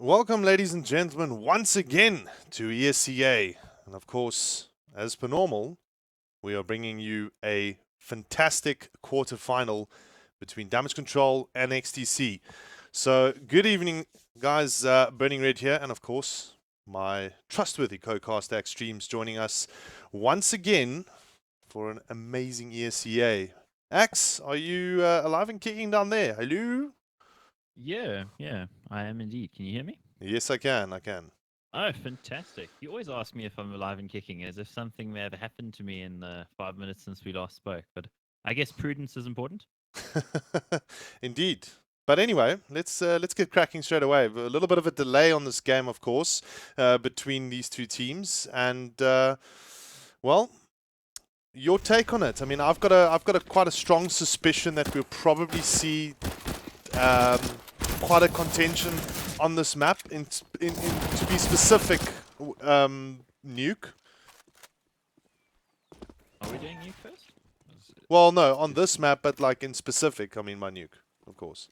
Welcome, ladies and gentlemen, once again to ESEA. And of course, as per normal, we are bringing you a fantastic quarterfinal between Damage Control and XTC. So, good evening, guys. Burning Red here, and of course, my trustworthy co-caster Extremes joining us once again for an amazing ESEA. Axe, are you alive and kicking down there? Hello? Yeah, I am indeed. Can you hear me? Yes, I can. I can. Oh, fantastic. You always ask me if I'm alive and kicking as if something may have happened to me in the 5 minutes since we last spoke, but I guess prudence is important. Indeed. But anyway, let's get cracking straight away. A little bit of a delay on this game, of course, between these two teams, and well, your take on it. I mean, I've got a quite a strong suspicion that we'll probably see um, quite a contention on this map. In to be specific, nuke. Are we doing you first? Well, no, on this map, but like in specific, I mean my nuke, of course.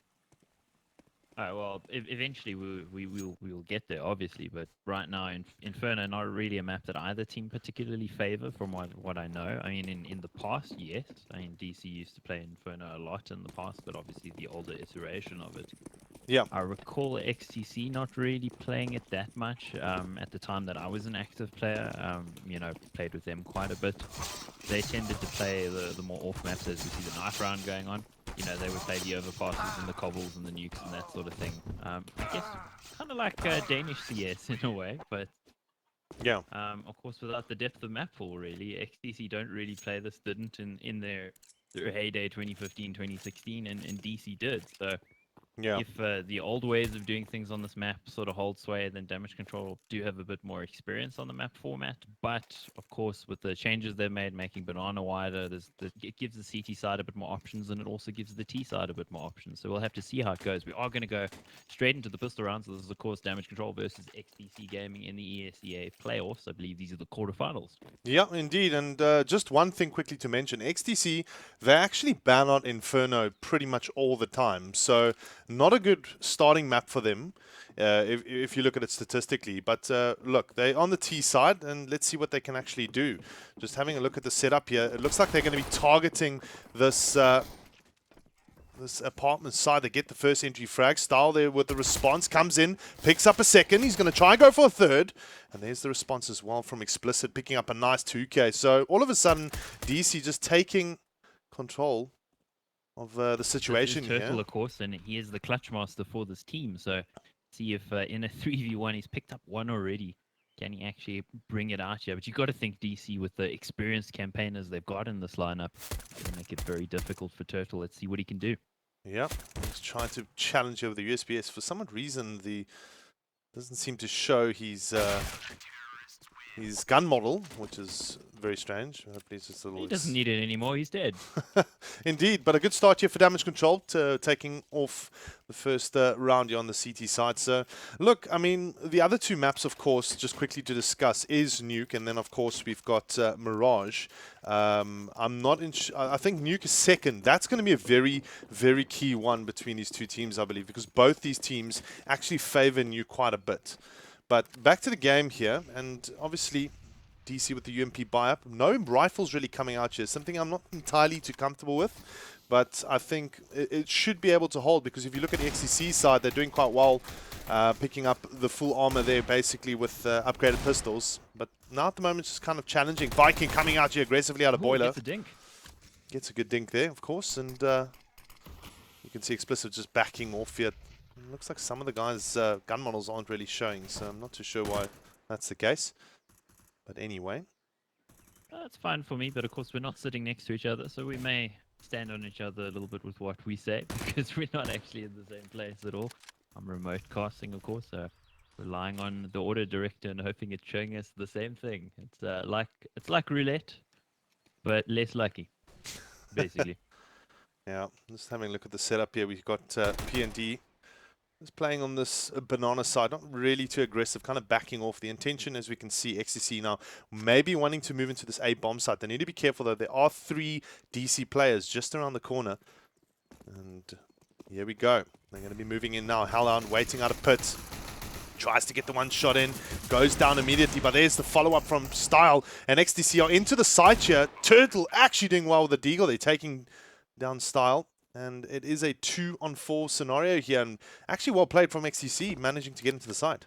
Oh well, eventually we will get there, obviously. But right now, Inferno not really a map that either team particularly favor, from what I know. I mean, in the past, yes. I mean, DC used to play Inferno a lot in the past, but obviously the older iteration of it. Yeah. I recall XTC not really playing it that much at the time that I was an active player. Played with them quite a bit. They tended to play the more off maps as we see the knife round going on. They would play the overpasses and the cobbles and the nukes and that sort of thing. I guess kind of like Danish CS in a way, but Yeah. of course without the depth of map pool, really. XTC don't really play this, didn't in their heyday 2015, 2016, and DC did. So Yeah. if the old ways of doing things on this map sort of hold sway, then Damage Control do have a bit more experience on the map format. But of course, with the changes they've made, making Banana wider, it gives the CT side a bit more options, and it also gives the T side a bit more options. So we'll have to see how it goes. We are going to go straight into the pistol round. So this is, of course, Damage Control versus XTC Gaming in the ESEA playoffs. I believe these are the quarterfinals. Yeah, indeed. And just one thing quickly to mention, XTC, they actually ban out Inferno pretty much all the time. So not a good starting map for them if you look at it statistically. But look, they're on the T side, and let's see what they can actually do. Just having a look at the setup here, it looks like they're going to be targeting this this apartment side. They get the first entry frag. Style there with the response. Comes in, picks up a second. He's going to try and go for a third. And there's the response as well from Explicit, picking up a nice 2K. So all of a sudden, DC just taking control of the This is situation Turtle, here. of course, and he is the clutch master for this team. So see if in a 3v1 he's picked up one already. Can he actually bring it out here? But you got to think DC, with the experienced campaigners they've got in this lineup, will make it very difficult for Turtle. Let's see what he can do. Yep, he's trying to challenge over the USBS. For some odd reason, the doesn't seem to show his gun model, which is very strange. Hopefully it's just a He little... doesn't need it anymore. He's dead. Indeed, but a good start here for Damage Control, taking off the first round here on the CT side. So, look, I mean, the other two maps, of course, just quickly to discuss, is Nuke, and then, of course, we've got Mirage. I'm not in... I think Nuke is second. That's going to be a very, very key one between these two teams, I believe, because both these teams actually favor Nuke quite a bit. But back to the game here, and obviously DC with the UMP buy-up. No rifles really coming out here, something I'm not entirely too comfortable with, but I think it should be able to hold, because if you look at the XCC side, they're doing quite well, picking up the full armor there basically with upgraded pistols. But now at the moment it's just kind of challenging. Viking coming out here aggressively out of Oh, boiler. gets a dink. Gets a good dink there, of course, and you can see Explicit just backing off here. Looks like some of the guys' gun models aren't really showing, so I'm not too sure why that's the case. But anyway. That's fine for me, but of course we're not sitting next to each other, so we may stand on each other a little bit with what we say, because we're not actually in the same place at all. I'm remote casting, of course, so relying on the auto director and hoping it's showing us the same thing. It's like roulette, but less lucky, basically. Yeah, just having a look at the setup here. We've got P&D just playing on this banana side, not really too aggressive, kind of backing off. The intention, as we can see, XCC now maybe wanting to move into this A bomb site. They need to be careful, though. There are 3 DC players just around the corner. And here we go. They're going to be moving in now. Hellhound waiting out of pit. Tries to get the one shot in, goes down immediately, but there's the follow-up from Style, and XTC are into the side here. Turtle actually doing well with the Deagle. They're taking down Style, and it is a 2-on-4 scenario here, and actually well played from XTC, managing to get into the side.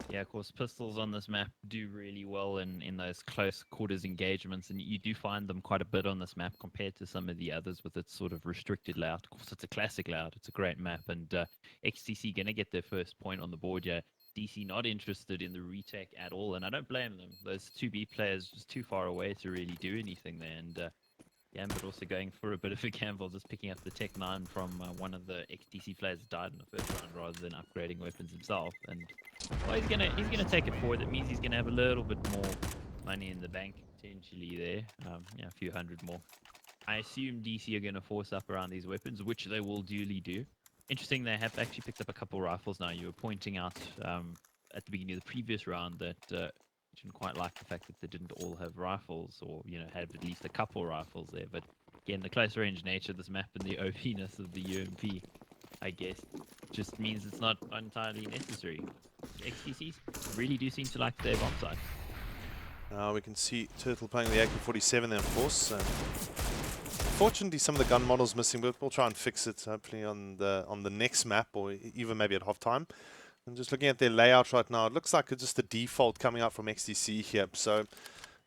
Yeah, of course, pistols on this map do really well in those close quarters engagements, and you do find them quite a bit on this map compared to some of the others with its sort of restricted layout. Of course, it's a classic layout. It's a great map, and XTC going to get their first point on the board here. DC not interested in the retake at all, and I don't blame them. Those 2B players just too far away to really do anything there, and Gambit also going for a bit of a gamble, just picking up the Tech 9 from one of the XTC players that died in the first round rather than upgrading weapons himself. And well, he's gonna take it forward. That means he's gonna have a little bit more money in the bank potentially there. Yeah, a few hundred more. I assume DC are gonna force up around these weapons, which they will duly do. Interesting, they have actually picked up a couple rifles now. You were pointing out at the beginning of the previous round that didn't quite like the fact that they didn't all have rifles, or have at least a couple rifles there. But again, the close range nature of this map and the OP-ness of the UMP, I guess, just means it's not entirely necessary. XTCs really do seem to like their bomb side. We can see Turtle playing the AK-47 there, of course. Fortunately, some of the gun models missing, but we'll try and fix it hopefully on the next map, or even maybe at halftime. And just looking at their layout right now, it looks like it's just a default coming out from XTC here. So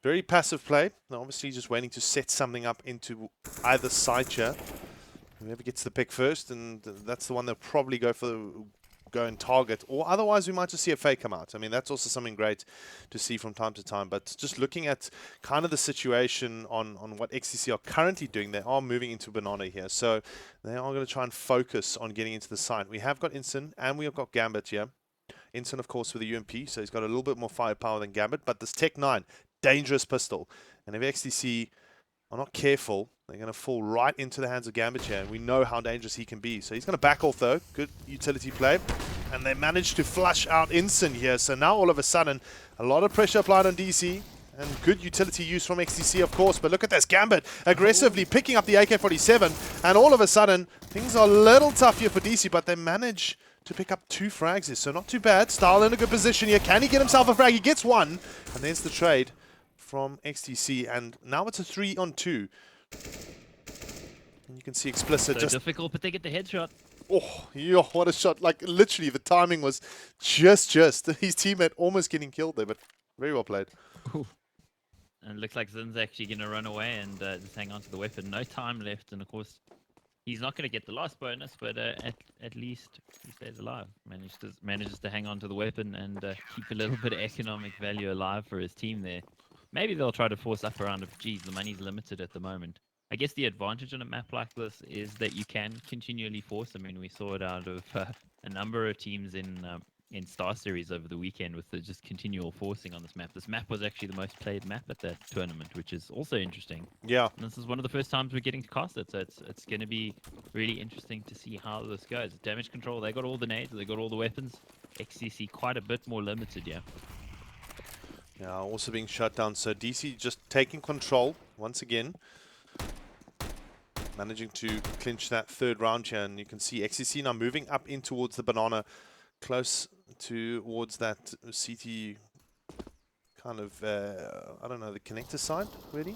very passive play. They're obviously just waiting to set something up into either side here. Whoever gets the pick first, and that's the one they'll probably go and target. Or otherwise, we might just see a fake come out. I mean, that's also something great to see from time to time. But just looking at kind of the situation on what XTC are currently doing, they are moving into Banana here. So they are going to try and focus on getting into the site. We have got Instant and we have got Gambit here. Instant, of course, with the UMP, so he's got a little bit more firepower than Gambit. But this Tech 9, dangerous pistol. And if XTC are not careful, they're going to fall right into the hands of Gambit here, and we know how dangerous he can be. So he's going to back off, though. Good utility play. And they managed to flush out Instant here. So now, all of a sudden, a lot of pressure applied on DC. And good utility use from XTC, of course. But look at this. Gambit aggressively picking up the AK-47. And all of a sudden, things are a little tough here for DC, but they manage to pick up 2 frags here. So not too bad. Style in a good position here. Can he get himself a frag? He gets one. And there's the trade from XTC. And now it's a 3-on-2. And you can see Explicit So just difficult, but they get the headshot. Oh, yo, what a shot. Like, literally, the timing was just. His teammate almost getting killed there, but very well played. Ooh. And it looks like Zin's actually going to run away and just hang on to the weapon. No time left, and of course, he's not going to get the last bonus, but at least he stays alive. Manages to hang on to the weapon and keep a little bit of economic value alive for his team there. Maybe they'll try to force up around if, geez, the money's limited at the moment. I guess the advantage on a map like this is that you can continually force. I mean, we saw it out of a number of teams in Star Series over the weekend with the just continual forcing on this map. This map was actually the most played map at that tournament, which is also interesting. Yeah. And this is one of the first times we're getting to cast it, so it's going to be really interesting to see how this goes. Damage control, they got all the nades, they got all the weapons. XCC quite a bit more limited, yeah. Yeah, also being shut down. So DC just taking control once again. Managing to clinch that 3rd round here. And you can see XCC now moving up in towards the Banana. Close towards that CT kind of, I don't know, the connector side, really.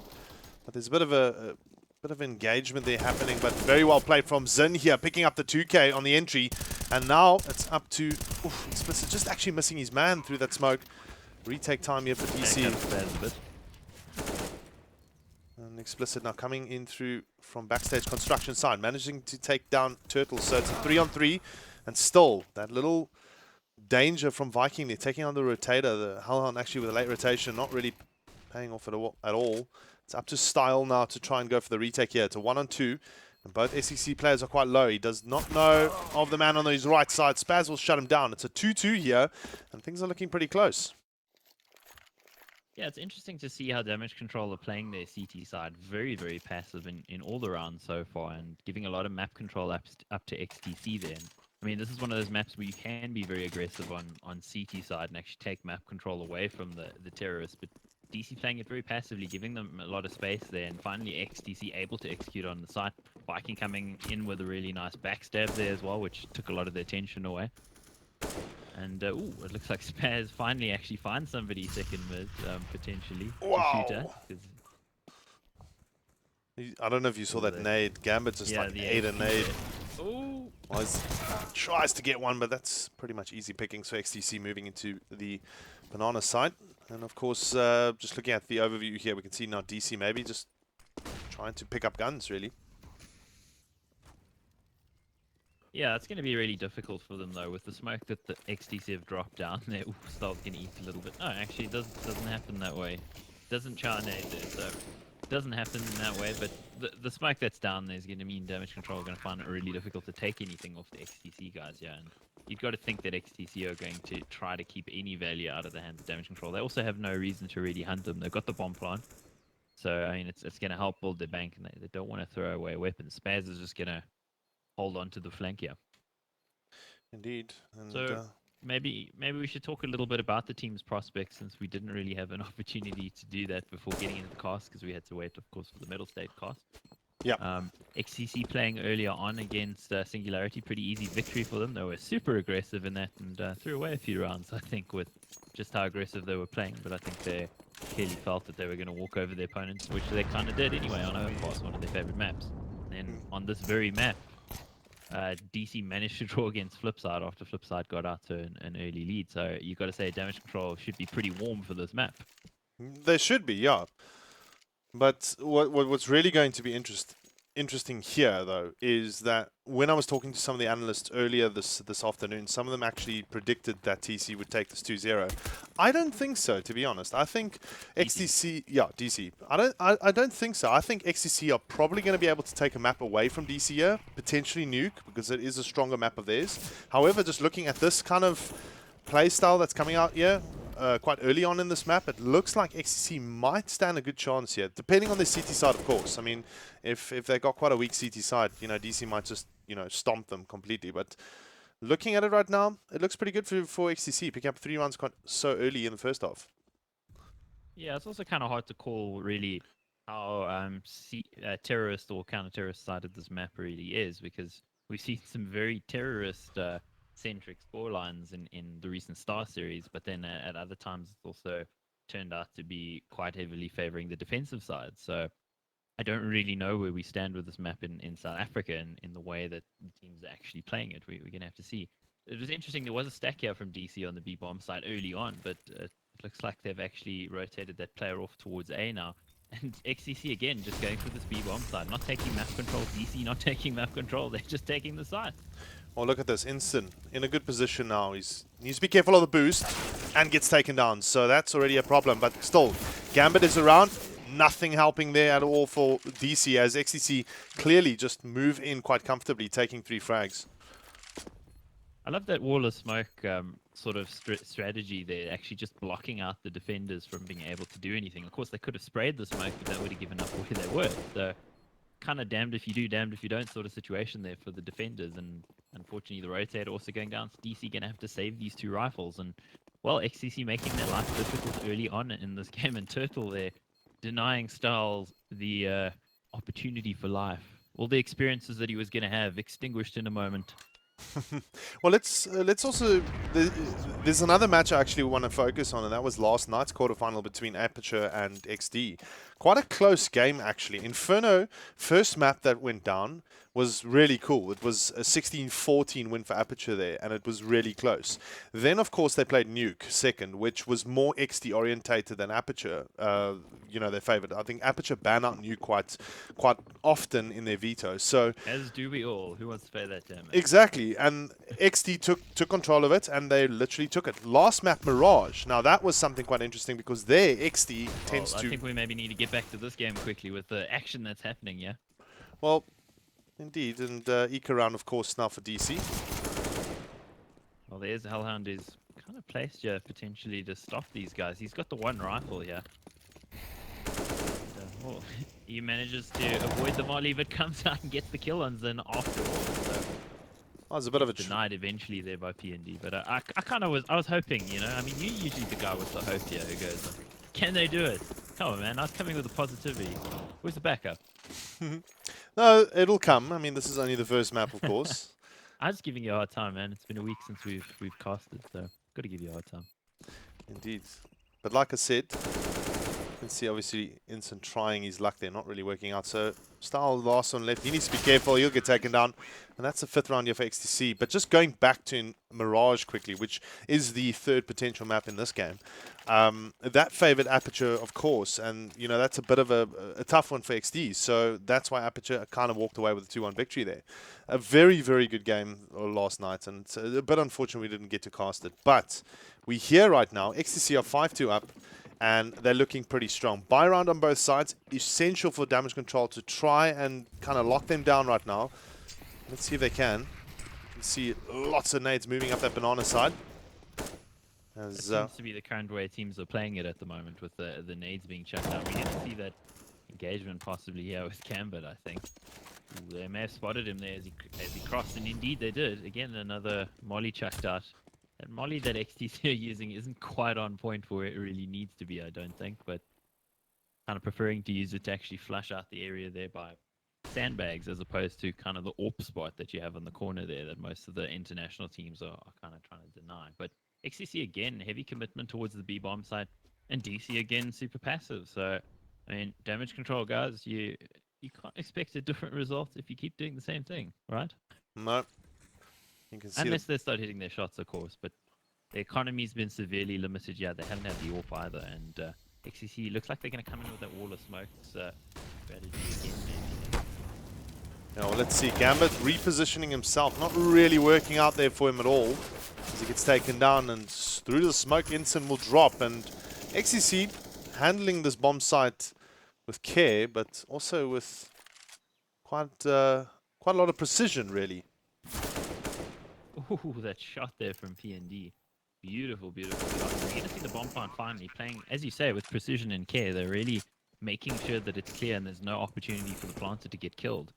But there's a bit of engagement there happening, but very well played from Zin here, picking up the 2K on the entry. And now it's up to Explicit, just actually missing his man through that smoke. Retake time here for DC. And Explicit now coming in through from backstage construction side, managing to take down Turtle. So it's a 3-on-3, and still that little danger from Viking. They're taking on the rotator, the Hellhound actually with a late rotation, not really paying off at all. It's up to Style now to try and go for the retake here. It's a 1-on-2, and both SEC players are quite low. He does not know of the man on his right side. Spaz will shut him down. It's a 2-2 here, and things are looking pretty close. Yeah, it's interesting to see how Damage Control are playing their CT side. Very, very passive in all the rounds so far, and giving a lot of map control up to XTC there. And, I mean, this is one of those maps where you can be very aggressive on CT side and actually take map control away from the terrorists. But DC playing it very passively, giving them a lot of space there, and finally XTC able to execute on the site. Viking coming in with a really nice backstab there as well, which took a lot of their tension away. And ooh, it looks like Spaz finally actually finds somebody second mid, potentially to shoot at. Wow. 'Cause I don't know if you saw that nade. Gambit just yeah, like the ate a AP nade. there. Ooh. Tries to get one, but that's pretty much easy picking. So XTC moving into the banana side. And of course, just looking at the overview here, we can see now DC maybe just trying to pick up guns, really. Yeah, it's going to be really difficult for them though, with the smoke that the XTC have dropped down there. Ooh, Star's going to eat a little bit. No, actually, it doesn't happen that way. Doesn't char nade there, so it doesn't happen in that way. But the smoke that's down there is going to mean damage control are going to find it really difficult to take anything off the XTC guys. Yeah, and you've got to think that XTC are going to try to keep any value out of the hands of damage control. They also have no reason to really hunt them. They've got the bomb plant. So, I mean, it's going to help build their bank, and they don't want to throw away weapons. Spaz is just going to hold on to the flank here. Indeed. And, so maybe we should talk a little bit about the team's prospects, since we didn't really have an opportunity to do that before getting into the cast, because we had to wait, of course, for the middle state cast. Yeah. XCC playing earlier on against Singularity, pretty easy victory for them. They were super aggressive in that and threw away a few rounds, I think, with just how aggressive they were playing. But I think they clearly felt that they were going to walk over their opponents, which they kind of did anyway on Overpass, one of their favorite maps. And then on this very map, DC managed to draw against Flipside after Flipside got out to an early lead. So you got to say damage control should be pretty warm for this map. They should be, yeah. But what's really going to be interesting here, though, is that when I was talking to some of the analysts earlier this afternoon, some of them actually predicted that TC would take this 2-0. I don't think so, to be honest. I think XTC, yeah, DC. I don't think so. I think XTC are probably going to be able to take a map away from DC here, potentially Nuke, because it is a stronger map of theirs. However, just looking at this kind of play style that's coming out here, quite early on in this map, it looks like XCC might stand a good chance here, depending on the CT side, of course. I mean, if they got quite a weak CT side, you know, DC might just, you know, stomp them completely. But looking at it right now, it looks pretty good for XCC, picking up 3 rounds quite so early in the first half. Yeah, it's also kind of hard to call, really, how terrorist or counter-terrorist sided this map really is, because we've seen some very terrorist centric scorelines in the recent Star Series, but then at other times it's also turned out to be quite heavily favoring the defensive side. So I don't really know where we stand with this map in South Africa in the way that the teams are actually playing it. We're going to have to see. It was interesting, there was a stack here from DC on the B-bomb side early on, but it looks like they've actually rotated that player off towards A now. And XCC again just going for this B-bomb side, not taking map control. DC not taking map control, they're just taking the side. Oh, look at this. Instant in a good position now. He needs to be careful of the boost and gets taken down. So that's already a problem. But still, Gambit is around. Nothing helping there at all for DC, as XCC clearly just move in quite comfortably, taking 3 frags. I love that wall of smoke sort of strategy there, actually just blocking out the defenders from being able to do anything. Of course, they could have sprayed the smoke, but that would have given up where they were. So kind of damned if you do, damned if you don't sort of situation there for the defenders. And unfortunately, the rotator also going down. So DC going to have to save these 2 rifles. And, well, XCC making their life difficult early on in this game. And Turtle there denying Styles the opportunity for life. All the experiences that he was going to have extinguished in a moment. Well, let's also... There's another match I actually want to focus on, and that was last night's quarterfinal between Aperture and XD. Quite a close game, actually. Inferno, first map that went down, was really cool. It was a 16-14 win for Aperture there, and it was really close. Then, of course, they played Nuke second, which was more XD orientated than Aperture. You know, they favored. I think Aperture ban out Nuke quite often in their veto. So as do we all. Who wants to play that damage? Exactly, and XD took control of it, and they literally took it. Last map, Mirage. Now that was something quite interesting, because there XD tends to... I think we maybe need to get back to this game quickly with the action that's happening, yeah? Well, indeed, and Eco round, of course, now for DC. Well, there's Hellhound is kind of placed here potentially to stop these guys. He's got the 1 rifle here. And, he manages to avoid the volley, but comes out and gets the kill on Zen after all. So Oh, it's a bit of a... denied eventually there by PND, but I kind of was hoping, you know, I mean, you're usually the guy with the hope here who goes, can they do it? Come on, man, I was coming with the positivity. Where's the backup? No, it'll come. I mean, this is only the first map, of course. I was giving you a hard time, man. It's been a week since we've casted, so got to give you a hard time. Indeed. But like I said, you can see obviously Instant trying his luck there, not really working out. So Style last one left. He needs to be careful. He'll get taken down. And that's the 5th round here for XTC. But just going back to Mirage quickly, which is the 3rd potential map in this game. That favored Aperture, of course. And, you know, that's a bit of a tough one for XD. So that's why Aperture kind of walked away with a 2-1 victory there. A very, very good game last night. And it's a bit unfortunate we didn't get to cast it. But we're here right now. XTC are 5-2 up. And they're looking pretty strong. Buy round on both sides. Essential for damage control to try and kind of lock them down right now. Let's see if they can. You can see lots of nades moving up that banana side. It seems to be the current way teams are playing it at the moment, with the nades being chucked out. We're going to see that engagement possibly here with Gambit, I think. Ooh, they may have spotted him there as he crossed, and indeed they did. Again, another molly chucked out. That molly that XTC are using isn't quite on point for where it really needs to be, I don't think, but kind of preferring to use it to actually flush out the area there by sandbags, as opposed to kind of the AWP spot that you have on the corner there that most of the international teams are kind of trying to deny. But XTC again, heavy commitment towards the B-bomb side, and DC again, super passive. So, I mean, damage control, guys, you can't expect a different result if you keep doing the same thing, right? No. You can see unless they start hitting their shots, of course, but the economy's been severely limited. Yeah, they haven't had the AWP either, and XCC looks like they're going to come in with that wall of smoke strategy again, maybe. Now, let's see. Gambit repositioning himself. Not really working out there for him at all, as he gets taken down, and through the smoke, Instant will drop. And XCC handling this bomb site with care, but also with quite a lot of precision, really. Ooh, that shot there from PND. Beautiful, beautiful shot. We're going to see the bomb plant finally playing, as you say, with precision and care. They're really making sure that it's clear and there's no opportunity for the planter to get killed.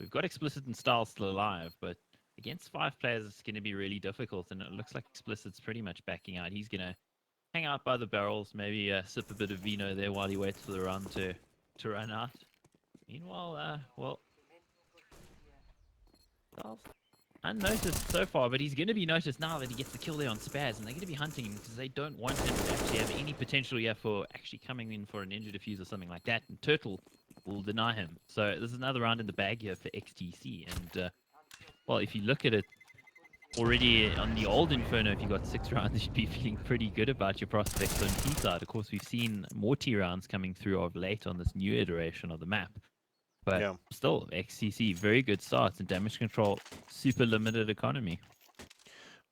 We've got Explicit and Style still alive, but against 5 players, it's going to be really difficult. And it looks like Explicit's pretty much backing out. He's going to hang out by the barrels, maybe sip a bit of vino there while he waits for the run to run out. Meanwhile, well, Style's unnoticed so far, but he's going to be noticed now that he gets the kill there on Spaz, and they're going to be hunting him because they don't want him to actually have any potential here for actually coming in for a ninja defuse or something like that, and Turtle will deny him. So there's another round in the bag here for XTC, and well, if you look at it, already on the old Inferno, if you got 6 rounds, you should be feeling pretty good about your prospects on T side. Of course, we've seen more T rounds coming through of late on this new iteration of the map. But yeah, still, XCC, very good starts, and damage control, super limited economy.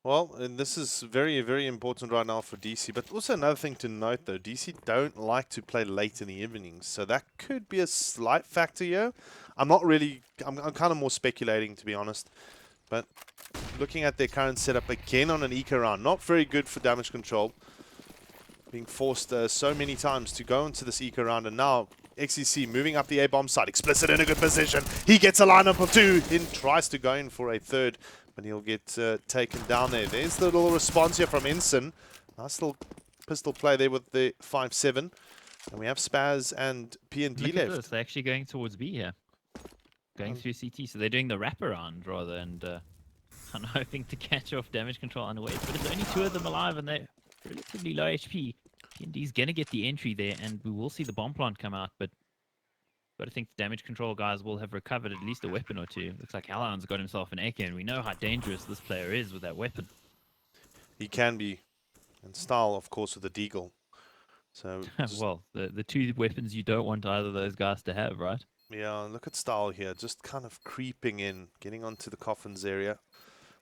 well, and this is very, very important right now for DC. But also another thing to note, though, DC don't like to play late in the evenings. So that could be a slight factor here. I'm not really, I'm kind of more speculating, to be honest. But looking at their current setup, again on an eco round, not very good for damage control. Being forced so many times to go into this eco round, and now XCC moving up the A-bomb side. Explicit in a good position. He gets a lineup of 2. Then tries to go in for a 3rd, but he'll get taken down there. There's the little response here from Ensign. Nice little pistol play there with the 5-7. And we have Spaz and PND Look left. at this. They're actually going towards B here. Going through CT. So they're doing the wraparound rather, and I'm hoping to catch off damage control unawares. But there's only 2 of them alive, and they're relatively low HP. PND's going to get the entry there, and we will see the bomb plant come out, but I think the damage control guys will have recovered at least a weapon or 2. Looks like Hellhound's got himself an AK, and we know how dangerous this player is with that weapon. He can be. And Style, of course, with the Deagle. So well, the 2 weapons you don't want either of those guys to have, right? yeah, look at Style here, just kind of creeping in, getting onto the coffins area,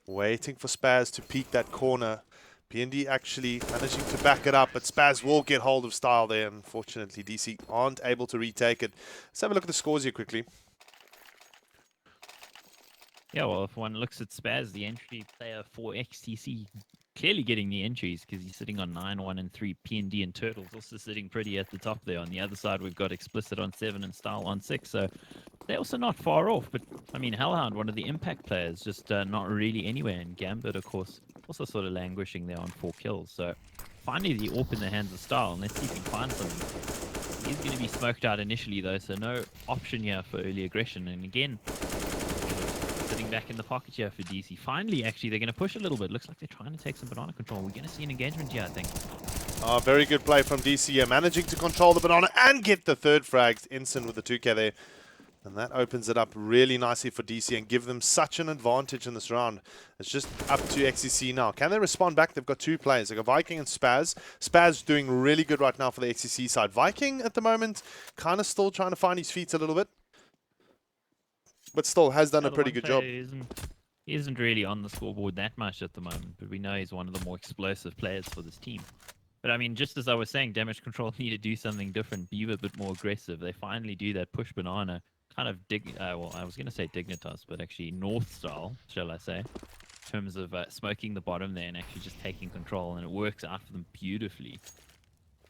waiting for Spaz to peek that corner. PND actually managing to back it up, but Spaz will get hold of Style there. Unfortunately, DC aren't able to retake it. Let's have a look at the scores here quickly. Yeah, well, if one looks at Spaz, the entry player for XTC, clearly getting the entries because he's sitting on 9, 1, and 3. PND and Turtles also sitting pretty at the top there. On the other side, we've got Explicit on 7 and Style on 6. So they're also not far off. But, I mean, Hellhound, one of the impact players, just not really anywhere. And Gambit, of course, also sort of languishing there on 4 kills. So finally the AWP in the hands of Style. And let's see if he can find something. He's going to be smoked out initially, though. So no option here for early aggression. And again, sitting back in the pocket here for DC. Finally, actually, they're going to push a little bit. Looks like they're trying to take some banana control. We're going to see an engagement here, I think. Oh, very good play from DC here, managing to control the banana and get the third frags. Ensign with the 2K there. And that opens it up really nicely for DC and give them such an advantage in this round. It's just up to XCC now. Can they respond back? They've got two players. They've got Viking and Spaz. Spaz doing really good right now for the XCC side. Viking at the moment kind of still trying to find his feet a little bit. But still has done a pretty good job. He isn't really on the scoreboard that much at the moment, but we know he's one of the more explosive players for this team. But I mean, just as I was saying, Damage Control need to do something different, be a bit more aggressive. They finally do that push banana. Kind of well, I was going to say Dignitas, but actually North style, shall I say, in terms of smoking the bottom there and actually just taking control, and it works out for them beautifully.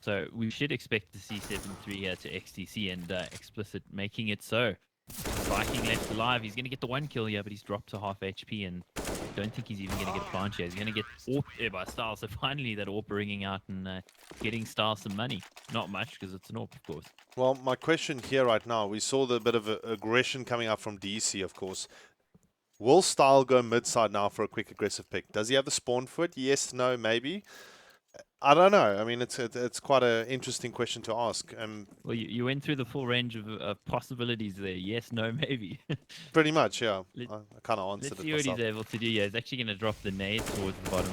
So we should expect to see 7-3 here to XTC and Explicit making it so. Viking left alive, he's going to get the 1 kill here, but he's dropped to half HP, and I don't think he's even going to get a plant here. He's going to get AWP there by Style, so finally that AWP ringing out and getting Style some money. Not much, because it's an AWP, of course. Well, my question here right now, we saw the bit of aggression coming up from DC, of course. Will Style go mid-side now for a quick aggressive pick? Does he have the spawn for it? Yes, no, maybe. I don't know. I mean, it's quite an interesting question to ask. Well, you went through the full range of possibilities there. Yes, no, maybe. Pretty much, yeah. I kind of answered it Let's see what myself. he's able to do. Yeah, he's actually going to drop the nade towards the bottom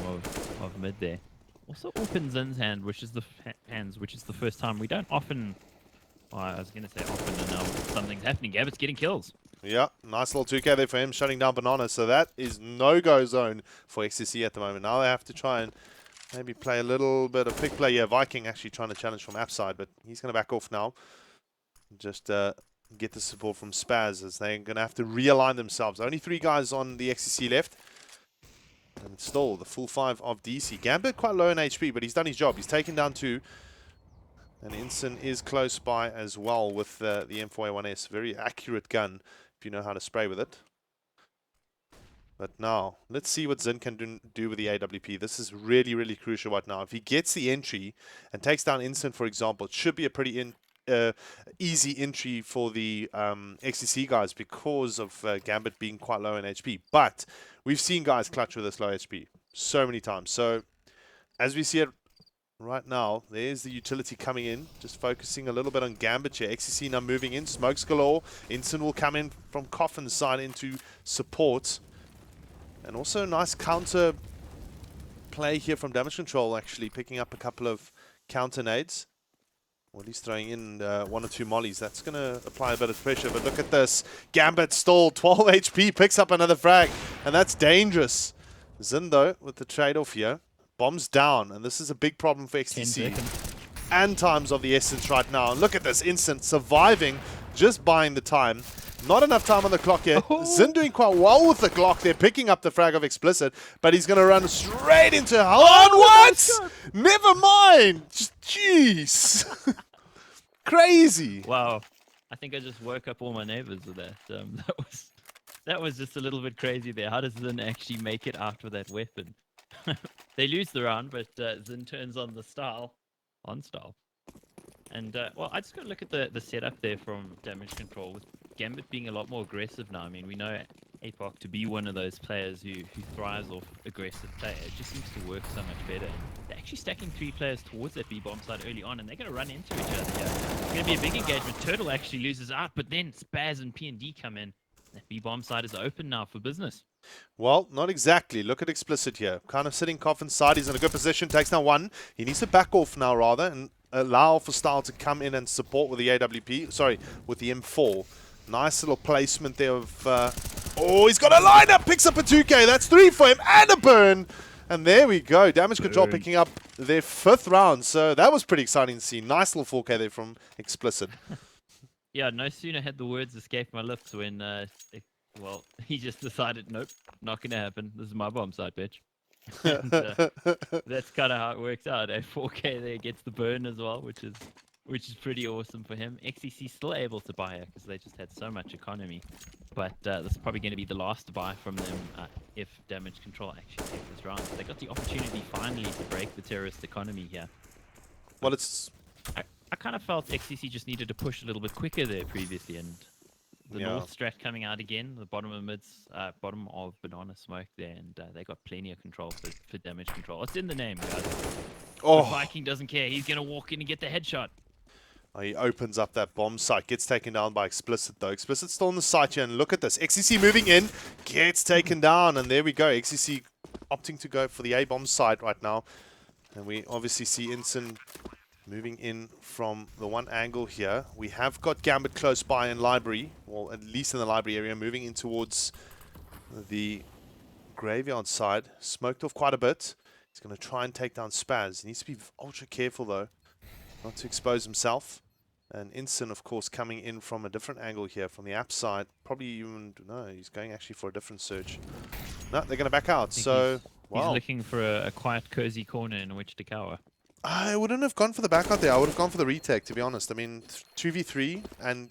of mid there. Also opens Zin's hand, which is the first time. We don't often... Oh, I was going to say often, and now something's happening. Gabbitt's getting kills. Yeah, nice little 2K there for him, shutting down Banana. So that is no-go zone for XCC at the moment. Now they have to try and maybe play a little bit of pick play. Yeah, Viking actually trying to challenge from app side, but he's going to back off now. Just get the support from Spaz as they're going to have to realign themselves. Only 3 guys on the XCC left. And still the full 5 of DC. Gambit quite low in HP, but he's done his job. He's taken down 2. And Ensign is close by as well with the M4A1S. Very accurate gun if you know how to spray with it. But now, let's see what Zin can do with the AWP. This is really, really crucial right now. If he gets the entry and takes down Ensign, for example, it should be a pretty easy entry for the XCC guys because of Gambit being quite low in HP. But we've seen guys clutch with this low HP so many times. So, as we see it right now, there's the utility coming in, just focusing a little bit on Gambit here. XCC now moving in, smokes galore. Ensign will come in from Coffin's side into support. And also a nice counter play here from Damage Control, actually picking up a couple of counter nades. Well, he's throwing in 1 or 2 mollies. That's going to apply a bit of pressure, but look at this. Gambit stall, 12 HP, picks up another frag, and that's dangerous. Zin, though, with the trade-off here. Bombs down, and this is a big problem for XTC. And times of the essence right now. And look at this, Instant surviving, just buying the time. Not enough time on the clock yet. Zin doing quite well with the Glock. They're picking up the frag of Explicit, but he's going to run straight into hell. What? Never mind. Jeez. Crazy. Wow. I think I just woke up all my neighbors with that. That was just a little bit crazy there. How does Zin actually make it out with that weapon? They lose the round, but Zin turns on the style. And, well, I just got to look at the setup there from Damage Control, with Gambit being a lot more aggressive now. I mean, we know APOC to be one of those players who thrives off aggressive play. It just seems to work so much better. They're actually stacking 3 players towards that B-bomb side early on, and they're going to run into each other here. It's going to be a big engagement. Turtle actually loses out, but then Spaz and P&D come in. That B-bomb side is open now for business. Well, not exactly. Look at Explicit here. Kind of sitting Coffin's side. He's in a good position. Takes down 1. He needs to back off now, rather, and allow for Style to come in and support with the AWP. Sorry, with the M4. Nice little placement there of... oh, he's got a lineup! Picks up a 2K. That's 3 for him. And a burn! And there we go. Damage Control picking up their 5th round. So that was pretty exciting to see. Nice little 4K there from Explicit. Yeah, no sooner had the words escape my lips when... well, he just decided, nope, not going to happen. This is my bomb side, bitch. And, that's kind of how it works out. A 4K there gets the burn as well, which is pretty awesome for him. XCC still able to buy it because they just had so much economy. But this is probably going to be the last buy from them if Damage Control actually takes this round. They got the opportunity finally to break the terrorist economy here. Well, it's... I kind of felt XCC just needed to push a little bit quicker there previously, and The Yeah. North Strat coming out again, the bottom of Banana Smoke there, and they got plenty of control for damage control. It's in the name, guys. But Oh, Viking doesn't care. He's going to walk in and get the headshot. he opens up that bomb site. Gets taken down by Explicit, though. Explicit still on the site here, and look at this. XCC moving in. Gets taken down, and there we go. XCC opting to go for the A-bomb site right now. And we obviously see Inson moving in from the one angle here. We have got Gambit close by in library, or at least in the library area, moving in towards the graveyard side. Smoked off quite a bit. He's going to try and take down Spaz. He needs to be ultra careful, though, not to expose himself. And Inson, of course, coming in from a different angle here, from the app side. Probably even, no, he's going actually for a different search. No, they're going to back out. So, he's looking for a quiet, cozy corner in which to cower. I wouldn't have gone for the back out there. I would have gone for the retake, to be honest. I mean, 2v3 and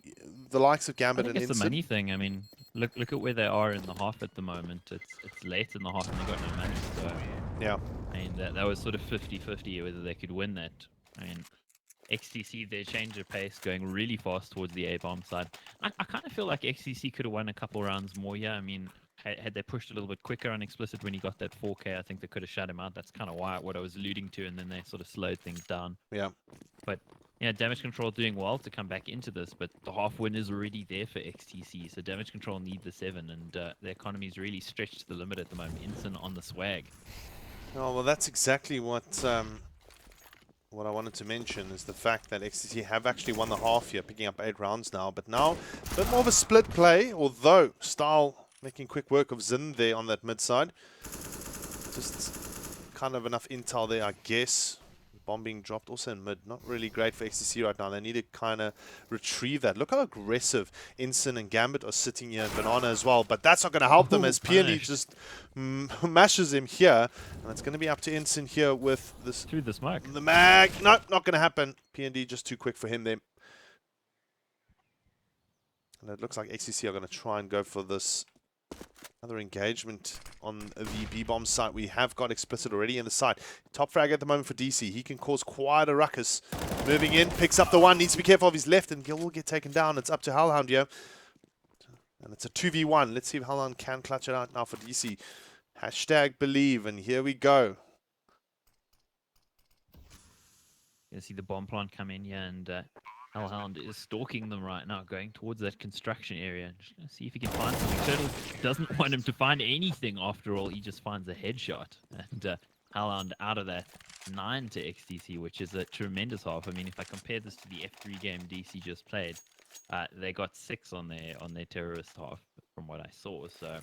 the likes of Gambit I think and it's Inson. the money thing. I mean, look at where they are in the half at the moment. It's late in the half and they got no money. So Yeah. I mean, that was sort of 50-50 whether they could win that. I mean, XTC, they changed their pace, going really fast towards the A-bomb side. I kind of feel like XTC could have won a couple rounds more here. I mean, had they pushed a little bit quicker on Explicit when he got that 4K, I think they could have shut him out. That's kind of what I was alluding to, and then they sort of slowed things down. Yeah. But yeah, damage control doing well to come back into this, but the half win is already there for XTC, so damage control need the 7, and the economy is really stretched to the limit at the moment. Inson on the swag. Oh, well, that's exactly what I wanted to mention, is the fact that XTC have actually won the half here, picking up 8 rounds now. But now, a bit more of a split play, although Style making quick work of Zin there on that mid side. Just kind of enough intel there, I guess. Bomb being dropped also in mid. Not really great for XTC right now. They need to kind of retrieve that. Look how aggressive Inson and Gambit are sitting here, and Banana as well. But that's not going to help them, as PND just mashes him here. And it's going to be up to Inson here with this. Through the smoke. The mag. Nope, not going to happen. PND just too quick for him there. And it looks like XTC are going to try and go for this other engagement on the B-bomb site. We have got Explicit already in the site. Top frag at the moment for DC. He can cause quite a ruckus. Moving in, picks up the one. Needs to be careful of his left, and Gil will get taken down. It's up to Hellhound here. And it's a 2v1. Let's see if Hellhound can clutch it out now for DC. Hashtag believe, and here we go. You see the bomb plant come in here, and Hellhound is stalking them right now, going towards that construction area. Just gonna see if he can find something. Turtle doesn't want him to find anything after all. He just finds a headshot. And Hellhound out of that 9 to XTC, which is a tremendous half. I mean, if I compare this to the F3 game DC just played, they got 6 on their terrorist half from what I saw. So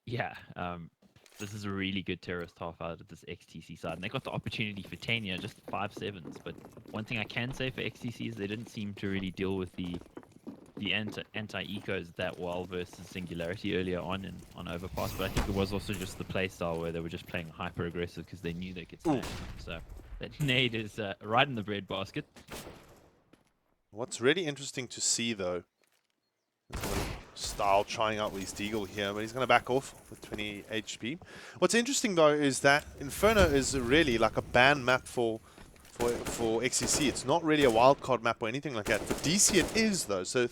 yeah, this is a really good terrorist half out of this XTC side. And they got the opportunity for 10, just 5 7s. But one thing I can say for XTC is they didn't seem to really deal with the anti-ecos that well versus Singularity earlier on Overpass. But I think it was also just the playstyle where they were just playing hyper-aggressive because they knew they could smash. So that nade is right in the breadbasket. What's really interesting to see, though, Style trying out with his Deagle here, but he's going to back off with 20 HP. What's interesting, though, is that Inferno is really like a ban map for XCC. It's not really a wildcard map or anything like that. For DC it is, though. So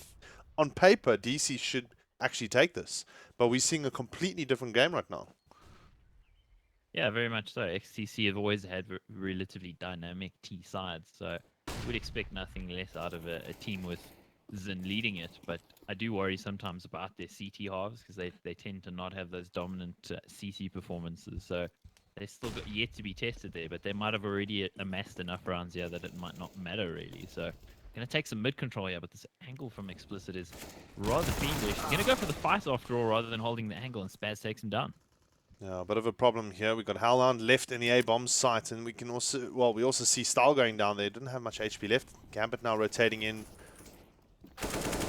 on paper, DC should actually take this. But we're seeing a completely different game right now. Yeah, very much so. XTC have always had relatively dynamic T sides, so we'd expect nothing less out of a team with Zin leading it. But I do worry sometimes about their CT halves because they tend to not have those dominant CT performances. So they still got yet to be tested there, but they might have already amassed enough rounds here that it might not matter really. So going to take some mid control here, but this angle from Explicit is rather fiendish. Going to go for the fight after all rather than holding the angle, and Spaz takes him down. Yeah, a bit of a problem here. We've got Hellhound left in the A-bomb site, and we can also, well, we also see Style going down there. Didn't have much HP left. Gambit now rotating in.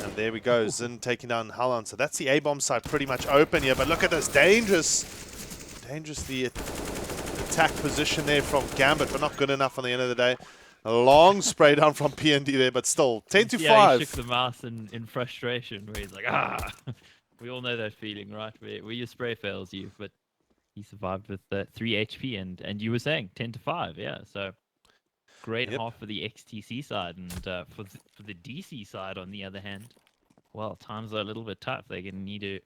And there we go, Zin taking down Hellhound. So that's the A-bomb site pretty much open here, but look at this, dangerously attack position there from Gambit, but not good enough on the end of the day. A long spray down from PND there, but still, 10 to 5. Yeah, he shook the mouse in frustration, where he's like, ah! We all know that feeling, right? Where your spray fails you, but he survived with 3 HP, and you were saying 10 to 5, yeah. So great half for the XTC side, and for the DC side, on the other hand, well, times are a little bit tough. They're going to need to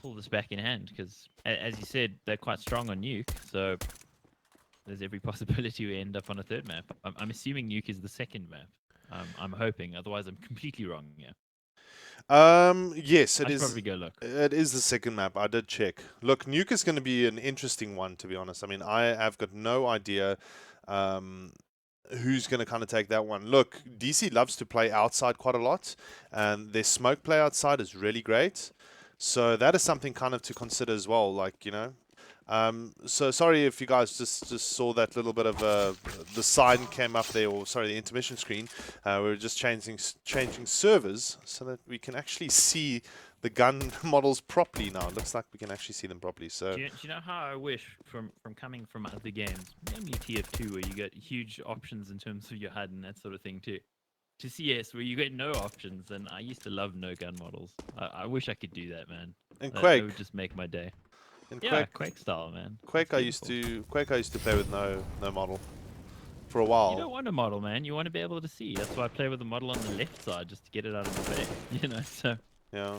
pull this back in hand because, as you said, they're quite strong on Nuke. So there's every possibility we end up on a third map. I'm assuming Nuke is the second map. I'm hoping. Otherwise, I'm completely wrong. Yeah. Yes, I it should is. probably go look. It is the second map. I did check. Look, Nuke is going to be an interesting one, to be honest. I mean, I have got no idea um, who's going to kind of take that one. Look, DC loves to play outside quite a lot, and their smoke play outside is really great. So that is something kind of to consider as well. Like, so sorry if you guys just saw that little bit of the sign came up there, or sorry, the intermission screen. We were just changing servers so that we can actually see the gun models properly now. It looks like we can actually see them properly. So Do you know how I wish from coming from other games, namely TF2, where you get huge options in terms of your HUD and that sort of thing too, to CS where you get no options, and I used to love no gun models. I wish I could do that, man. and That Quake, would just make my day. and Yeah, Quake, Quake style, man. Quake, It's beautiful. Quake, I used to play with no model for a You don't while. want a model, man. You want to be able to see. That's why I play with a model on the left side, just to get it out of the way. You know, so. Yeah.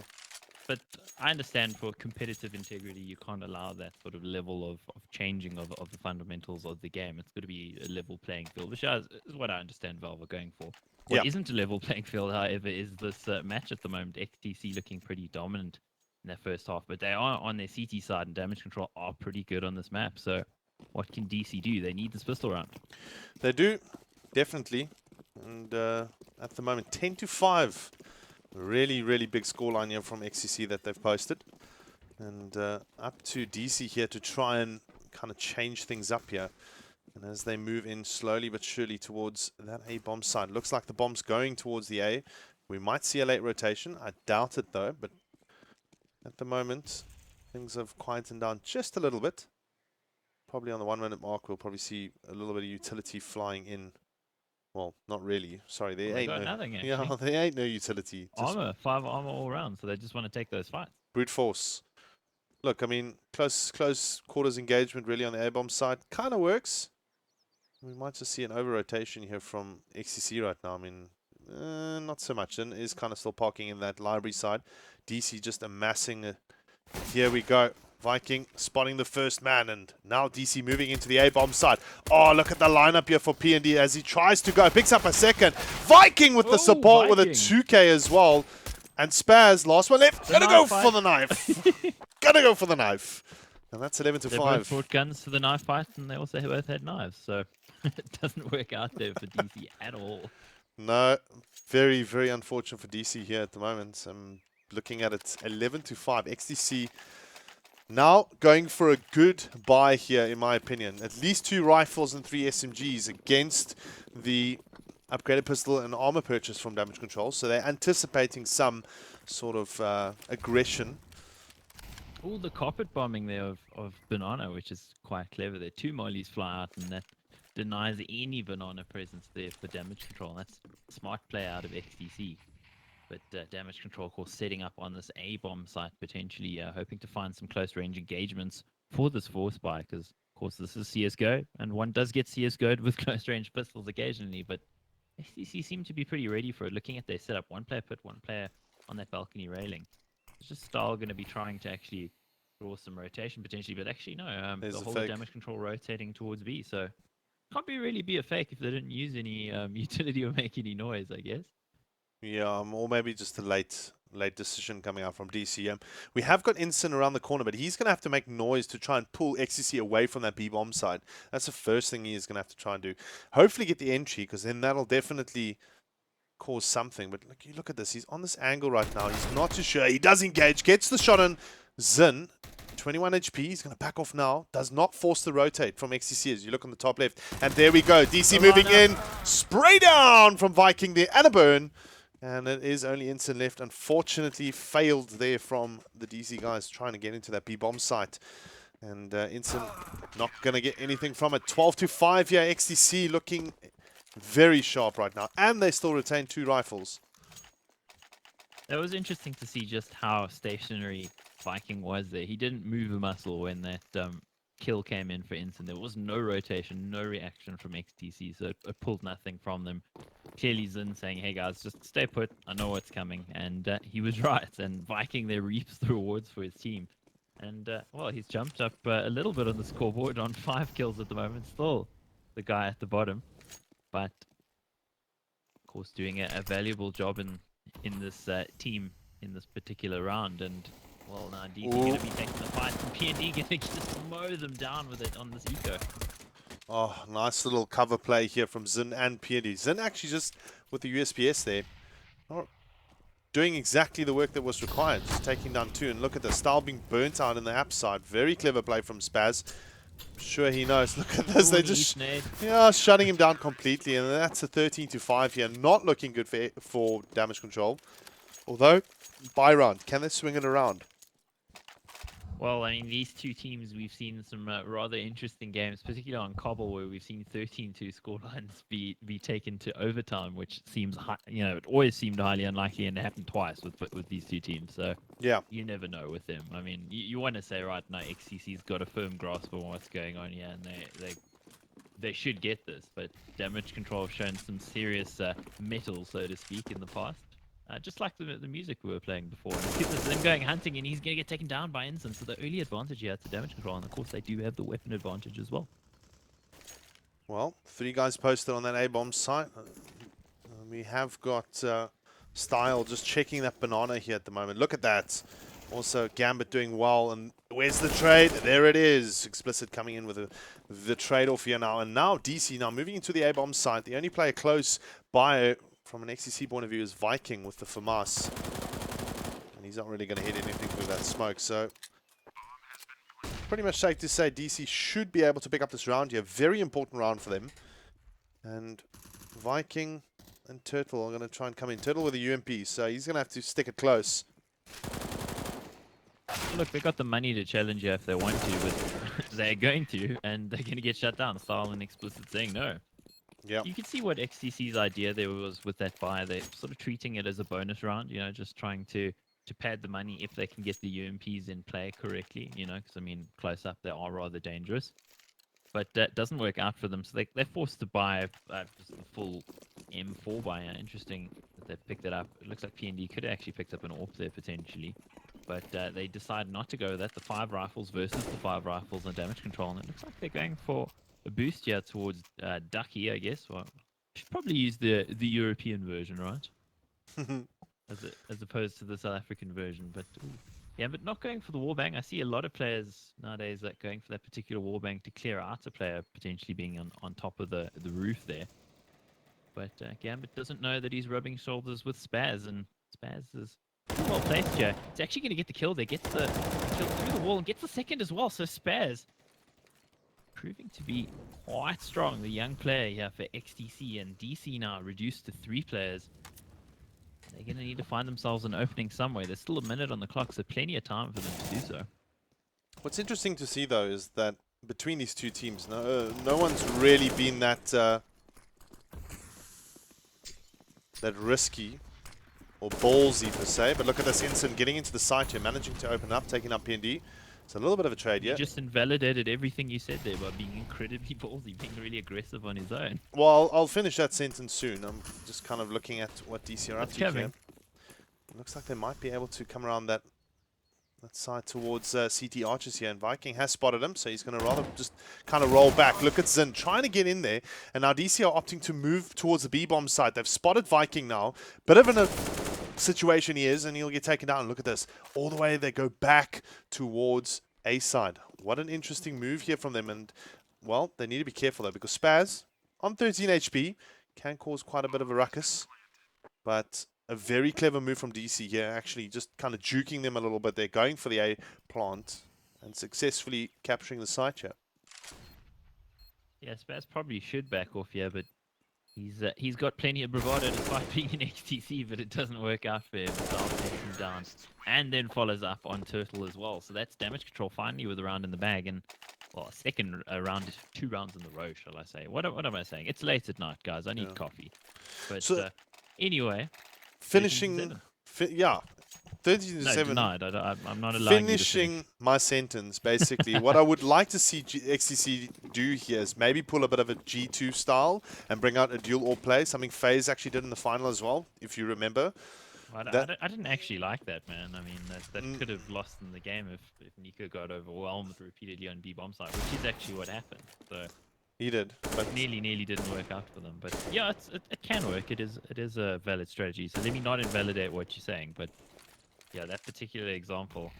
But I understand for competitive integrity, you can't allow that sort of level of changing of the fundamentals of the game. It's got to be a level playing field, which is what I understand Valve are going for. Yeah. What isn't a level playing field, however, is this match at the moment. XTC looking pretty dominant in their first half, but they are on their CT side, and damage control are pretty good on this map. So what can DC do? They need this pistol round. They do, definitely. And at the moment, 10-5. Really, really big scoreline here from XCC that they've posted. And up to DC here to try and kind of change things up here. And as they move in slowly but surely towards that A bomb side. Looks like the bomb's going towards the A. We might see a late rotation. I doubt it though, but at the moment, things have quietened down just a little bit. Probably on the 1 minute mark, we'll probably see a little bit of utility flying in. Well, not really. Sorry, there Well, they ain't got no. nothing actually. Yeah, there ain't no utility. Just Armor, 5 armor all round, so they just want to take those fights. brute force. Look, I mean, close quarters engagement really on the A-bomb side kind of works. We might just see an over-rotation here from XCC right now. I mean, not so much. And is kind of still parking in that library side. DC just amassing. Here we go. Viking spotting the first man, and now DC moving into the A-bomb side. Oh, look at the lineup here for P&D as he tries to go. Picks up a second. Viking with the support with a 2K as well. And Spaz, last one left. Gonna go for the knife. Gonna go for the knife. And that's 11-5. They both brought guns to the knife fight, and they also both had knives, so it doesn't work out there for DC at all. No, very, very unfortunate for DC here at the moment. I'm looking at it 11-5. XTC now going for a good buy here, in my opinion. At least 2 rifles and 3 SMGs against the upgraded pistol and armor purchase from Damage Control. So they're anticipating some sort of aggression. Oh, the carpet bombing there of Banana, which is quite clever there. 2 mollies fly out, and that denies any Banana presence there for Damage Control. That's smart play out of XTC. But Damage Control, of course, setting up on this A-bomb site, potentially hoping to find some close-range engagements for this force buy, because, of course, this is CSGO, and one does get CSGO'd with close-range pistols occasionally, but XTC seem to be pretty ready for it. Looking at their setup, 1 player put 1 player on that balcony railing. It's just Style going to be trying to actually draw some rotation, potentially, but actually, no, the whole Damage Control rotating towards B, so can't really be a fake if they didn't use any utility or make any noise, I guess. Yeah, or maybe just a late decision coming out from DCM. We have got Instant around the corner, but he's going to have to make noise to try and pull XCC away from that B-bomb side. That's the first thing he is going to have to try and do. Hopefully get the entry, because then that'll definitely cause something. But look, you look at this. He's on this angle right now. He's not too sure. He does engage. Gets the shot on Zin. 21 HP. He's going to back off now. Does not force the rotate from XCC as you look on the top left. And there we go. DC moving in. Spray down from Viking there. And a burn. And it is only Instant left. Unfortunately, failed there from the DC guys trying to get into that B-bomb site. And Instant not going to get anything from it. 12-5 here. XTC looking very sharp right now. And they still retain 2 rifles. That was interesting to see just how stationary Viking was there. He didn't move a muscle when that kill came in for Instant. There was no rotation, no reaction from XTC, so it pulled nothing from them. clearly Zin saying, "Hey guys, just stay put. I know what's coming," and he was right. And Viking there reaps the rewards for his team. And well, he's jumped up a little bit on the scoreboard on 5 kills at the moment. Still the guy at the bottom, but of course doing a valuable job in this team in this particular round. And well, now DC going to be taking the fight, and PND going to just mow them down with it on this eco. Oh, nice little cover play here from Zin and PND. Zin actually just with the USPS there, not doing exactly the work that was required, just taking down 2. And look at the Style being burnt out in the app side. Very clever play from Spaz. Sure he knows. Look at this. They're just shutting him down completely, and that's a 13-5 here. Not looking good for damage control. Although, buy round, can they swing it around? Well, I mean, these two teams, we've seen some rather interesting games, particularly on Cobble, where we've seen 13-2 scorelines be taken to overtime, which seems, it always seemed highly unlikely, and it happened twice with these two teams. So yeah, you never know with them. I mean, you want to say right now, XCC's got a firm grasp on what's going on here, and they should get this. But damage control have shown some serious metal, so to speak, in the past. Just like the music we were playing before. And Skip is then going hunting, and he's going to get taken down by Ensign. So the early advantage here to damage control, and of course they do have the weapon advantage as well. Well, 3 guys posted on that A-bomb site. We have got Style just checking that banana here at the moment. Look at that. Also, Gambit doing well. And where's the trade? There it is. Explicit coming in with the trade-off here now. And now DC now moving into the A-bomb site. The only player close by from an XCC point of view is Viking with the FAMAS. And he's not really going to hit anything with that smoke. So, pretty much safe to say DC should be able to pick up this round here. Very important round for them. And Viking and Turtle are going to try and come in. Turtle with a UMP, so he's going to have to stick it close. Look, they got the money to challenge you if they want to, but they're going to, and they're going to get shut down. Style and Explicit saying no. Yeah. You can see what XCC's idea there was with that buy. They're sort of treating it as a bonus round, just trying to pad the money if they can get the UMPs in play correctly, because, I mean, close up, they are rather dangerous. But that doesn't work out for them, so they're forced to buy just the full M4 buy. Interesting that they picked it up. It looks like PND could have actually picked up an AWP there potentially. But they decide not to go with that. The 5 rifles versus the 5 rifles and damage control. And it looks like they're going for a boost here towards Ducky, I guess. Well, should probably use the European version, right? as opposed to the South African version. But yeah, but not going for the warbang. I see a lot of players nowadays that going for that particular warbang to clear out a player potentially being on top of the roof there. But Gambit doesn't know that he's rubbing shoulders with Spaz, and Spaz is well placed here. He's actually going to get the kill there, gets the kill through the wall, and gets the second as well. So Spaz proving to be quite strong, the young player here for XTC, and DC now reduced to 3 players. They're going to need to find themselves an opening somewhere. There's still a minute on the clock, so plenty of time for them to do so. What's interesting to see, though, is that between these two teams, no one's really been that risky or ballsy, per se. But look at this Ensign getting into the site here, managing to open up, taking up PND. It's a little bit of a trade, yeah. He just invalidated everything you said there by being incredibly ballsy, being really aggressive on his own. Well, I'll finish that sentence soon. I'm just kind of looking at what DC are up to here. It looks like they might be able to come around that side towards CT Archers here, and Viking has spotted him, so he's going to rather just kind of roll back. Look at Zin trying to get in there, and now DC are opting to move towards the B-bomb side. They've spotted Viking now. Bit of a situation he is, and he'll get taken down. Look at this. All the way they go back towards A side. What an interesting move here from them, and, well, they need to be careful, though, because Spaz, on 13 HP, can cause quite a bit of a ruckus, but a very clever move from DC here, actually just kind of juking them a little bit. They're going for the A plant and successfully capturing the site here. Yeah, Spaz probably should back off here, but he's got plenty of bravado despite being an XTC, but it doesn't work out for him. So I'll take him down. And then follows up on Turtle as well. So that's damage control finally with a round in the bag. And, well, a second round, 2 rounds in the row, shall I say. What am I saying? It's late at night, guys. I need coffee. But so, anyway. Finishing, yeah, 13 to No, 7. denied. I'm not allowing you to finish. Finishing my sentence, basically. What I would like to see XTC do here is maybe pull a bit of a G2 style and bring out a dual or play, something FaZe actually did in the final as well, if you remember. I didn't actually like that, man. I mean, that could have lost in the game if Nico got overwhelmed repeatedly on B bomb side, which is actually what happened. So He did, but nearly didn't work out for them. But yeah, it can work. It is a valid strategy. So let me not invalidate what you're saying, but yeah, that particular example,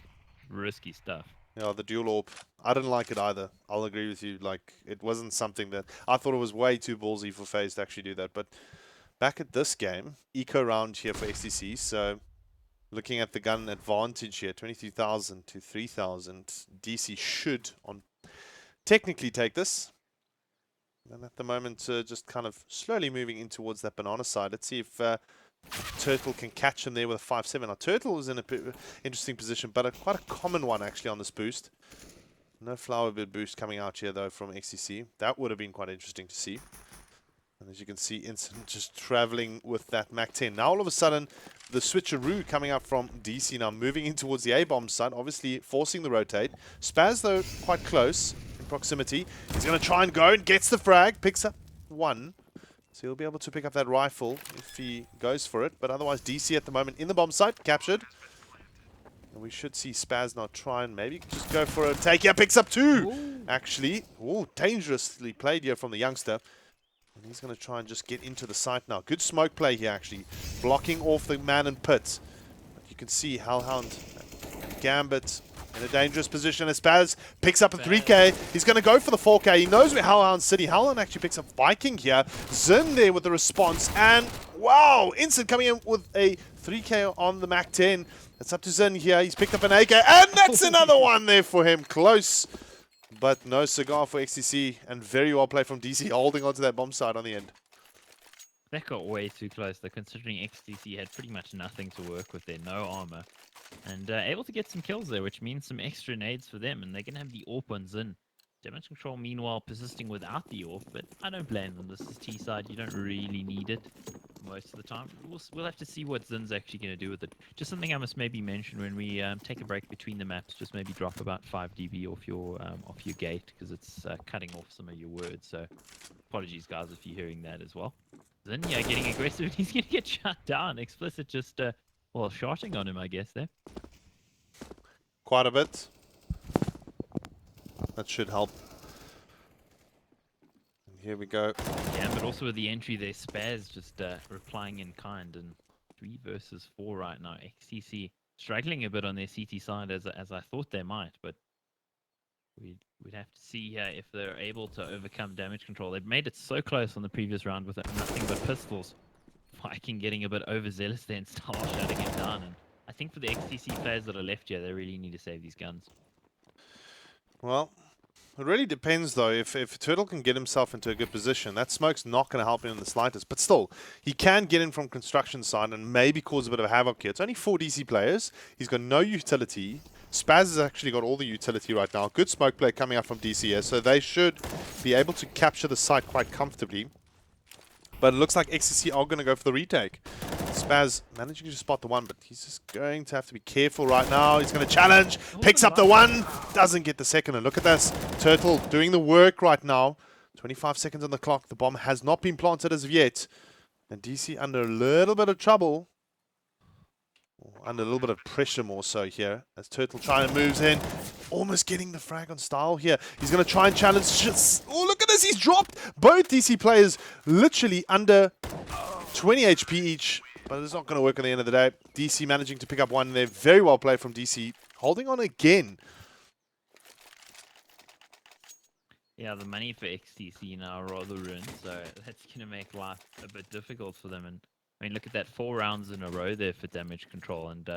risky stuff. yeah, the dual AWP, I didn't like it either. I'll agree with you. Like, it wasn't something that I thought it was way too ballsy for FaZe to actually do that. But back at this game, eco round here for XTC. So looking at the gun advantage here, 23,000 to 3,000. DC should on technically take this. And at the moment, just kind of slowly moving in towards that banana side. Let's see if Turtle can catch him there with a 5-7. Now, Turtle is in an interesting position, but quite a common one actually on this boost. No flower bid boost coming out here, though, from XCC. That would have been quite interesting to see. And as you can see, Instant just traveling with that Mac-10. Now, all of a sudden, the switcheroo coming out from DC now, moving in towards the A-bomb side, obviously forcing the rotate. Spaz, though, quite close in proximity. He's going to try and go and gets the frag, picks up one. So he'll be able to pick up that rifle if he goes for it. But otherwise, DC at the moment in the bomb site, captured. And we should see Spaz now try and maybe just go for a take. Yeah, picks up two, actually. Ooh, dangerously played here from the youngster. And he's going to try and just get into the site now. Good smoke play here, actually. Blocking off the man in pit. But you can see Hellhound, Gambit in a dangerous position as Spaz picks up a 3K. He's going to go for the 4K. He knows where Hellhound's sitting. Hellhound actually picks up Viking here. Zin there with the response. And wow, Instant coming in with a 3K on the Mac-10. It's up to Zin here. He's picked up an AK. And that's another one there for him. Close. But no cigar for XTC, and very well played from DC, holding onto that bomb side on the end. That got way too close, though, considering XTC had pretty much nothing to work with there, no armor. And able to get some kills there, which means some extra nades for them, and they're going to have the AWP on Zin. Damage control, meanwhile, persisting without the AWP, but I don't blame them. This is T-side, you don't really need it most of the time. We'll have to see what Zin's actually going to do with it. Just something I must maybe mention when we take a break between the maps, just maybe drop about 5 dB off your gate, because it's cutting off some of your words. So apologies, guys, if you're hearing that as well. Zin, yeah, getting aggressive. He's going to get shut down. Explicit just, well, shotting on him, I guess, there. Quite a bit. That should help. And here we go. Yeah, but also with the entry there, Spaz just replying in kind, and 3 versus 4 right now. XTC struggling a bit on their CT side as I thought they might, but we'd have to see if they're able to overcome damage control. They've made it so close on the previous round with nothing but pistols. Viking getting a bit overzealous there and Star shutting him down. And I think for the XTC players that are left here, they really need to save these guns. Well, it really depends, though. If Turtle can get himself into a good position, that smoke's not going to help him in the slightest. But still, he can get in from construction side and maybe cause a bit of havoc here. It's only 4 DC players. He's got no utility. Spaz has actually got all the utility right now. Good smoke play coming out from DCS, so they should be able to capture the site quite comfortably. But it looks like XCC are going to go for the retake. Spaz managing to spot the one, but he's just going to have to be careful right now. He's going to challenge, picks up the one, doesn't get the second. And look at this, Turtle doing the work right now. 25 seconds on the clock. The bomb has not been planted as of yet. And DC under a little bit of trouble. Under a little bit of pressure more so here. As Turtle trying to moves in. Almost getting the frag on style here. He's going to try and challenge. Oh, look at this. He's dropped both DC players literally under 20 HP each. But it's not going to work at the end of the day. DC managing to pick up one there. Very well played from DC. Holding on again. Yeah, the money for XTC now rather ruined. So that's going to make life a bit difficult for them. And I mean, look at that, 4 rounds in a row there for damage control. And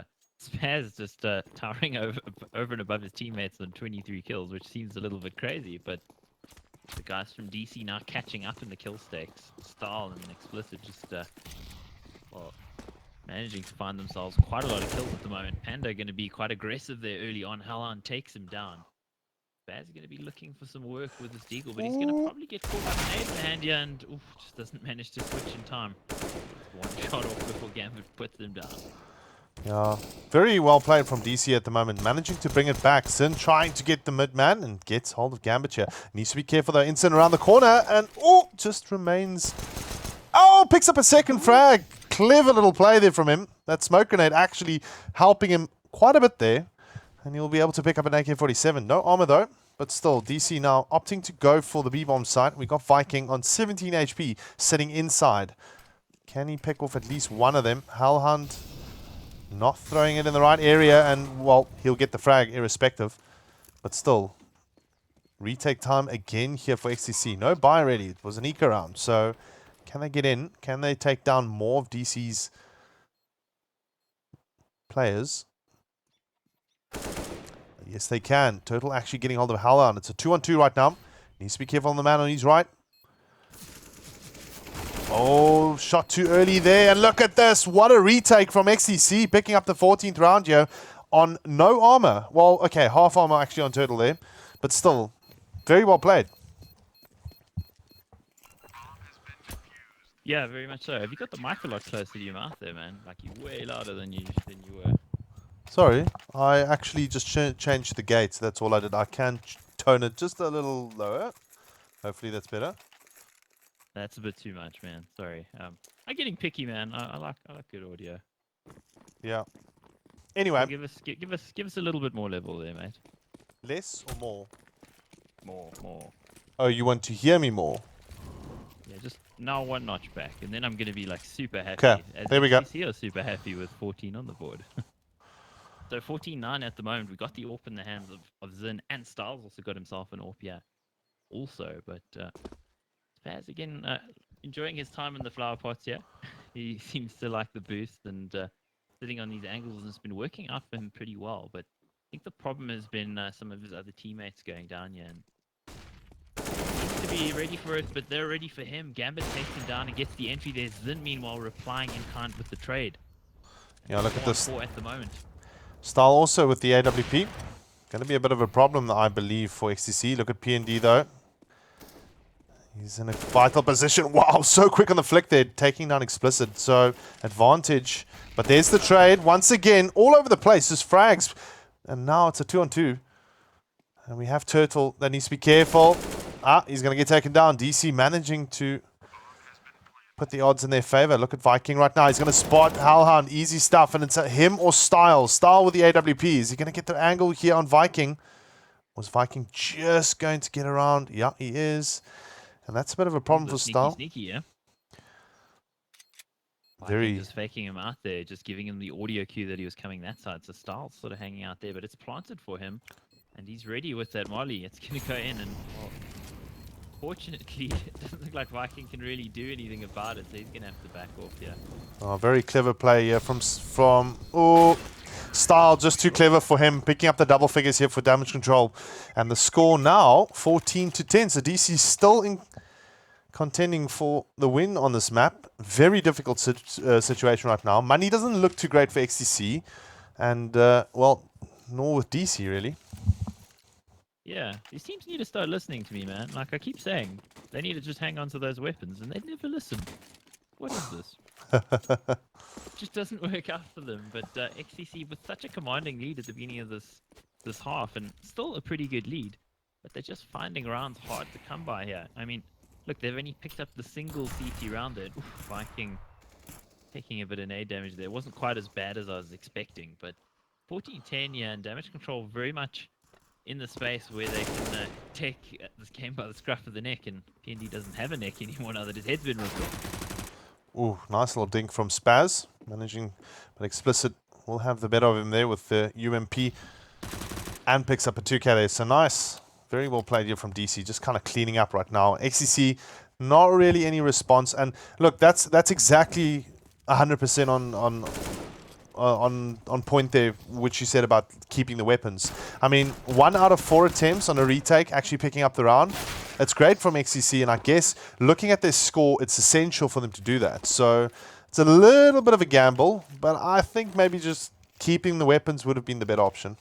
Spaz just towering over and above his teammates on 23 kills, which seems a little bit crazy. But the guys from DC now catching up in the kill stakes. Style and Explicit just, well, managing to find themselves quite a lot of kills at the moment. Panda going to be quite aggressive there early on. Hellhound takes him down. Spaz is going to be looking for some work with this deagle, but he's going to probably get caught up in the hand here and just doesn't manage to switch in time. One shot off before Gambit puts them down. Yeah, very well played from DC at the moment, managing to bring it back. Sin trying to get the mid-man and gets hold of Gambit here. Needs to be careful though. Instant around the corner and just remains. Oh, picks up a second frag. Clever little play there from him. That smoke grenade actually helping him quite a bit there. And he'll be able to pick up an AK-47. No armor though, but still, DC now opting to go for the B-bomb site. We got Viking on 17 HP sitting inside. Can he pick off at least one of them? Hellhound not throwing it in the right area, and, well, he'll get the frag irrespective. But still, retake time again here for XTC. No buy ready. It was an eco round. So, can they get in? Can they take down more of DC's players? Yes, they can. Total actually getting hold of Hellhound. It's a 2-on-2 right now. Needs to be careful on the man on his right. Oh, shot too early there. And look at this. What a retake from XTC, picking up the 14th round here on no armor. Well, okay, half armor actually on Turtle there. But still, very well played. Yeah, very much so. Have you got the mic a lot closer to your mouth there, man? Like, you're way louder than you were. Sorry, I actually just changed the gates. That's all I did. I can tone it just a little lower. Hopefully that's better. That's a bit too much, man. Sorry. I'm getting picky, man. I like good audio. Yeah. Anyway, So give us a little bit more level there, mate. less or more? More. Oh, you want to hear me more? Yeah, just now one notch back, and then I'm gonna be like super happy. Okay, there we go. You're super happy with 14 on the board. So 14-9 at the moment. We got the AWP in the hands of Zin, and Styles also got himself an AWP here. Also, but Spaz again enjoying his time in the flower pots. Yeah, he seems to like the boost and sitting on these angles, and it's been working out for him pretty well. But I think the problem has been some of his other teammates going down here, and to be ready for it, but they're ready for him. Gambit takes him down and gets the entry. There's Zin, meanwhile, replying in kind with the trade. Yeah, look at this. 4 at the moment. Style also with the AWP. Going to be a bit of a problem, I believe, for XTC. Look at PND, though. He's in a vital position. Wow, so quick on the flick there, taking down Explicit. So, advantage. But there's the trade. Once again, all over the place. Just frags. And now it's a 2-on-2. And we have Turtle that needs to be careful. He's going to get taken down. DC managing to put the odds in their favor. Look at Viking right now. He's going to spot Hellhound. Easy stuff. And it's him or Style. Style with the AWP. Is he going to get the angle here on Viking? Was Viking just going to get around? Yeah, he is. And that's a bit of a problem for Style. Sneaky, yeah. Very. Just faking him out there, just giving him the audio cue that he was coming that side. So Styles sort of hanging out there, but it's planted for him. And he's ready with that molly. It's going to go in, and well, fortunately, it doesn't look like Viking can really do anything about it, so he's going to have to back off here. Oh, very clever play here from Style. Just too clever for him, picking up the double figures here for damage control. And the score now, 14-10. So DC still in contending for the win on this map. Very difficult situation right now. Money doesn't look too great for XTC. And, well, nor with DC, really. Yeah, these teams need to start listening to me, man. Like I keep saying, they need to just hang on to those weapons, and they never listen. What is this? It just doesn't work out for them. But XCC with such a commanding lead at the beginning of this half, and still a pretty good lead, but they're just finding rounds hard to come by here. I mean, look, they've only picked up the single CT round there. Oof, Viking taking a bit of nade damage there. It wasn't quite as bad as I was expecting, but 14-10, yeah, and damage control very much in the space where they can take this game by the scruff of the neck, and PND doesn't have a neck anymore now that his head's been ripped off. Ooh, nice little dink from Spaz, managing, but Explicit will have the better of him there with the UMP, and picks up a 2K there. So nice, very well played here from DC, just kind of cleaning up right now. XCC, not really any response, and look, that's exactly 100% on point there, which you said about keeping the weapons. I mean, 1 out of 4 attempts on a retake, actually picking up the round. It's great from XCC, and I guess looking at their score, it's essential for them to do that. So it's a little bit of a gamble, but I think maybe just keeping the weapons would have been the better option.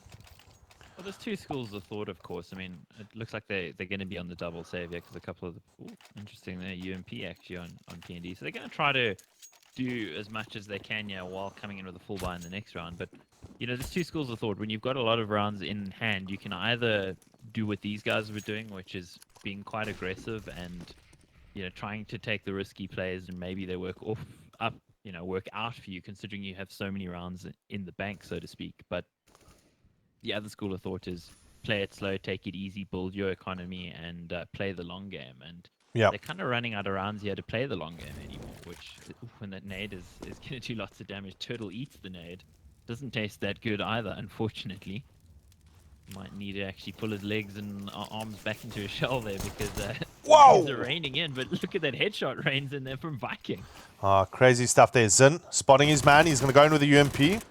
Well, there's two schools of thought, of course. I mean, it looks like they're going to be on the double save here, because a couple of the... Ooh, interesting there, UMP actually on PND. So they're going to try to do as much as they can, while coming in with a full buy in the next round. But there's two schools of thought. When you've got a lot of rounds in hand, you can either do what these guys were doing, which is being quite aggressive and trying to take the risky plays, and maybe they work work out for you, considering you have so many rounds in the bank, so to speak. But the other school of thought is play it slow, take it easy, build your economy, and play the long game. And Yeah. they're kind of running out of rounds here to play the long game anymore, which when that nade is going to do lots of damage. Turtle eats the nade. Doesn't taste that good either, unfortunately. Might need to actually pull his legs and arms back into his shell there, because Whoa! are raining in. But look at that headshot rains in there from Viking. Crazy stuff there. Zin spotting his man. He's going to go in with a UMP. And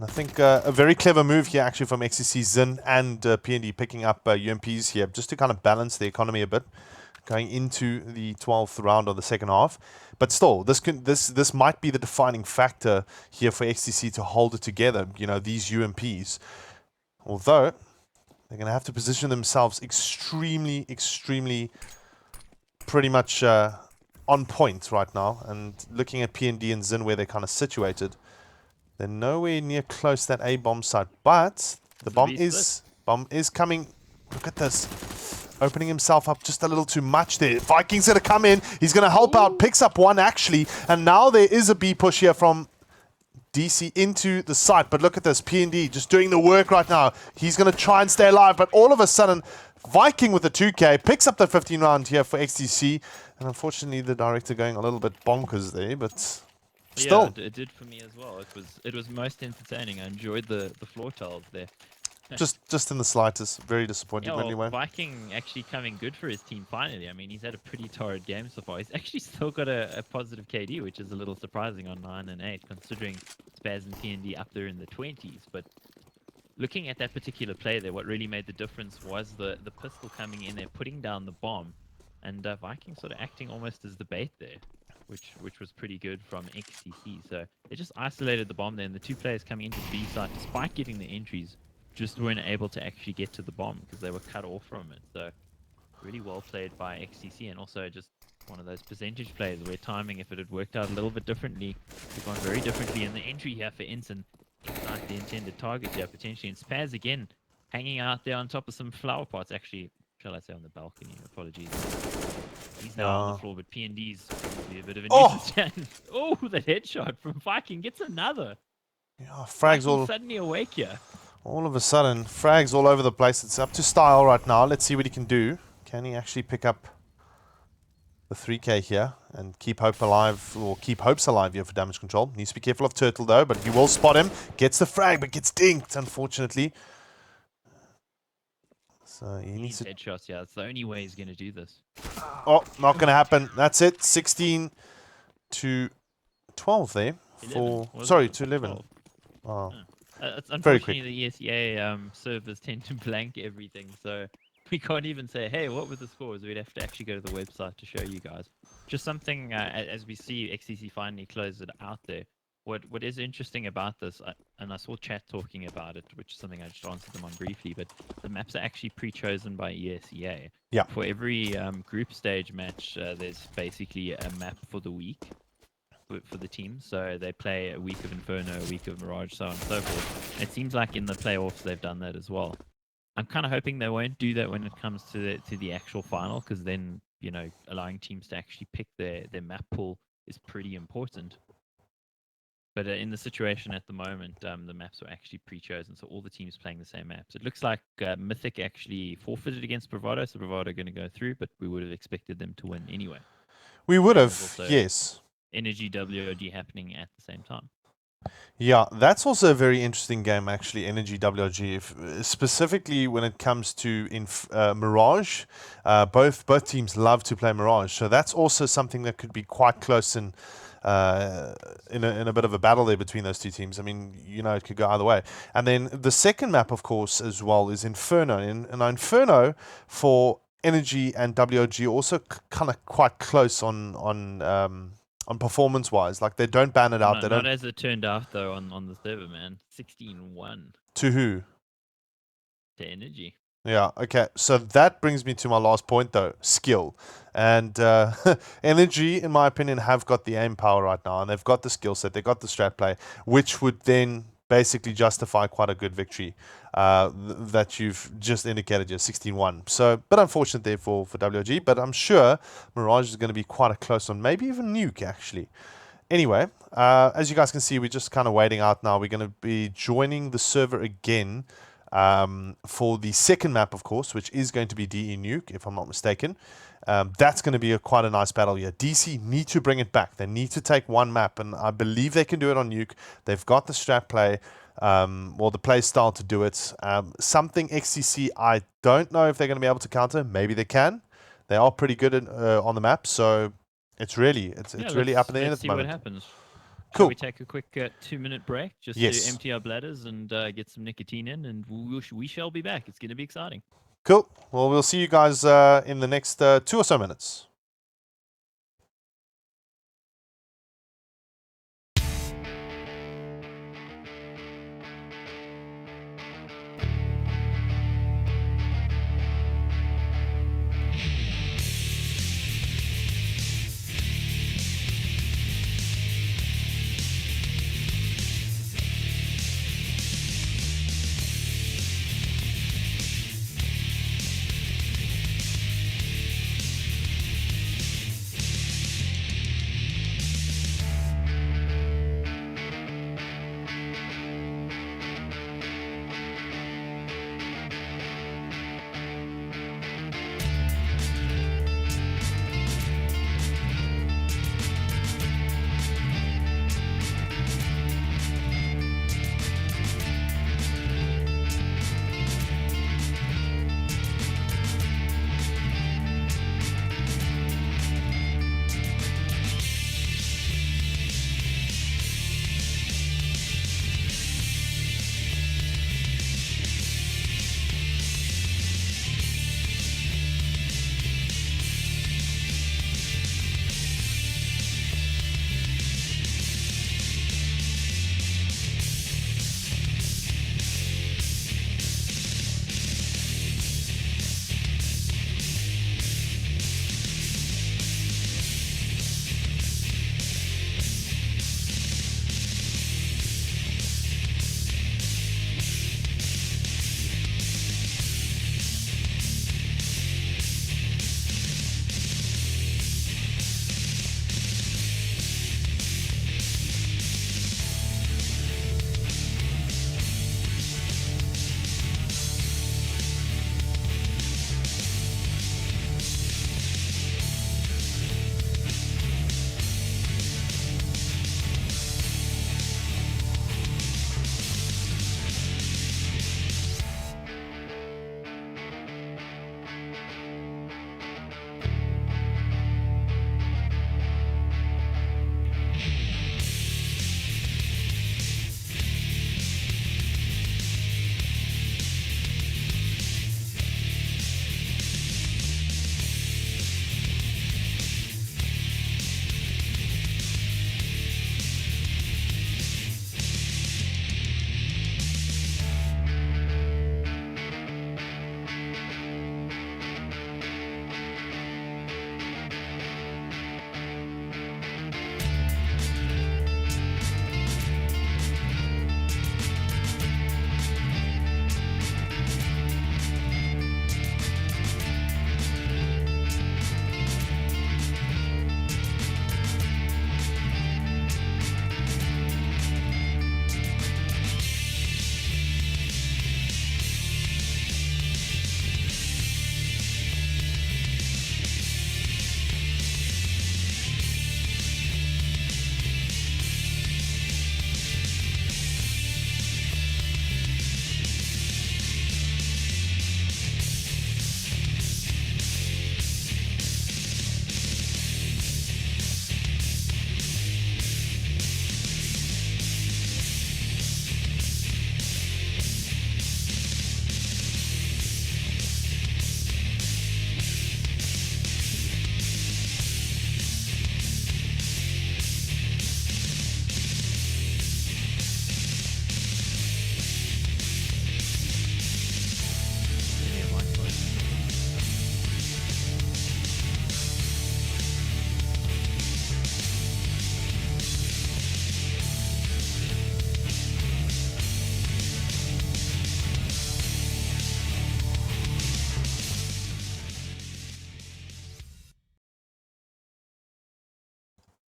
I think a very clever move here actually from XCC, Zin and PND picking up UMPs here just to kind of balance the economy a bit going into the 12th round of the second half. But still, this might be the defining factor here for XCC to hold it together, these UMPs. Although, they're going to have to position themselves extremely, extremely pretty much on point right now. And looking at PND and Zin where they're kind of situated, they're nowhere near close to that A bomb site. But the bomb is coming. Look at this. Opening himself up just a little too much there. Viking's going to come in. He's going to help out. Picks up one, actually. And now there is a B push here from DC into the site. But look at this. PND just doing the work right now. He's going to try and stay alive. But all of a sudden, Viking with the 2K picks up the 15 round here for XTC. And unfortunately, the director going a little bit bonkers there. But still. Yeah, it did for me as well. It was most entertaining. I enjoyed the floor tiles there. Just in the slightest. Very disappointing anyway. Viking actually coming good for his team finally. I mean, he's had a pretty torrid game so far. He's actually still got a positive KD, which is a little surprising on 9 and 8, considering Spaz and PND up there in the 20s. But looking at that particular play there, what really made the difference was the pistol coming in there, putting down the bomb, and Viking sort of acting almost as the bait there, which was pretty good from XTC. So they just isolated the bomb there, and the two players coming into the B side, despite getting the entries, just weren't able to actually get to the bomb because they were cut off from it. So really well played by XTC, and also just one of those percentage plays where timing, if it had worked out a little bit differently, would have gone very differently. And the entry here for Ensign inside the intended target here potentially. And Spaz again hanging out there on top of some flower pots, actually, shall I say on the balcony, apologies. He's now on the floor, but PND's probably a bit of a nuisance. Oh, the headshot from Viking gets another. Yeah, frags all suddenly awake here. All of a sudden, frags all over the place. It's up to Style right now. Let's see what he can do. Can he actually pick up the 3K here and keep hope alive, or keep hopes alive here for damage control? Needs to be careful of Turtle though, but he will spot him. Gets the frag, but gets dinked, unfortunately. So he needs to... headshots, yeah. That's the only way he's going to do this. Oh, not going to happen. That's it. 16 to 12 there. 11, sorry, to 11. 12. Oh. Unfortunately, the ESEA servers tend to blank everything, so we can't even say, hey, what were the scores? We'd have to actually go to the website to show you guys. Just something, as we see XCC finally close it out there, what is interesting about this, and I saw chat talking about it, which is something I just answered them on briefly, but the maps are actually pre-chosen by ESEA. Yeah. For every group stage match, there's basically a map for the week for the team. So they play a week of Inferno, a week of Mirage, so on and so forth. It seems like in the playoffs they've done that as well. I'm kind of hoping they won't do that when it comes to the actual final, because then, allowing teams to actually pick their map pool is pretty important. But in the situation at the moment, the maps are actually pre-chosen, so all the teams playing the same maps. It looks like Mythic actually forfeited against Bravado, so Bravado are going to go through, but we would have expected them to win anyway. We would have, yes. Energy WOD happening at the same time. Yeah, that's also a very interesting game, actually, Energy WOG, specifically when it comes to Mirage. Both teams love to play Mirage, so that's also something that could be quite close in a bit of a battle there between those two teams. I mean, it could go either way. And then the second map, of course, as well, is Inferno. And Inferno for Energy and WOG also kind of quite close on performance-wise. Like, they don't ban it out. Not as it turned out, though, on the server, man. 16-1. To who? To Energy. Yeah, okay. So that brings me to my last point, though, skill. And Energy, in my opinion, have got the aim power right now, and they've got the skill set, they've got the strat play, which would then basically justify quite a good victory that you've just indicated here, 16-1. So, but unfortunate there for WG, but I'm sure Mirage is going to be quite a close one, maybe even Nuke, actually. Anyway, as you guys can see, we're just kind of waiting out now. We're going to be joining the server again for the second map, of course, which is going to be DE Nuke, if I'm not mistaken. That's going to be quite a nice battle here. DC need to bring it back. They need to take one map, and I believe they can do it on Nuke. They've got the strat play, the play style to do it. Something XTC, I don't know if they're going to be able to counter. Maybe they can. They are pretty good on the map, so it's really up in the air at let's the see what moment. happens. Cool. Shall we take a quick 2-minute break just Yes. to empty our bladders and get some nicotine in, and we shall be back. It's going to be exciting. Cool. Well, we'll see you guys in the next 2 or so minutes.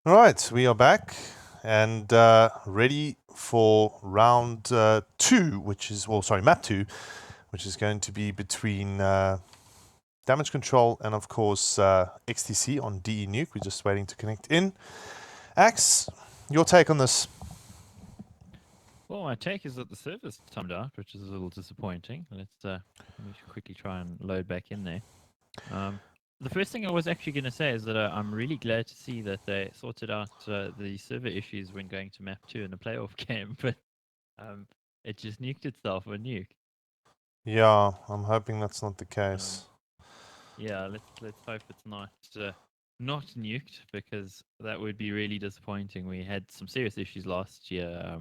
All right, we are back and ready for round 2, which is, well, sorry, map 2, which is going to be between damage control and, of course, XTC on DE Nuke. We're just waiting to connect in. Axe, your take on this? Well, my take is that the server's timed out, which is a little disappointing. Let me quickly try and load back in there. The first thing I was actually going to say is that I'm really glad to see that they sorted out the server issues when going to map 2 in a playoff game, but it just nuked itself on nuke. Yeah, I'm hoping that's not the case. Yeah, let's hope it's not nuked, because that would be really disappointing. We had some serious issues last year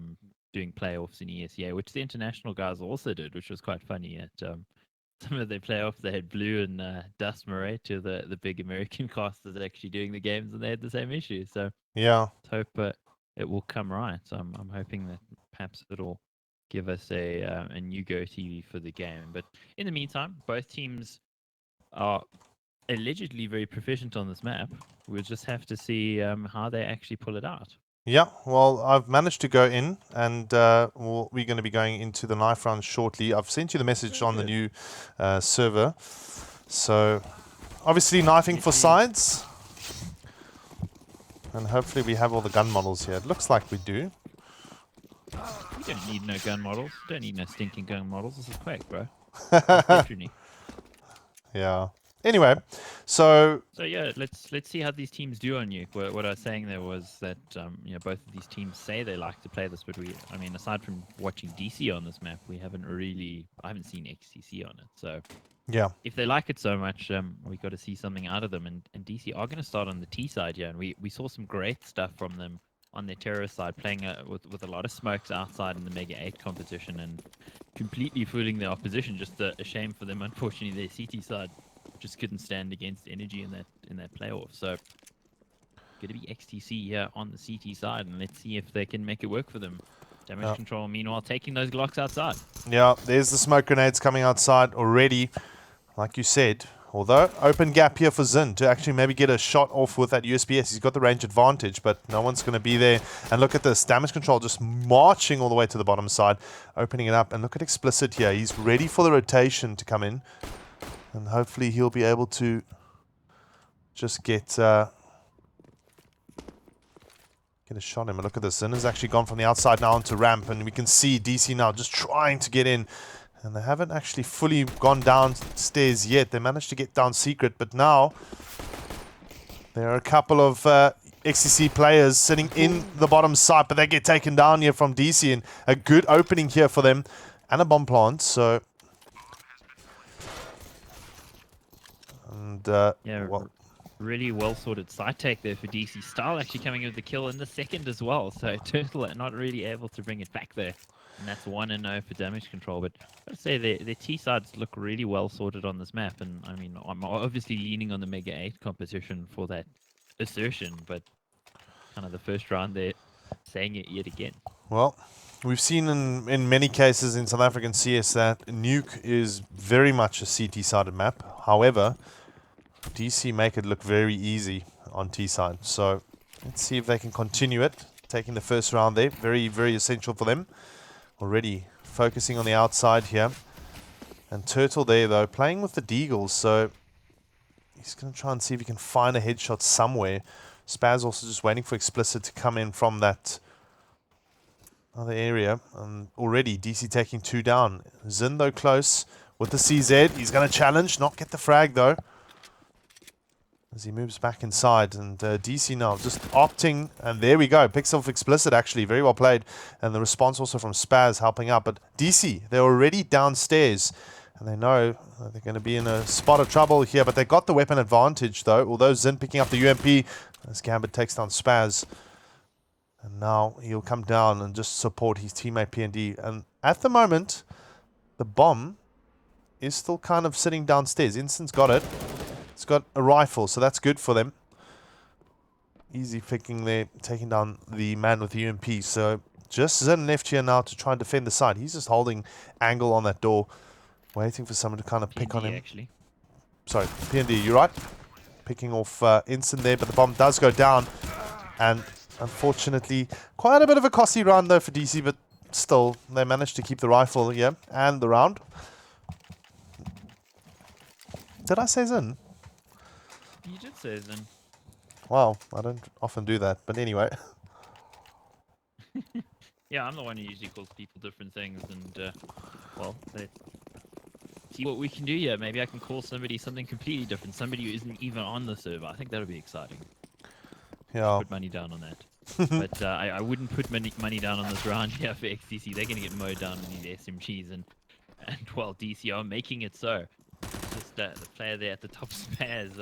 doing playoffs in ESEA, which the international guys also did, which was quite funny. At some of their playoffs, they had Blue and Dust Murray, to the big American casters actually doing the games, and they had the same issue. So yeah, let's hope it will come right. I'm hoping that perhaps it'll give us a new Go TV for the game. But in the meantime, both teams are allegedly very proficient on this map. We'll just have to see how they actually pull it out. Yeah, well, I've managed to go in, and we're going to be going into the knife round shortly. I've sent you the message on the new server. So, obviously, knifing for sides. And hopefully we have all the gun models here. It looks like we do. We don't need no gun models. Don't need no stinking gun models. This is Quake, bro. Literally. Yeah. Anyway, so yeah, let's see how these teams do on Nuke. What I was saying there was that both of these teams say they like to play this, but aside from watching DC on this map, I haven't seen XCC on it. So yeah, if they like it so much, we got to see something out of them. And DC are going to start on the T side here, and we saw some great stuff from them on their terrorist side, playing with a lot of smokes outside in the Mega 8 competition and completely fooling the opposition. Just a shame for them. Unfortunately, their CT side just couldn't stand against energy in that playoff. So going to be XTC here on the CT side, and let's see if they can make it work for them. Damage control, meanwhile, taking those Glocks outside. Yeah, there's the smoke grenades coming outside already. Like you said, although open gap here for Zin to actually maybe get a shot off with that USPS. He's got the range advantage, but no one's going to be there. And look at this, damage control just marching all the way to the bottom side, opening it up. And look at Explicit here. He's ready for the rotation to come in. And hopefully he'll be able to just get a shot in. And look at this. Zin has actually gone from the outside now onto ramp. And we can see DC now just trying to get in. And they haven't actually fully gone downstairs yet. They managed to get down secret. But now there are a couple of XCC players sitting in the bottom side. But they get taken down here from DC. And a good opening here for them. And a bomb plant. So... yeah, really well sorted side take there for DC. Style actually coming in with the kill in the second as well. So Turtle not really able to bring it back there. And that's 1-0 for damage control. But I'd say their T sides look really well sorted on this map. And I'm obviously leaning on the Mega 8 competition for that assertion. But kind of the first round there, saying it yet again. Well, we've seen in many cases in South African CS that Nuke is very much a CT-sided map. However, DC make it look very easy on T-side. So let's see if they can continue it. Taking the first round there. Very, very essential for them. Already focusing on the outside here. And Turtle there, though, playing with the Deagles. So he's going to try and see if he can find a headshot somewhere. Spaz also just waiting for Explicit to come in from that other area. And already DC taking 2 down. Zin, though, close with the CZ. He's going to challenge, not get the frag, though, as he moves back inside. And DC now just opting, and there we go, picks off Explicit, actually, very well played. And the response also from Spaz helping out. But DC, they're already downstairs, and they know they're going to be in a spot of trouble here. But they got the weapon advantage, though, although Zin picking up the UMP as Gambit takes down Spaz. And now he'll come down and just support his teammate PND. And at the moment, the bomb is still kind of sitting downstairs. Inston's got it. It's got a rifle, so that's good for them. Easy picking there, taking down the man with the UMP. So just Zin left here now to try and defend the side. He's just holding angle on that door, waiting for someone to kind of pick on him. Actually. Sorry, PND, you're right. Picking off Instant there, but the bomb does go down. And unfortunately, quite a bit of a costly round though for DC, but still, they managed to keep the rifle here and the round. Did I say Zin? You did say then. Wow, I don't often do that, but anyway. Yeah, I'm the one who usually calls people different things, and well, let's see what we can do here. Maybe I can call somebody something completely different, somebody who isn't even on the server. I think that would be exciting. Yeah. Put money down on that. But I wouldn't put money down on this round here for XDC. They're going to get mowed down with these SMGs, and well, DC are making it so. Just the player there at the top, Spaz,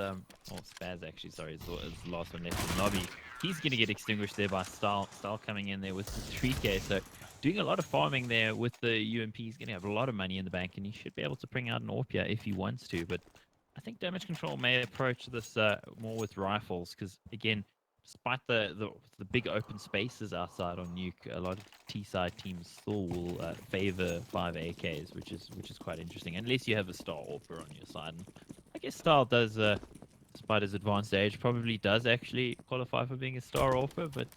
Spaz actually, sorry, is the last one left in the lobby. He's going to get extinguished there by Style coming in there with the 3k. So doing a lot of farming there with the UMP. He's going to have a lot of money in the bank, and he should be able to bring out an AWP here if he wants to. But I think Damage Control may approach this more with rifles, because again, despite the big open spaces outside on Nuke, a lot of T-side teams still will favor 5 AKs, which is quite interesting, unless you have a Star AWPer on your side. And I guess Style does, despite his advanced age, probably does actually qualify for being a Star AWPer, but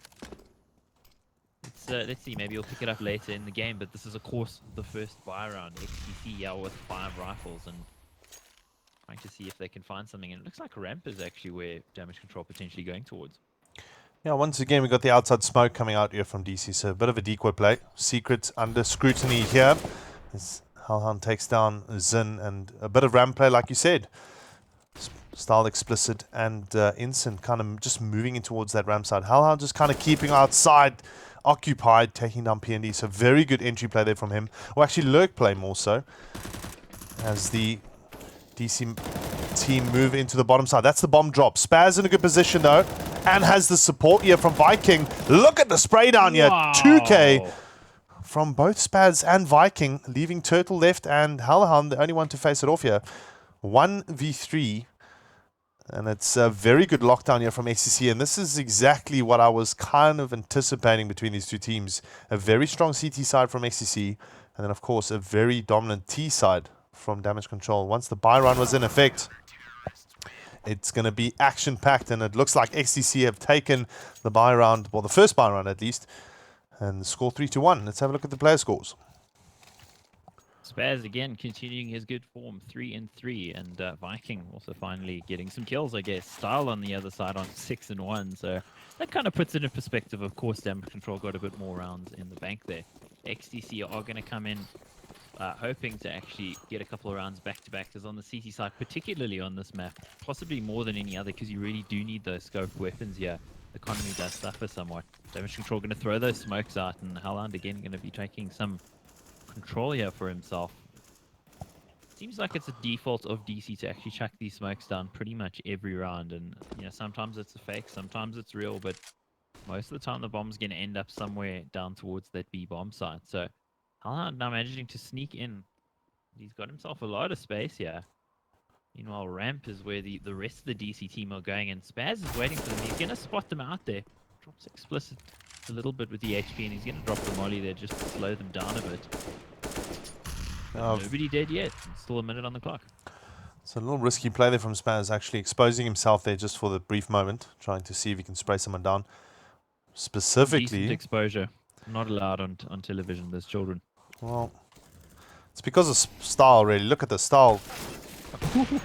let's see, maybe he'll pick it up later in the game. But this is, of course, the first buy round. XTC, yeah, with 5 rifles, and trying to see if they can find something. And it looks like ramp is actually where Damage Control potentially going towards. Yeah, once again, we got the outside smoke coming out here from DC, so a bit of a decoy play. Secret under scrutiny here as Hellhound takes down Zin, and a bit of ramp play, like you said. Style Explicit and Instant kind of just moving in towards that ramp side. Hellhound just kind of keeping outside, occupied, taking down PND. So very good entry play there from him. Or actually lurk play more so, as the DC team move into the bottom side. That's the bomb drop. Spaz in a good position though, and has the support here from Viking. Look at the spray down here. Wow. 2k from both Spaz and Viking, leaving Turtle left and Hellhound the only one to face it off here. 1v3, and it's a very good lockdown here from XCC, and this is exactly what I was kind of anticipating between these two teams. A very strong CT side from XCC, and then of course a very dominant T side from Damage Control. Once the buy run was in effect, it's going to be action-packed, and it looks like XTC have taken the buy round, well, the first buy round at least, and score 3-1. Let's have a look at the player scores. Spaz again continuing his good form, 3-3, and Viking also finally getting some kills, I guess. Style on the other side on 6-1, so that kind of puts it in perspective. Of course, Damage Control got a bit more rounds in the bank there. XTC are going to come in hoping to actually get a couple of rounds back-to-back, because on the CT side, particularly on this map, possibly more than any other, because you really do need those scoped weapons here. The economy does suffer somewhat. Damage Control going to throw those smokes out, and Hellhound again going to be taking some control here for himself. Seems like it's a default of DC to actually chuck these smokes down pretty much every round, and you know, sometimes it's a fake, sometimes it's real, but most of the time the bomb's going to end up somewhere down towards that B bomb site. So Hellhound now managing to sneak in. He's got himself a lot of space here. Meanwhile, ramp is where the rest of the DC team are going, and Spaz is waiting for them. He's going to spot them out there. Drops Explicit a little bit with the HP, and he's going to drop the molly there just to slow them down a bit. Nobody dead yet. Still a minute on the clock. It's a little risky play there from Spaz, actually exposing himself there just for the brief moment, trying to see if he can spray someone down. Specifically, decent exposure. Not allowed on television. There's children. Well, it's because of Style, really. Look at the Style.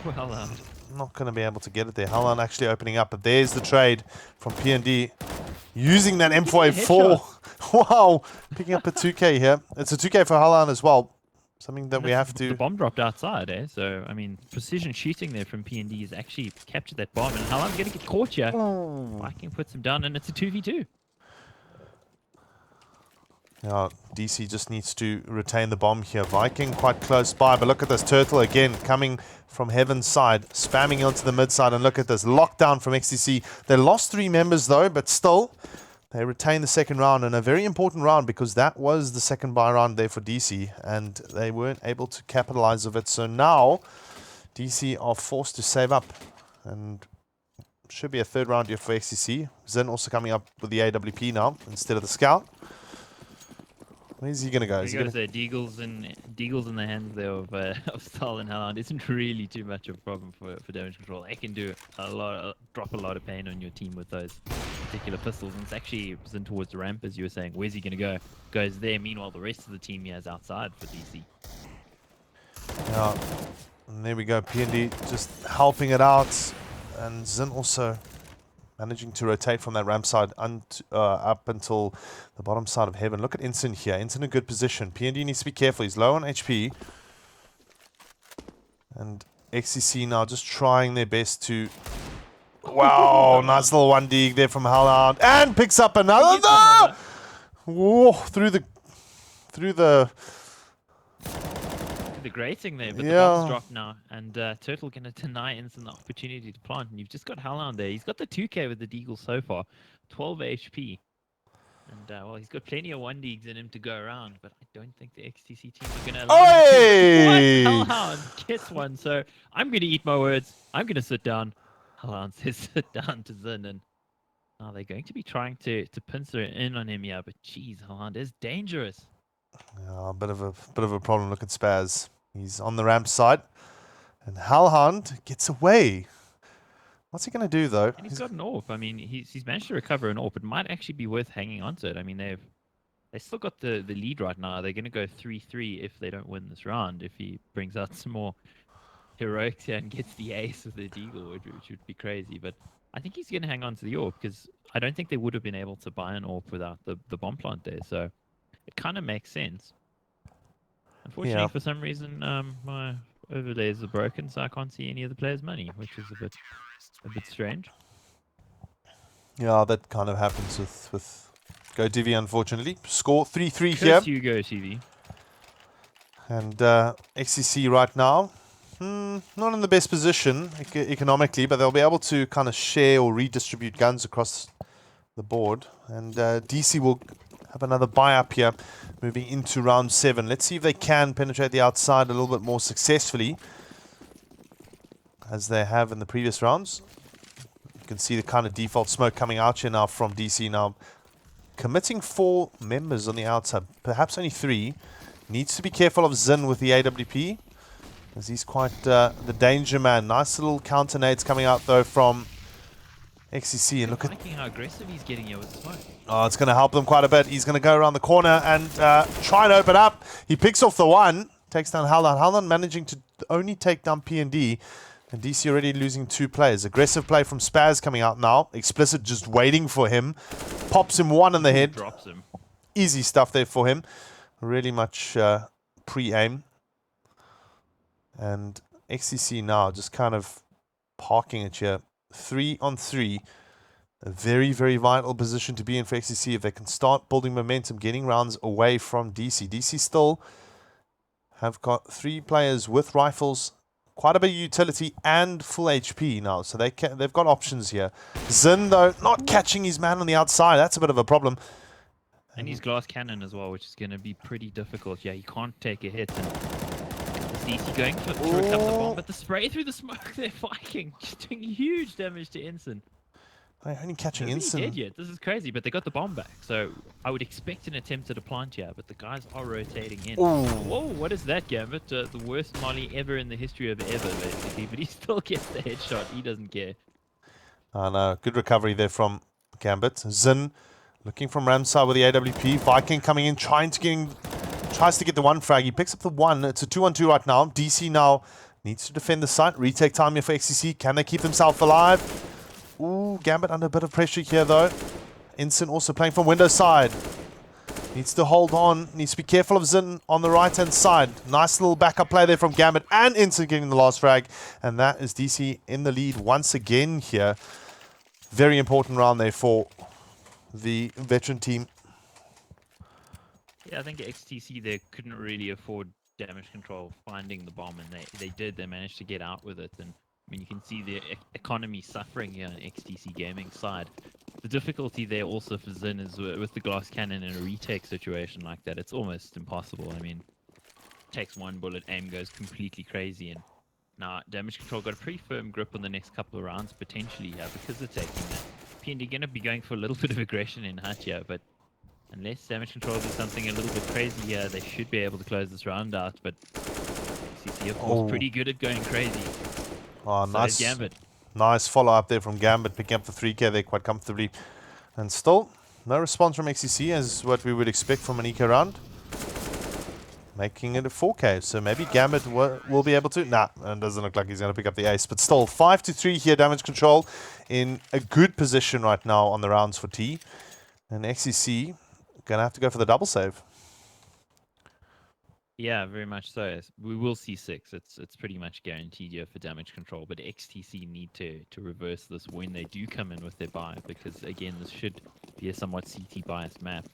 Well, Not going to be able to get it there. Hellhound actually opening up, but there's the trade from PND. Using that M4A4. Wow. Picking up a 2k here. It's a 2k for Hellhound as well. Something that we have to... The bomb dropped outside, eh? So, I mean, precision shooting there from PND has actually captured that bomb, and Hellhound's going to get caught here. Viking puts him down, and it's a 2v2. Yeah, DC just needs to retain the bomb here. Viking quite close by, but look at this Turtle again coming from Heaven's side, spamming onto the mid side, and look at this lockdown from XTC. They lost 3 members though, but still they retain the second round, and a very important round because that was the second buy round there for DC, and they weren't able to capitalize of it. So now DC are forced to save up, and should be a third round here for XTC. Zin also coming up with the AWP now instead of the Scout. Where's he gonna go? Is he gonna say Deagles in the hands there of Style and Hellhound isn't really too much of a problem for Damage Control. They can do drop a lot of pain on your team with those. particular pistols, and it's actually in towards the ramp, as you were saying. Where's he going to go? Goes there. Meanwhile, the rest of the team he has outside for DC. Yeah, and there we go. PND just helping it out, and Zin also managing to rotate from that ramp side up until the bottom side of heaven. Look at Ensign here. Ensign in a good position. PND needs to be careful. He's low on HP. And XCC now just trying their best to... Wow, nice little 1D there from Hellhound. And picks up another. No! Whoa, through the grating there, but Yeah. the bomb's dropped now, and Turtle going to deny Ensign the opportunity to plant, and you've just got Hellhound there. He's got the 2k with the Deagle so far, 12 HP, and well, he's got plenty of 1Ds in him to go around, but I don't think the XTC team are going to allow him Oi! to. What? Hellhound gets one, so I'm going to eat my words. I'm going to sit down. Hellhound says sit down to Zin, and now they're going to be trying to pincer in on him here, but geez, Hellhound is dangerous. Yeah, a bit of a problem. Look at Spaz. He's on the ramp side, and Hellhound gets away. What's he going to do though? And he's got an AWP. I mean, he's managed to recover an AWP. It might actually be worth hanging on to it. I mean, they still got the lead right now. They're going to go 3-3 if they don't win this round. If he brings out some more heroics here and gets the ace with the Deagle, which would be crazy. But I think he's going to hang on to the AWP because I don't think they would have been able to buy an AWP without the bomb plant there. So it kind of makes sense. Unfortunately, Yeah. for some reason, my overlays are broken, so I can't see any of the players' money, which is a bit strange. Yeah, that kind of happens with Go Divi, unfortunately. Score 3-3 here. You go, TV. And XCC right now, not in the best position economically, but they'll be able to kind of share or redistribute guns across the board. And DC will have another buy up here, moving into round 7. Let's see if they can penetrate the outside a little bit more successfully, as they have in the previous rounds. You can see the kind of default smoke coming out here now from DC now. Committing 4 members on the outside, perhaps only 3. Needs to be careful of Zin with the AWP, as he's quite the danger man. Nice little counter nades coming out though from XCC, and look at how aggressive he's getting here with the smoke. Oh, it's going to help them quite a bit. He's going to go around the corner and try and open up. He picks off the one, takes down Hellhound. Hellhound managing to only take down P&D, and DC already losing 2 players. Aggressive play from Spaz coming out now. Explicit just waiting for him. Pops him 1 in the head. Drops him. Easy stuff there for him. Really much pre-aim. And XCC now just kind of parking it here. 3 on 3. A very, very vital position to be in for XCC if they can start building momentum, getting rounds away from DC. DC still have got 3 players with rifles, quite a bit of utility and full HP now, so they've got options here. Zin, though, not catching his man on the outside. That's a bit of a problem. And he's glass cannon as well, which is going to be pretty difficult. Yeah, he can't take a hit. And is DC going to recover the bomb? But the spray through the smoke, they're Viking, just doing huge damage to Ensign. They're only catching They're Ensign. really dead yet. This is crazy, but they got the bomb back. So I would expect an attempt at a plant here, but the guys are rotating in. Ooh. Whoa, what is that, Gambit? The worst molly ever in the history of ever, basically. But he still gets the headshot. He doesn't care. No, good recovery there from Gambit. Zin looking from Ramsar with the AWP. Viking coming in, tries to get the 1 frag. He picks up the 1. It's a 2-on-2 right now. DC now needs to defend the site. Retake time here for XCC. Can they keep themselves alive? Ooh, Gambit under a bit of pressure here though. Ensign also playing from window side. Needs to hold on. Needs to be careful of Zin on the right hand side. Nice little backup play there from Gambit, and Ensign getting the last frag. And that is DC in the lead once again here. Very important round there for the veteran team. Yeah, I think XTC there couldn't really afford damage control finding the bomb, and they did. They managed to get out with it, and I mean, you can see the economy suffering here on XTC Gaming side. The difficulty there also for Zin is with the glass cannon in a retake situation like that, it's almost impossible. I mean, takes 1 bullet, aim goes completely crazy, and now damage control got a pretty firm grip on the next couple of rounds potentially here because they're taking that. PND going to be going for a little bit of aggression in Hut here, but unless damage control does something a little bit crazy here, they should be able to close this round out. But XTC, of course, pretty good at going crazy. Oh, So is Gambit. nice follow up there from Gambit, picking up the 3k there quite comfortably. And still, no response from XCC as what we would expect from an eco round. Making it a 4K, so maybe Gambit will be able to. Nah, it doesn't look like he's going to pick up the ace. But still, 5-3 here, damage control in a good position right now on the rounds for T. And XCC going to have to go for the double save. Yeah, very much so. We will see 6. It's pretty much guaranteed here for damage control. But XTC need to reverse this when they do come in with their buy, because again, this should be a somewhat CT biased map.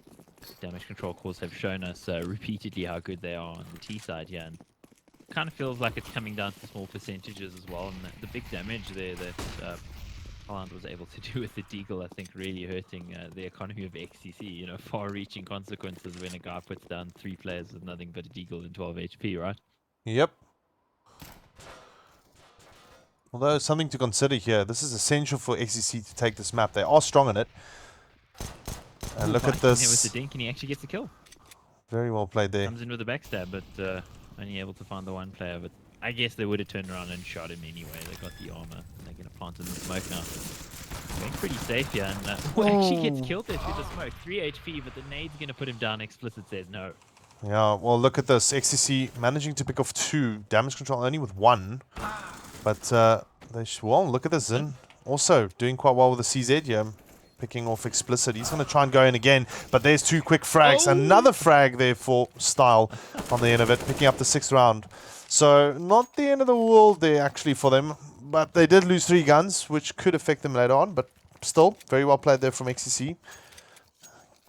Damage control cores have shown us repeatedly how good they are on the T side here, and kind of feels like it's coming down to small percentages as well. And the big damage there that Holland was able to do with the Deagle, I think, really hurting the economy of XCC. You know, far-reaching consequences when a guy puts down 3 players with nothing but a Deagle and 12 HP, right? Yep. Although something to consider here, this is essential for XCC to take this map. They are strong in it. And look at this. With the dink, and he actually gets the kill. Very well played there. Comes in with a backstab, but only able to find the one player. But I guess they would have turned around and shot him anyway. They got the armor, and they're going to plant in the smoke now. Going pretty safe here, and actually gets killed there through the smoke. 3 HP, but the nade's going to put him down. Explicit says no. Yeah, well, look at this. XCC managing to pick off 2. Damage control only with 1. But, well, look at this. Zin also doing quite well with the CZ here. Picking off Explicit. He's going to try and go in again. But there's 2 quick frags. Oh! Another frag there for Style on the end of it. Picking up the 6th round. So, not the end of the world there, actually, for them. But they did lose 3 guns, which could affect them later on. But still, very well played there from XCC.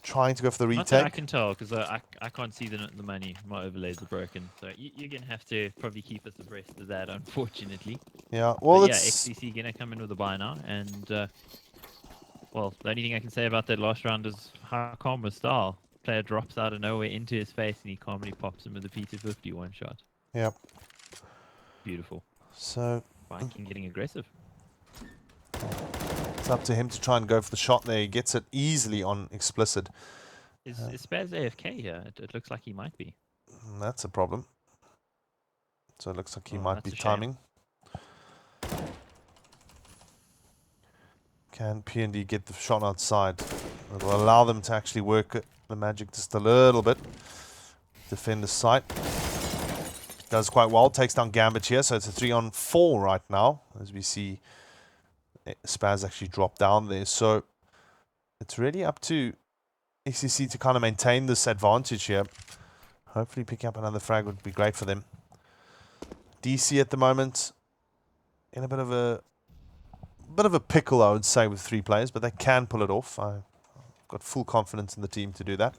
Trying to go for the retake. Not that I can tell, because I can't see the money. My overlays are broken. So you're going to have to probably keep us abreast of that, unfortunately. Yeah, well, but yeah, it's... XCC going to come in with a buy now. And, well, the only thing I can say about that last round is how calm was Style. Player drops out of nowhere into his face, and he calmly pops him with a P250 one shot. Yeah. Beautiful. So... Viking getting aggressive. It's up to him to try and go for the shot there. He gets it easily on Explicit. Is Spaz AFK here? It looks like he might be. That's a problem. So it looks like he Oh, might be that's a shame. timing. Can P&D get the shot outside? It will allow them to actually work the magic just a little bit. Defend the site. Does quite well. Takes down Gambit here. So it's a 3-on-4 right now. As we see Spaz actually drop down there. So it's really up to XCC to kind of maintain this advantage here. Hopefully picking up another frag would be great for them. DC at the moment in a bit of a pickle, I would say, with 3 players, but they can pull it off. I've got full confidence in the team to do that.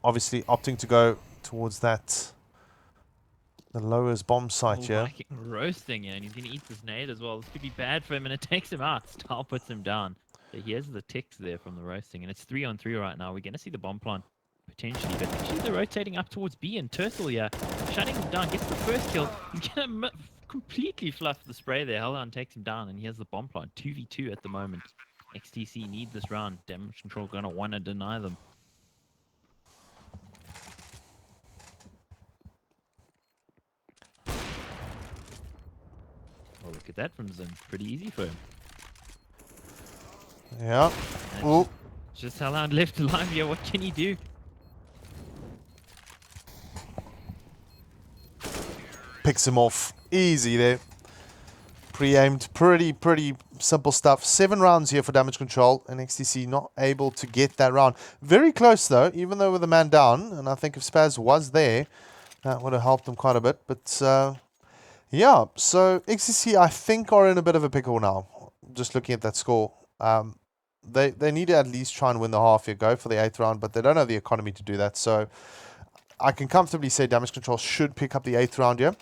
Obviously opting to go towards that the lowest bomb site here. Viking roasting, and he's going to eat this nade as well. This could be bad for him, and it takes him out. Style puts him down. So here's the ticks there from the roasting, and it's 3-on-3 right now. We're going to see the bomb plant potentially, but actually they're rotating up towards B, and Turtle here, shutting him down, gets the first kill. He's going to completely fluff the spray there. Hellhound takes him down, and here's the bomb plant. 2v2 at the moment. XTC need this round. Damage control going to want to deny them. Oh, look at that from Zin. Pretty easy for him. Yeah. Ooh. Just Hellhound left alive here. What can he do? Picks him off. Easy there. Pre-aimed. Pretty simple stuff. 7 rounds here for damage control. And XTC not able to get that round. Very close though, even though with a man down. And I think if Spaz was there, that would have helped them quite a bit. But yeah, so XTC I think are in a bit of a pickle now. Just looking at that score. They need to at least try and win the half here, go for the 8th round, but they don't have the economy to do that. So I can comfortably say damage control should pick up the 8th round here.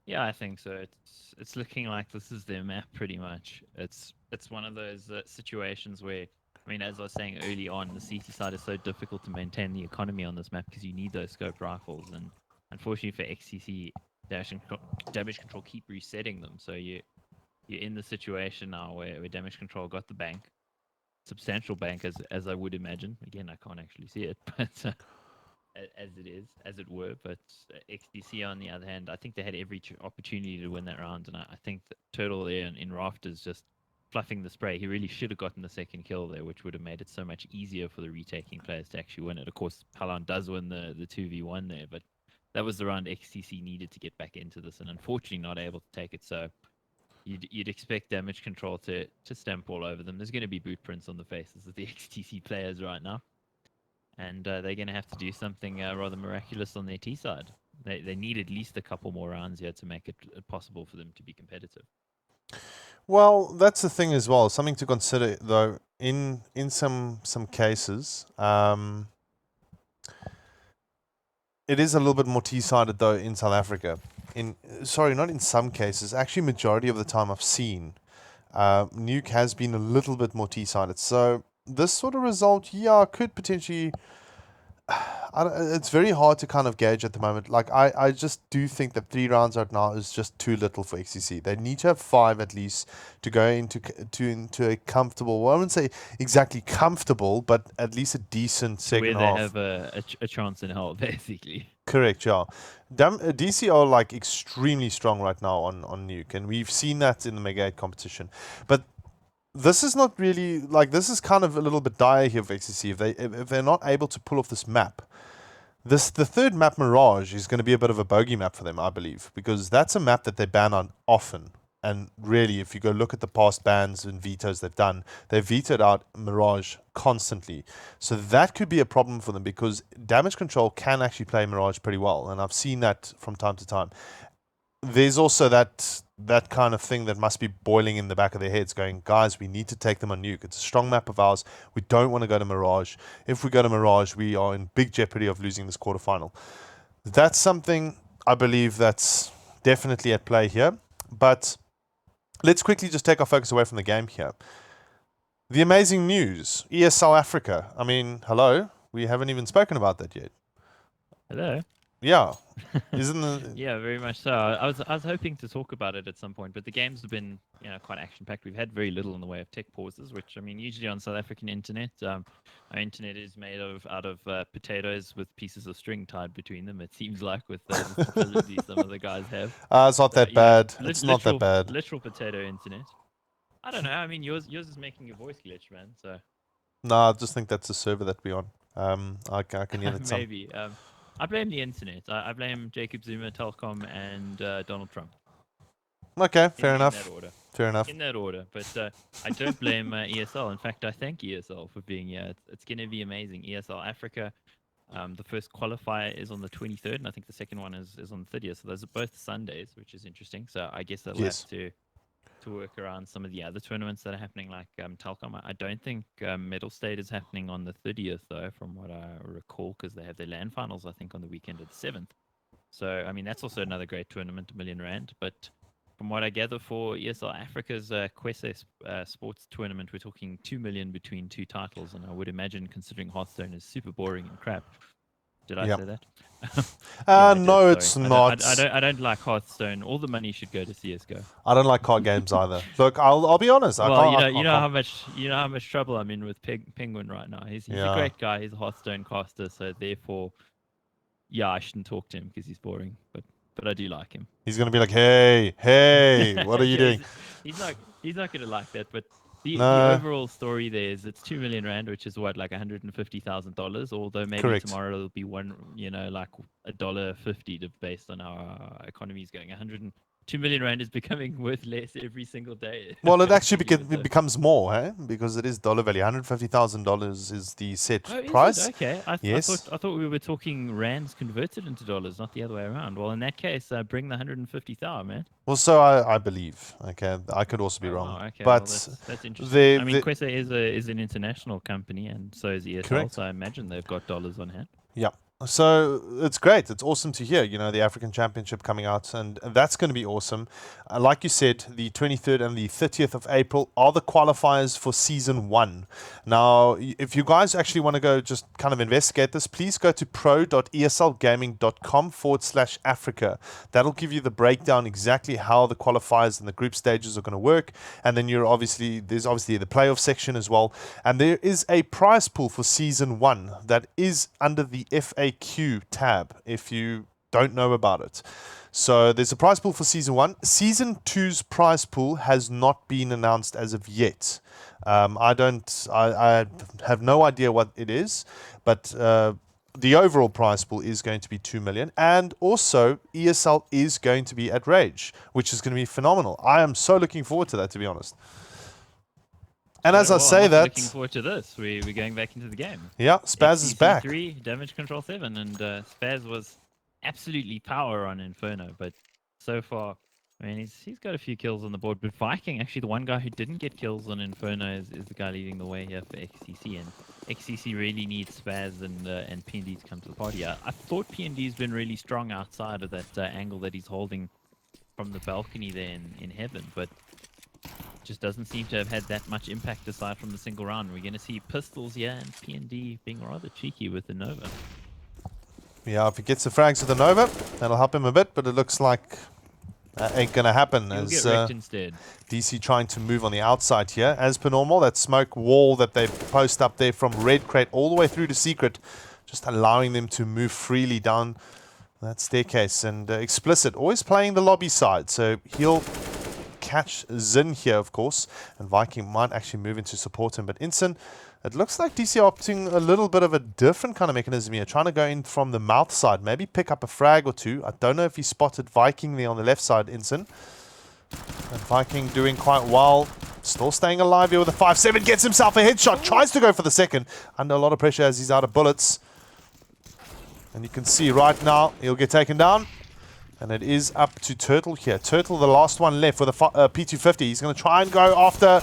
Yeah, I think so. It's looking like this is their map pretty much. It's one of those situations where, I mean, as I was saying early on, the CT side is so difficult to maintain the economy on this map because you need those scoped rifles, and unfortunately for XCC, damage control keep resetting them. So you're in the situation now where damage control got the bank, substantial bank as I would imagine. Again, I can't actually see it, but as it were. But XDC on the other hand, I think they had every opportunity to win that round, and I think that Turtle there in Rafters just fluffing the spray. He really should have gotten the second kill there, which would have made it so much easier for the retaking players to actually win it. Of course, Palan does win the 2v1 there, but that was the round XTC needed to get back into this, and unfortunately not able to take it. So you'd expect damage control to stamp all over them. There's going to be boot prints on the faces of the XTC players right now, and they're going to have to do something rather miraculous on their T side. They need at least a couple more rounds here to make it possible for them to be competitive. Well, that's the thing as well. Something to consider, though, in some cases, it is a little bit more T-sided, though, in South Africa. Sorry, not in some cases. Actually, majority of the time I've seen, Nuke has been a little bit more T-sided. So this sort of result, yeah, could potentially... it's very hard to kind of gauge at the moment. Like, I just do think that 3 rounds right now is just too little for XCC. They need to have 5 at least to go into a comfortable, well, I wouldn't say exactly comfortable, but at least a decent second half. Where they have a chance in hell, basically. Correct, yeah. DC are like extremely strong right now on Nuke, and we've seen that in the Mega 8 competition. But this is not really, like, this is kind of a little bit dire here for XCC. If they're not able to pull off this map, the third map, Mirage, is going to be a bit of a bogey map for them, I believe, because that's a map that they ban on often. And really, if you go look at the past bans and vetoes they've done, they've vetoed out Mirage constantly. So that could be a problem for them, because damage control can actually play Mirage pretty well, and I've seen that from time to time. There's also that kind of thing that must be boiling in the back of their heads, going, guys, we need to take them on Nuke. It's a strong map of ours. We don't want to go to Mirage. If we go to Mirage, we are in big jeopardy of losing this quarterfinal. That's something I believe that's definitely at play here. But let's quickly just take our focus away from the game here. The amazing news, ESL Africa. I mean, hello, we haven't even spoken about that yet. Hello. Yeah, isn't the... Yeah, very much so. I was hoping to talk about it at some point, but the games have been, quite action packed. We've had very little in the way of tech pauses, which, I mean, usually on South African internet, our internet is made out of potatoes with pieces of string tied between them. It seems like with the facilities some of the guys have. it's not that bad. It's not that bad. Literal potato internet. I don't know. I mean, yours is making your voice glitch, man. So. No, I just think that's the server that we're on. I can hear that. Maybe. I blame the internet. I blame Jacob Zuma, Telkom, and Donald Trump. Okay, fair enough. In that order. Fair enough. In that order. But I don't blame ESL. In fact, I thank ESL for being here. It's going to be amazing. ESL Africa, the first qualifier is on the 23rd, and I think the second one is on the 30th. So those are both Sundays, which is interesting. So I guess they'll have to work around some of the other tournaments that are happening, like Telkom. I don't think Medal State is happening on the 30th, though, from what I recall, because they have their LAN finals, I think, on the weekend of the 7th. So, I mean, that's also another great tournament, R1 million. But from what I gather for ESL Africa's Kwese sports tournament, we're talking 2 million between 2 titles, and I would imagine, considering Hearthstone is super boring and crap. Did I say that? No, it's not. I don't like Hearthstone. All the money should go to CS:GO. I don't like card games either. Look, I'll be honest. You know how much trouble I'm in with Penguin right now. He's a great guy. He's a Hearthstone caster, so therefore, I shouldn't talk to him because he's boring. But I do like him. He's gonna be like, hey, what are you doing? He's not gonna like that, but. The overall story there is it's 2 million rand, which is what, like $150,000. Although maybe tomorrow it'll be like $1.50 based on how our economy is going. 2 million rand is becoming worth less every single day. Well, it actually becomes more, because it is dollar value. $150,000 is the set price. Okay, I thought we were talking rands converted into dollars, not the other way around. Well, in that case, bring the 150,000, man. Well, so I believe. Okay, I could also be wrong. Okay, but that's interesting. I mean, Kwese is an international company, and so is ESL. Correct. So I imagine they've got dollars on hand. Yeah. So it's great. It's awesome to hear, the African Championship coming out, and that's going to be awesome. Like you said, the 23rd and the 30th of April are the qualifiers for Season 1. Now, if you guys actually want to go just kind of investigate this, please go to pro.eslgaming.com/Africa. That'll give you the breakdown exactly how the qualifiers and the group stages are going to work. And then there's obviously the playoff section as well. And there is a prize pool for Season 1 that is under the FAQ tab. If you don't know about it. So there's a prize pool for Season 1. Season 2's prize pool has not been announced as of yet. I have no idea what it is, but the overall prize pool is going to be 2 million. And also, ESL is going to be at Rage, which is going to be phenomenal. I am so looking forward to that, to be honest. And as I say I'm that, looking forward to this. We're going back into the game. yeah, Spaz is back. 3, damage control 7, and Spaz was absolutely power on Inferno, but so far, I mean, he's got a few kills on the board. But Viking, actually, the one guy who didn't get kills on Inferno is the guy leading the way here for XCC, and XCC really needs Spaz and P&D to come to the party. I thought P&D's been really strong outside of that angle that he's holding from the balcony there in Heaven, but just doesn't seem to have had that much impact aside from the single round. We're going to see pistols here and P&D being rather cheeky with the Nova. Yeah, if he gets the frags with the Nova, that'll help him a bit, but it looks like that ain't going to happen. He'll As get wrecked instead. DC trying to move on the outside here. As per normal, that smoke wall that they post up there from Red Crate all the way through to Secret, just allowing them to move freely down that staircase. And Explicit always playing the lobby side, so he'll catch Zin here, of course, and Viking might actually move in to support him. But Inson, it looks like DC opting a little bit of a different kind of mechanism here, trying to go in from the mouth side, maybe pick up a frag or two. I don't know if he spotted Viking there on the left side, Inson. And Viking doing quite well, still staying alive here with a 5-7, gets himself a headshot, tries to go for the second, under a lot of pressure as he's out of bullets. And you can see right now, he'll get taken down. And it is up to Turtle here. Turtle, the last one left with a P250. He's going to try and go after...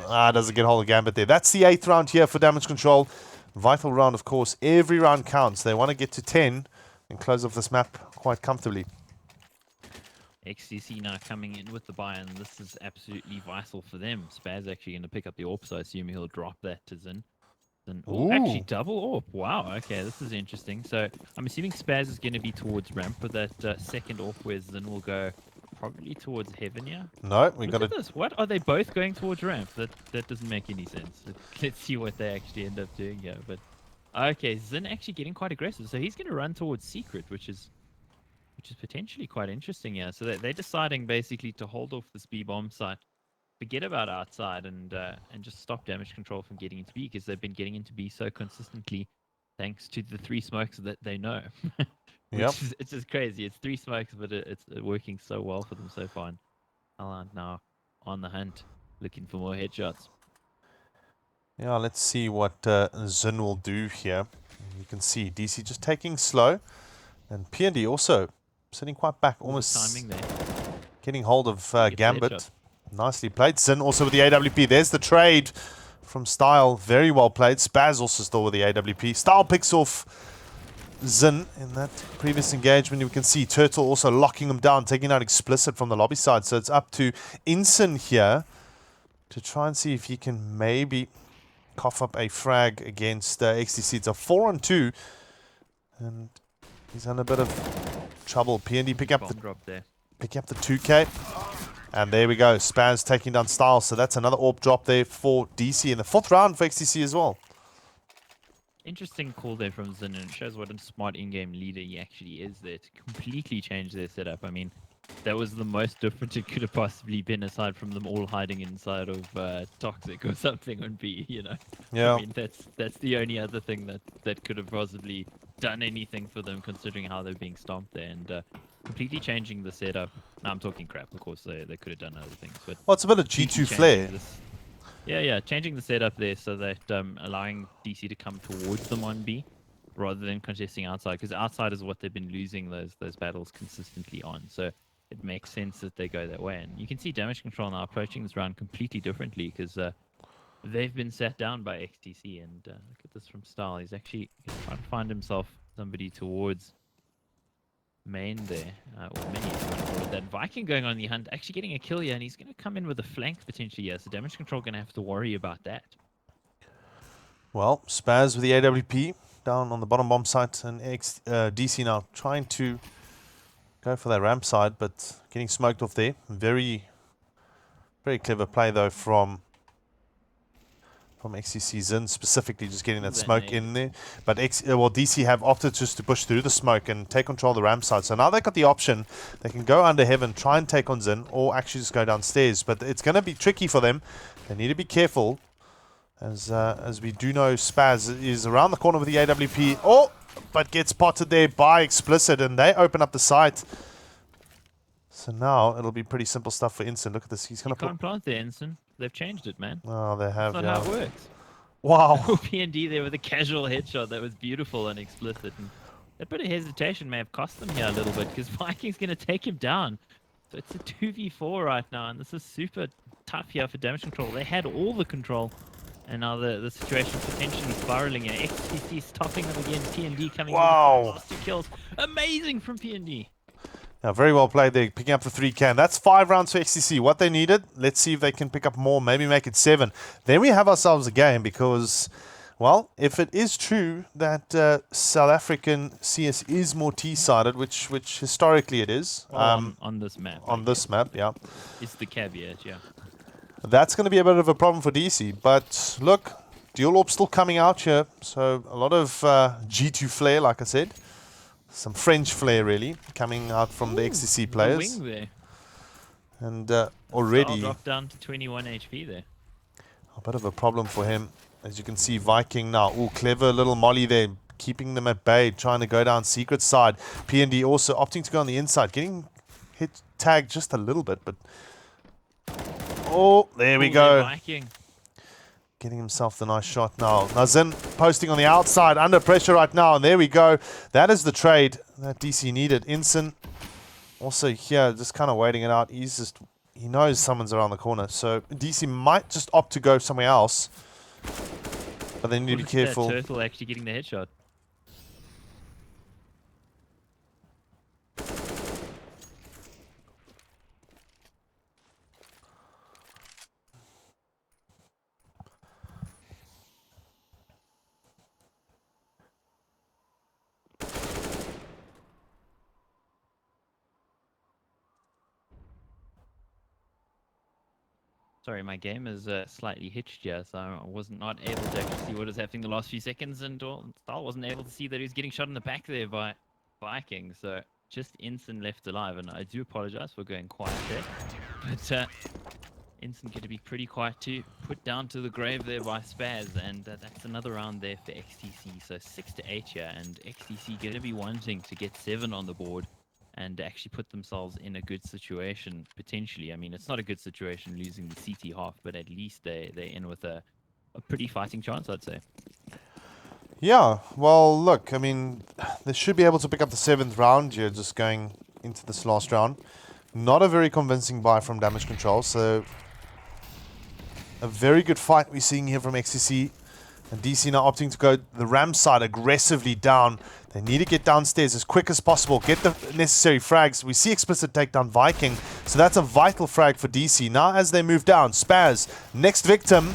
doesn't get hold of Gambit there. That's the 8th round here for damage control. Vital round, of course. Every round counts. They want to get to 10 and close off this map quite comfortably. XCC now coming in with the buy, and this is absolutely vital for them. Spaz actually going to pick up the AWP, so I assume he'll drop that to Zin. Oh, actually double AWP. Wow, okay, this is interesting. So I'm assuming Spaz is going to be towards ramp for that second AWP, where Zin will go probably towards Heaven here. No, we got this. What are they both going towards ramp? That doesn't make any sense. Let's see what they actually end up doing here. But okay, Zin actually getting quite aggressive, so he's going to run towards Secret, which is potentially quite interesting here. So they're deciding basically to hold off this B bomb site, forget about outside, and just stop damage control from getting into B, because they've been getting into B so consistently thanks to the 3 smokes that they know. It's just crazy. It's 3 smokes, but it's working so well for them so far. And Alan now on the hunt, looking for more headshots. Yeah, let's see what Zin will do here. You can see DC just taking slow, and P&D also sitting quite back, almost timing there, getting hold of Gambit. Nicely played. Zin also with the AWP. There's the trade from Style. Very well played. Spaz also still with the AWP. Style picks off Zin in that previous engagement. You can see Turtle also locking him down, taking out Explicit from the lobby side. So it's up to Inson here to try and see if he can maybe cough up a frag against XTC. It's a 4-on-2, and he's in a bit of trouble. P&D pick up the 2K. And there we go. Spaz taking down Style. So that's another AWP drop there for DC in the 4th round for XTC as well. Interesting call there from Zin, and it shows what a smart in-game leader he actually is there to completely change their setup. I mean, that was the most different it could have possibly been, aside from them all hiding inside of Toxic or something on B, you know? Yeah. I mean, that's the only other thing that could have possibly done anything for them, considering how they're being stomped there. And completely changing the setup. Now I'm talking crap, of course, they could have done other things. But well, it's a bit of G2 flair. Yeah, changing the setup there so that allowing DC to come towards them on B rather than contesting outside, because outside is what they've been losing those battles consistently on. So it makes sense that they go that way. And you can see damage control now approaching this round completely differently, because they've been sat down by XTC. And look at this from Style. He's actually trying to find himself somebody towards main there, or mini, if you want to call it that. Viking going on the hunt, actually getting a kill here, and he's going to come in with a flank potentially here, so damage control going to have to worry about that. Well, Spaz with the AWP down on the bottom bomb site, and DC now trying to go for that ramp side, but getting smoked off there. Very, very clever play though from from XCC Zin specifically, just getting that That smoke nade. in there. But DC have opted just to push through the smoke and take control of the ramp side. So now they've got the option. They can go under heaven, try and take on Zin, or actually just go downstairs. But it's going to be tricky for them. They need to be careful. As we do know, Spaz is around the corner with the AWP. Oh, but gets spotted there by Explicit, and they open up the site. So now it'll be pretty simple stuff for Instant. Look at this. He's going to Can't plant there, Ensign. They've changed it, man. Oh, they have, That's not yeah. how it works. Wow. PND there with a casual headshot that was beautiful and explicit. And that bit of hesitation may have cost them here a little bit because Viking's going to take him down. So it's a 2v4 right now, and this is super tough here for damage control. They had all the control, and now the situation potentially spiraling here. XTC stopping them again. PND coming in Wow. with the last 2 kills. Amazing from PND. Yeah, very well played there, picking up the 3 can. That's 5 rounds for XCC. What they needed, let's see if they can pick up more, maybe make it 7. Then we have ourselves a game because, well, if it is true that South African CS is more T-sided, which historically it is. On this map. On this map, yeah. It's the caveat, yeah. That's going to be a bit of a problem for DC. But look, Dual Orb still coming out here. So a lot of G2 flair, like I said. Some French flair, really, coming out from the XCC players. The wing there. And Style already dropped down to 21 HP there. a bit of a problem for him. As you can see, Viking now. Oh, clever little molly there, keeping them at bay, trying to go down secret side. PND also opting to go on the inside, getting hit tagged just a little bit, but... Oh, there we go. Viking. Getting himself the nice shot now. Nazin posting on the outside, under pressure right now, and there we go. That is the trade that DC needed. Inson also here, just kind of waiting it out. He knows someone's around the corner, so DC might just opt to go somewhere else. But they need to be careful. That turtle actually getting the headshot. Sorry, my game is slightly hitched here, so I was not able to actually see what was happening the last few seconds, and Stahl wasn't able to see that he was getting shot in the back there by Viking, so just Instant left alive, and I do apologize for going quiet there, but Instant going to be pretty quiet too, put down to the grave there by Spaz, and that's another round there for XTC, so 6-8 here, and XTC going to be wanting to get 7 on the board, and actually put themselves in a good situation, potentially. I mean, it's not a good situation losing the CT half, but at least they're in with a pretty fighting chance, I'd say. Yeah, well, look, I mean, they should be able to pick up the 7th round here, just going into this last round. Not a very convincing buy from Damage Control, so a very good fight we're seeing here from XCC. And DC now opting to go the ram side aggressively down. They need to get downstairs as quick as possible, get the necessary frags. We see Explicit take down Viking, so that's a vital frag for DC. Now as they move down, Spaz, next victim,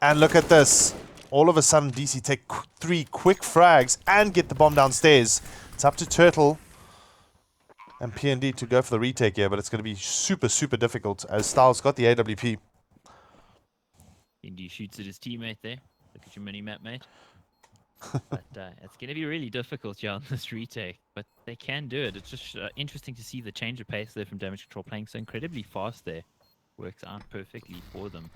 and look at this. All of a sudden DC take 3 quick frags and get the bomb downstairs. It's up to Turtle and PND to go for the retake here, but it's going to be super, super difficult as Styles got the AWP. Indy shoots at his teammate there. Look at your mini-map, mate. But it's going to be really difficult here on this retake. But they can do it. It's just interesting to see the change of pace there from Damage Control playing so incredibly fast there. Works out perfectly for them.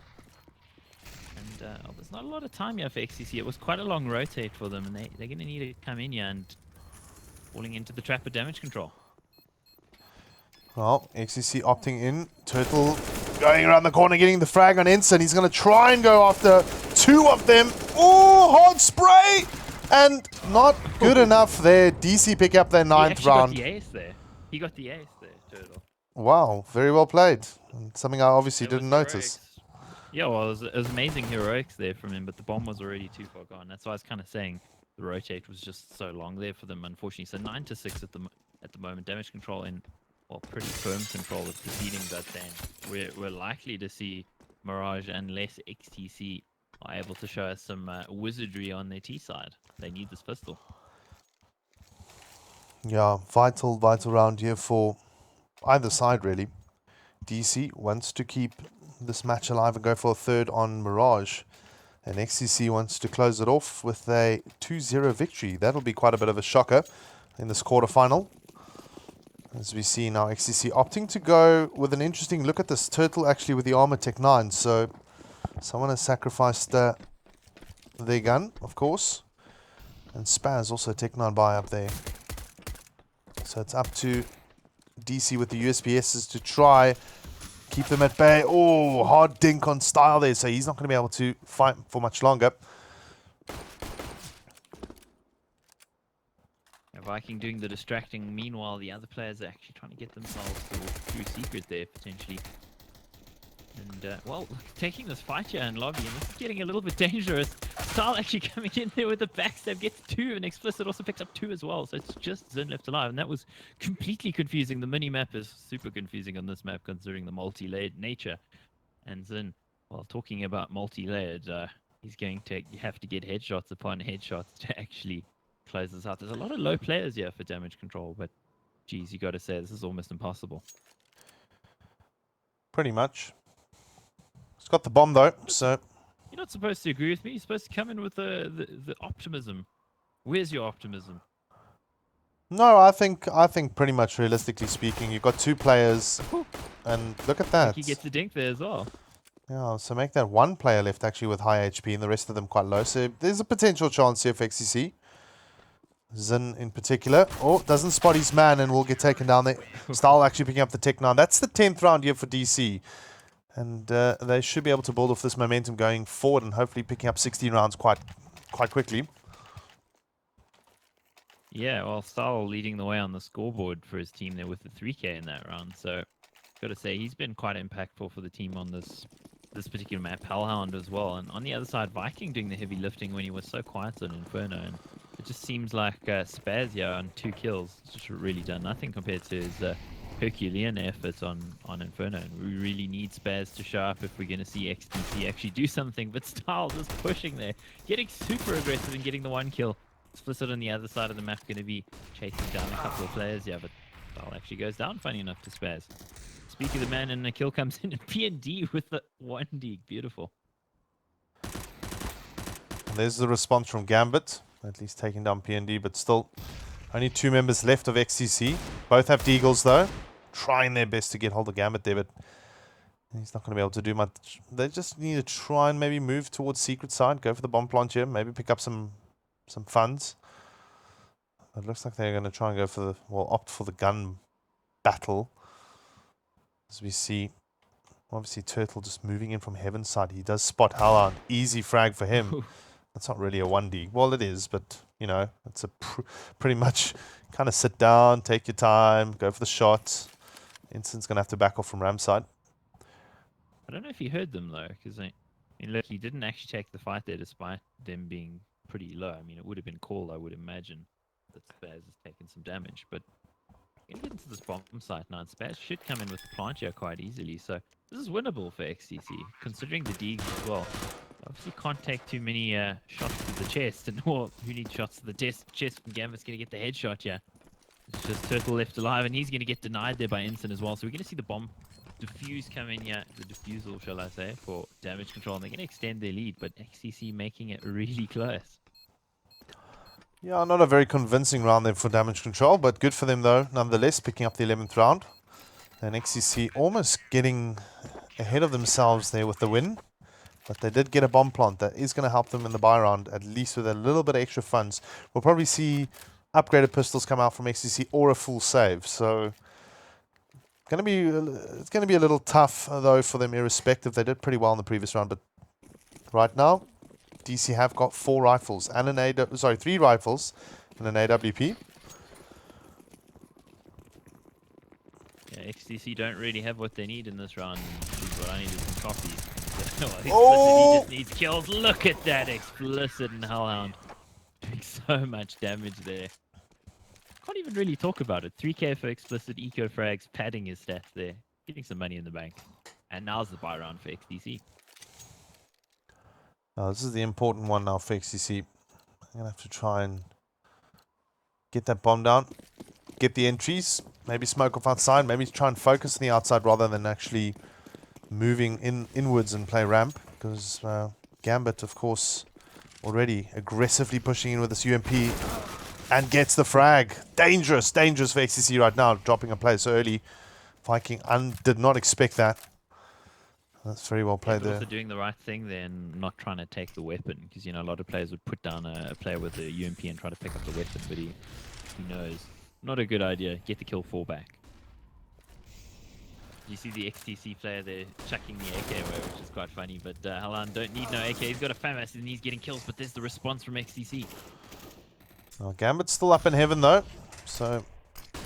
And there's not a lot of time here for XCC. It was quite a long rotate for them. And they're going to need to come in here and falling into the trap of Damage Control. Well, XCC opting in. Turtle going around the corner, getting the frag on Ensign. He's going to try and go after 2 of them. Oh, hard spray! And not good enough there. DC pick up their 9th round. He got the ace there. He got the ace there, Turtle. Wow, very well played. And something I obviously didn't notice. Yeah, well, it was amazing heroics there from him, but the bomb was already too far gone. That's why I was kind of saying the rotate was just so long there for them, unfortunately. So 9-6 at the moment. Damage Control in, well, pretty firm control of proceedings, I'd say. We're likely to see Mirage unless XTC are able to show us some wizardry on their T side. They need this pistol. Yeah, vital round here for either side, really. DC wants to keep this match alive and go for a 3rd on Mirage. And XCC wants to close it off with a 2-0 victory. That'll be quite a bit of a shocker in this quarterfinal. As we see now, XCC opting to go with an interesting look at this turtle actually with the armor Tech 9. So someone has sacrificed their gun, of course. And Spaz also Tech 9 buy up there. So it's up to DC with the USPSs to try keep them at bay. Oh, hard dink on Style there, so he's not going to be able to fight for much longer. Viking doing the distracting. Meanwhile, the other players are actually trying to get themselves through secret there, potentially. And, well, taking this fight here in lobby, and this is getting a little bit dangerous. Style actually coming in there with the backstab, gets 2, and Explicit also picks up 2 as well. So it's just Zin left alive, and that was completely confusing. The mini-map is super confusing on this map, considering the multi-layered nature. And Zin, well, talking about multi-layered, he's going to have to get headshots upon headshots to actually close this out. There's a lot of low players here for damage control, but geez, you got to say, this is almost impossible. Pretty much. It's got the bomb though, so you're not supposed to agree with me. You're supposed to come in with the optimism. Where's your optimism? no, I think pretty much realistically speaking, you've got 2 players, and look at that. He gets the dink there as well. Yeah, so make that 1 player left actually with high HP, and the rest of them quite low. So there's a potential chance here for XCC. Zin in particular. Oh, doesn't spot his man and will get taken down there. Style actually picking up the Tech 9. That's the 10th round here for DC. And they should be able to build off this momentum going forward and hopefully picking up 16 rounds quite quickly. Yeah, well, Style leading the way on the scoreboard for his team there with the 3K in that round. So, got to say, he's been quite impactful for the team on this particular map. Hellhound as well. And on the other side, Viking doing the heavy lifting when he was so quiet on Inferno. And it just seems like Spaz here on 2 kills has just really done nothing compared to his Herculean efforts on Inferno. And we really need Spaz to show up if we're going to see XTC actually do something. But Style just pushing there, getting super aggressive and getting the 1 kill. Explicit on the other side of the map going to be chasing down a couple of players. Yeah, but Style actually goes down, funny enough, to Spaz. Speak of the man, and a kill comes in, and P&D with the 1 dig. Beautiful. And there's the response from Gambit, at least taking down P&D, but still only 2 members left of XCC. Both have Deagles though, trying their best to get hold of Gambit there, but he's not going to be able to do much. They just need to try and maybe move towards secret side, go for the bomb plant here, maybe pick up some funds. It looks like they're going to try and go for the, well, opt for the gun battle. As we see, obviously Turtle just moving in from Heaven's side. He does spot Hellhound. Easy frag for him. That's not really a 1D. Well, it is, but, you know, it's a pretty much kind of sit down, take your time, go for the shot. Instin's going to have to back off from Ram's side. I don't know if he heard them, though, because, I mean, look, he didn't actually take the fight there despite them being pretty low. I mean, it would have been called, I would imagine, that Spaz has taken some damage, but going to get into this bomb site now, and Spaz should come in with the plant here quite easily, so this is winnable for XCC, considering the Deags as well. Obviously can't take too many shots to the chest, and well, who needs shots to the chest when Gambit's going to get the headshot here. It's just Turtle left alive, and he's going to get denied there by Instant as well, so we're going to see the bomb defuse come in here, the defusal, shall I say, for damage control, and they're going to extend their lead, but XCC making it really close. Yeah, not a very convincing round there for damage control, but good for them though, nonetheless, picking up the 11th round. And XCC almost getting ahead of themselves there with the win. But they did get a bomb plant that is going to help them in the buy round, at least with a little bit of extra funds. We'll probably see upgraded pistols come out from XCC or a full save. So it's going to be a little tough though for them irrespective. They did pretty well in the previous round, but right now DC have got 4 rifles and an 3 rifles and an AWP. Yeah, XTC don't really have what they need in this round. What I need is some coffee. Oh! He just needs kills. Look at that Explicit and Hellhound doing so much damage there. Can't even really talk about it. 3K for Explicit, eco frags, padding his stats there, getting some money in the bank. And now's the buy round for XTC. Now, this is the important one now for XCC. I'm going to have to try and get that bomb down, get the entries, maybe smoke off outside, maybe try and focus on the outside rather than actually moving inwards and play ramp, because Gambit, of course, already aggressively pushing in with this UMP and gets the frag. Dangerous for XCC right now, dropping a play so early. Viking did not expect that. That's very well played but there. also doing the right thing there and not trying to take the weapon, because a lot of players would put down a player with a UMP and try to pick up the weapon, but he knows not a good idea. Get the kill, fall back. You see the XTC player there chucking the AK away, which is quite funny, but Halan don't need no AK. He's got a FAMAS and he's getting kills, but there's the response from XTC. Gambit's still up in heaven though, so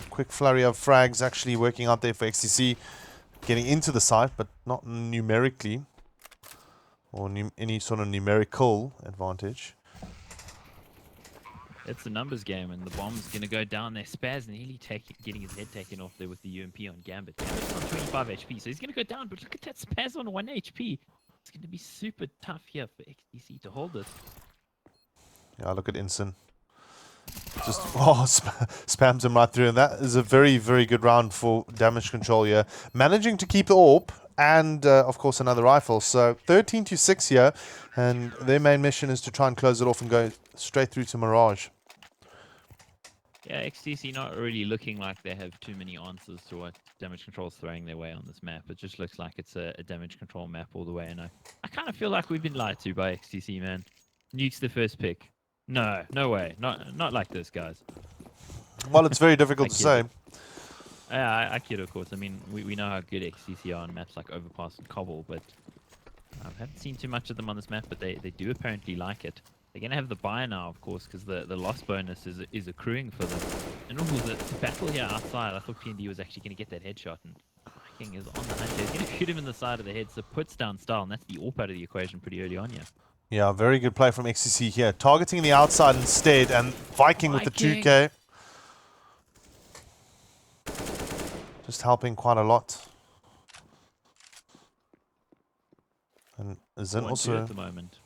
quick flurry of frags actually working out there for XTC, getting into the site, but not numerically or any sort of numerical advantage. It's a numbers game, and the bomb's going to go down there. Spaz nearly getting his head taken off there with the UMP on Gambit. Gambit's on 25 HP, so he's going to go down, but look at that Spaz on 1 HP. It's going to be super tough here for XTC to hold this. Yeah, look at Inson. Just spams him right through, and that is a very, very good round for damage control here. Managing to keep the AWP and, of course, another rifle. So 13-6 here, and their main mission is to try and close it off and go straight through to Mirage. Yeah, XTC not really looking like they have too many answers to what damage control is throwing their way on this map. It just looks like it's a damage control map all the way, and I kind of feel like we've been lied to by XTC, man. Nuke's the first pick. No way. Not like this, guys. Well, it's very difficult to say. Yeah, I kid, of course. I mean, we know how good XTC are on maps like Overpass and Cobble, but I haven't seen too much of them on this map, but they do apparently like it. They're going to have the buy now, of course, because the loss bonus is accruing for them. And the battle here outside, I thought PND was actually going to get that headshot, and Viking is on the hunt. He's going to shoot him in the side of the head, so puts down style, and that's the AWP out of the equation pretty early on here. Yeah, very good play from XCC here. Targeting the outside instead, and Viking with the 2K. Just helping quite a lot. And Zen also at the moment.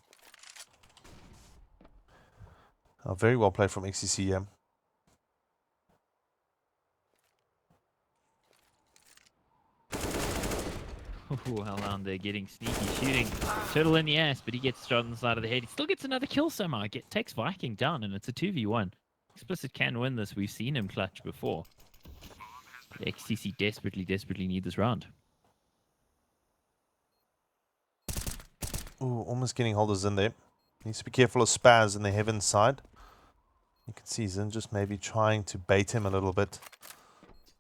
Very well played from XCC, yeah. Oh, Alan, they're getting sneaky shooting. Turtle in the ass, but he gets shot on the side of the head. He still gets another kill somehow. Takes Viking down, and it's a 2v1. Explicit can win this. We've seen him clutch before. The XTC desperately need this round. Ooh, almost getting holders in there. Needs to be careful of Spaz in the heaven side. You can see Zin just maybe trying to bait him a little bit.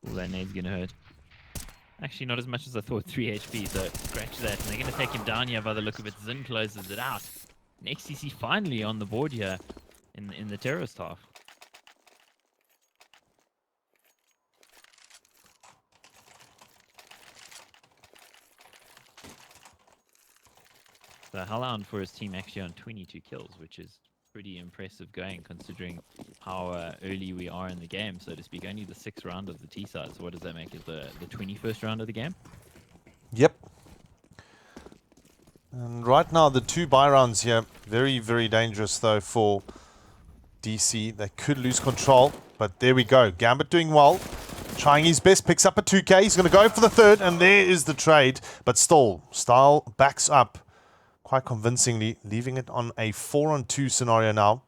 Ooh, that nade's gonna hurt. Actually, not as much as I thought. 3 HP, so scratch that. And they're going to take him down here by the look of it. Zin closes it out. And XTC finally on the board here in the terrorist half. So Halan for his team actually on 22 kills, which is pretty impressive going considering how early we are in the game, so to speak. Only the 6th round of the T side. So what does that make it? The 21st round of the game? Yep. And right now the 2 buy rounds here, very, very dangerous though for DC. They could lose control, but there we go. Gambit doing well. Trying his best, picks up a 2K. He's going to go for the 3rd, and there is the trade. But still, Style backs up quite convincingly, leaving it on a 4-on-2 scenario now.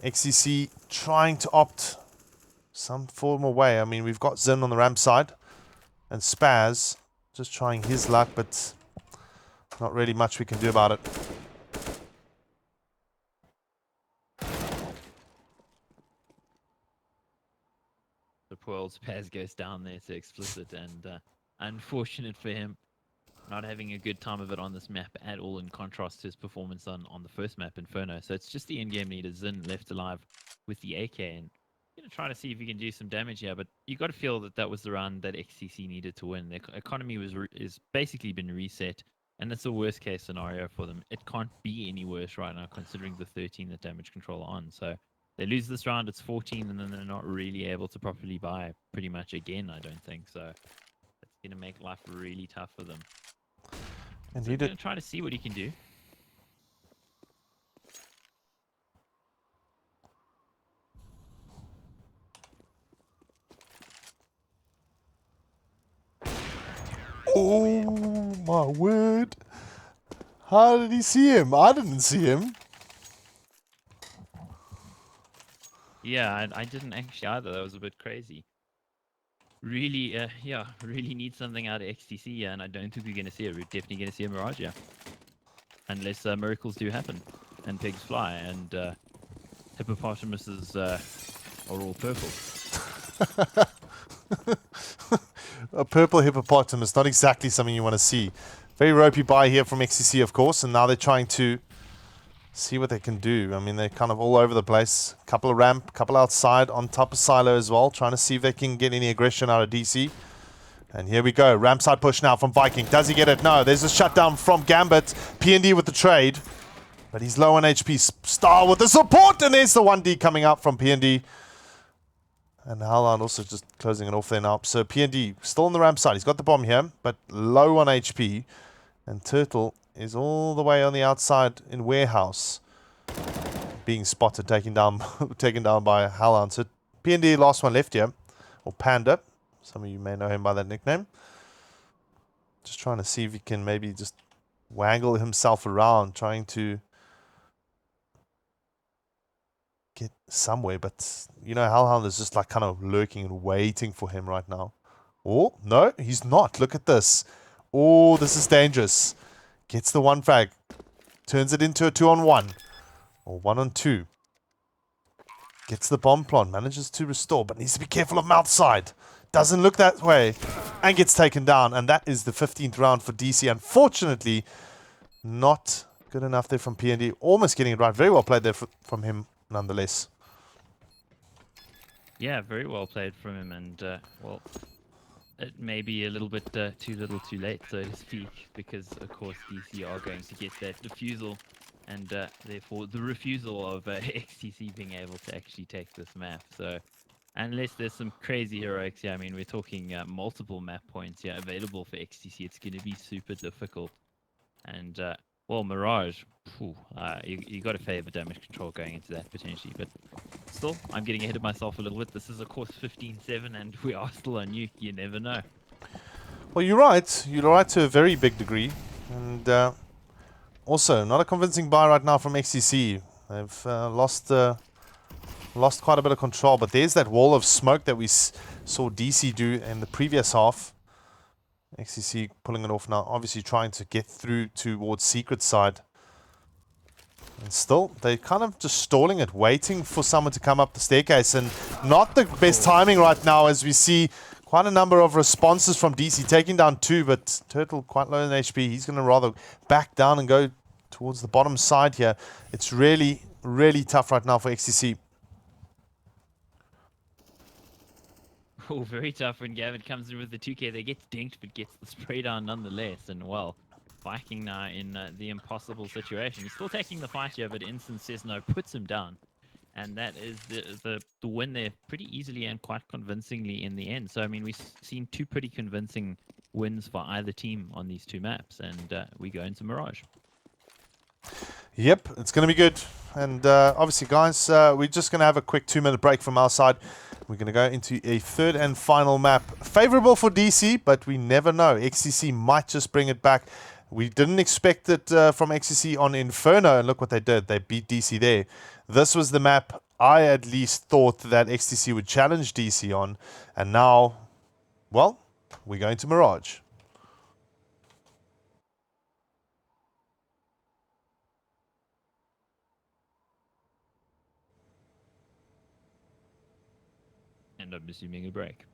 XCC trying to opt some form of way. I mean, we've got Zin on the ramp side, and Spaz just trying his luck, but not really much we can do about it. The poor old Spaz goes down there to Explicit, and unfortunate for him, not having a good time of it on this map at all, in contrast to his performance on the first map, Inferno. So it's just the in-game leader, Zin, left alive with the AK, and going to try to see if he can do some damage here. But you got to feel that that was the round that XCC needed to win. The economy is basically been reset, and that's the worst case scenario for them. It can't be any worse right now, considering the 13 that damage control are on. So they lose this round, it's 14, and then they're not really able to properly buy pretty much again, I don't think. So it's going to make life really tough for them. And so he going did to try to see what he can do. Oh my word. How did he see him? I didn't see him. Yeah, I didn't actually either. That was a bit crazy. Really, yeah, really need something out of XTC, and I don't think we're going to see it. We're definitely going to see a Mirage, yeah. Unless miracles do happen, and pigs fly, and hippopotamuses are all purple. A purple hippopotamus, not exactly something you want to see. Very ropey buy here from XCC, of course, and now they're trying to see what they can do. I mean, they're kind of all over the place. Couple of ramp, couple outside, on top of silo as well, trying to see if they can get any aggression out of DC. And here we go, ramp side push now from Viking. Does he get it? No, there's a shutdown from Gambit. PND with the trade, but he's low on HP. Star with the support, and there's the 1D coming out from PND. And Howland also just closing it off there now. So PND still on the ramp side. He's got the bomb here, but low on HP. And Turtle is all the way on the outside in warehouse, being spotted, taken down by Howland. So PND last one left here, or Panda. Some of you may know him by that nickname. Just trying to see if he can maybe just wangle himself around, trying to get somewhere, but you know, Hellhound is just like kind of lurking and waiting for him right now. Oh, no, he's not. Look at this. Oh, this is dangerous. Gets the one frag. Turns it into a 2-on-1. Or 1-on-2. Gets the bomb plant. Manages to restore, but needs to be careful of mouth side. Doesn't look that way. And gets taken down. And that is the 15th round for DC. Unfortunately, not good enough there from PND. Almost getting it right. Very well played there from him, nonetheless. Yeah, very well played from him, and well, it may be a little bit too little too late, so to speak, because of course DC are going to get that defusal, and therefore the refusal of XTC being able to actually take this map. So unless there's some crazy heroics here, I mean, we're talking multiple map points here available for XTC, it's going to be super difficult. And well, Mirage, you got to favor damage control going into that potentially, but still, I'm getting ahead of myself a little bit. This is, of course, 15-7, and we are still on nuke. You never know. Well, you're right. You're right to a very big degree. And also, not a convincing buy right now from XCC. They've lost quite a bit of control, but there's that wall of smoke that we saw DC do in the previous half. XCC pulling it off now, obviously trying to get through towards secret side. And still, they're kind of just stalling it, waiting for someone to come up the staircase. And not the best timing right now, as we see quite a number of responses from DC, taking down 2, but Turtle quite low in HP. He's going to rather back down and go towards the bottom side here. It's really, really tough right now for XCC. Oh, very tough when Gavin comes in with the 2K. They get dinked, but gets the spray down nonetheless. And, well, Viking now in the impossible situation. He's still taking the fight here, but Instant says no, puts him down. And that is the win there pretty easily and quite convincingly in the end. So, I mean, we've seen 2 pretty convincing wins for either team on these 2 maps. And we go into Mirage. Yep, it's going to be good. And obviously, guys, we're just going to have a quick 2-minute break from our side. We're going to go into a 3rd and final map. Favorable for DC, but we never know. XCC might just bring it back. We didn't expect it from XCC on Inferno, and look what they did. They beat DC there. This was the map I at least thought that XTC would challenge DC on. And now, well, we're going to Mirage. And I'm assuming a break.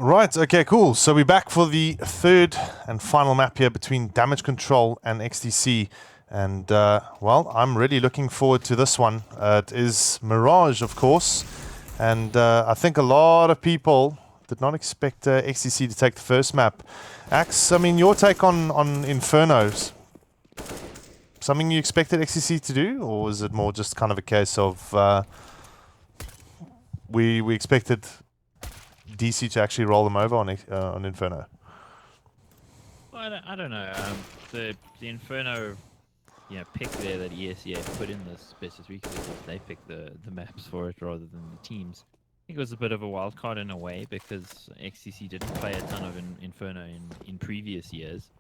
Right, okay, cool. So we're back for the third and final map here between Damage Control and XTC. And, well, I'm really looking forward to this one. It is Mirage, of course. And I think a lot of people did not expect XTC to take the first map. Axe, I mean, your take on Infernos. Something you expected XTC to do? Or was it more just kind of a case of we expected DC to actually roll them over on Inferno? Well, I don't know. The Inferno, pick there that ESEA put in this best of three because they picked the maps for it rather than the teams. I think it was a bit of a wild card in a way because XCC didn't play a ton of Inferno in previous years,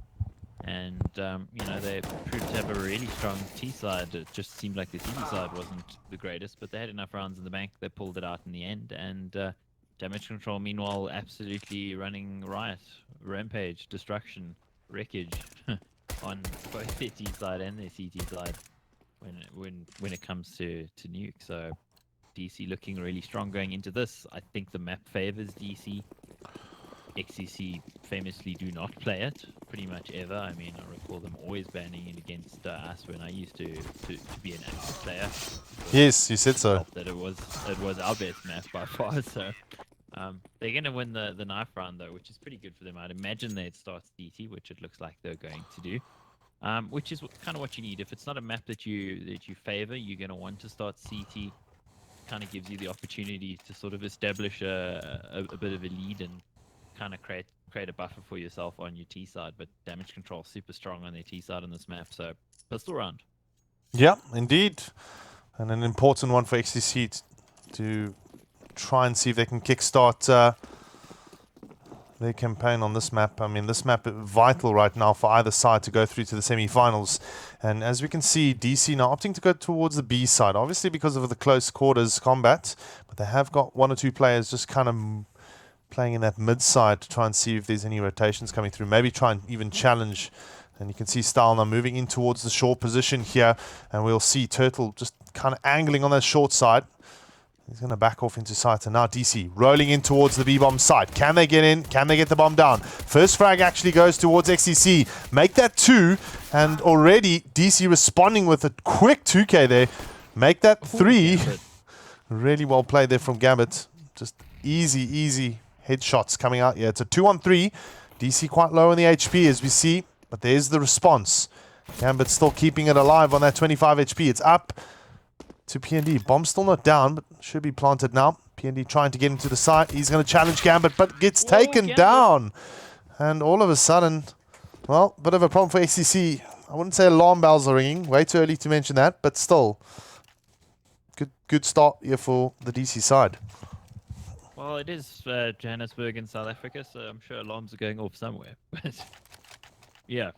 and they proved to have a really strong T side. It just seemed like the CT side wasn't the greatest, but they had enough rounds in the bank. They pulled it out in the end, and Damage Control, meanwhile, absolutely running riot, rampage, destruction, wreckage on both their T side and their CT side when it comes to nuke. So DC looking really strong going into this. I think the map favors DC. XCC famously do not play it pretty much ever. I mean, I recall them always banning it against us when I used to be an active player. Yes, you said so. That it was our best map by far. So they're going to win the knife round though, which is pretty good for them. I'd imagine they'd start CT, which it looks like they're going to do. Which is kind of what you need. If it's not a map that you favor, you're going to want to start CT. Kind of gives you the opportunity to sort of establish a bit of a lead and kind of create a buffer for yourself on your T side. But Damage Control super strong on their T side on this map, so pistol round. Yeah, indeed, and an important one for XTC to try and see if they can kickstart their campaign on this map. I mean, this map is vital right now for either side to go through to the semi-finals. And as we can see, DC now opting to go towards the B side, obviously because of the close quarters combat, but they have got one or two players just kind of playing in that mid side to try and see if there's any rotations coming through, maybe try and even challenge. And you can see Style now moving in towards the short position here, and we'll see Turtle just kind of angling on that short side. He's going to back off into sight, and now DC rolling in towards the B-bomb site. Can they get in? Can they get the bomb down? First frag actually goes towards XCC. Make that 2, and already DC responding with a quick 2K there. Make that 3. Really well played there from Gambit. Just easy headshots coming out here. It's a 2-on-3. DC quite low on the HP as we see, but there's the response. Gambit still keeping it alive on that 25 HP. It's up to PND. Bomb still not down, but should be planted now. PND trying to get into the site. He's going to challenge Gambit, but gets taken down. And all of a sudden, well, bit of a problem for XCC. I wouldn't say alarm bells are ringing. Way too early to mention that, but still. Good start here for the DC side. Well, it is Johannesburg in South Africa, so I'm sure alarms are going off somewhere. But yeah,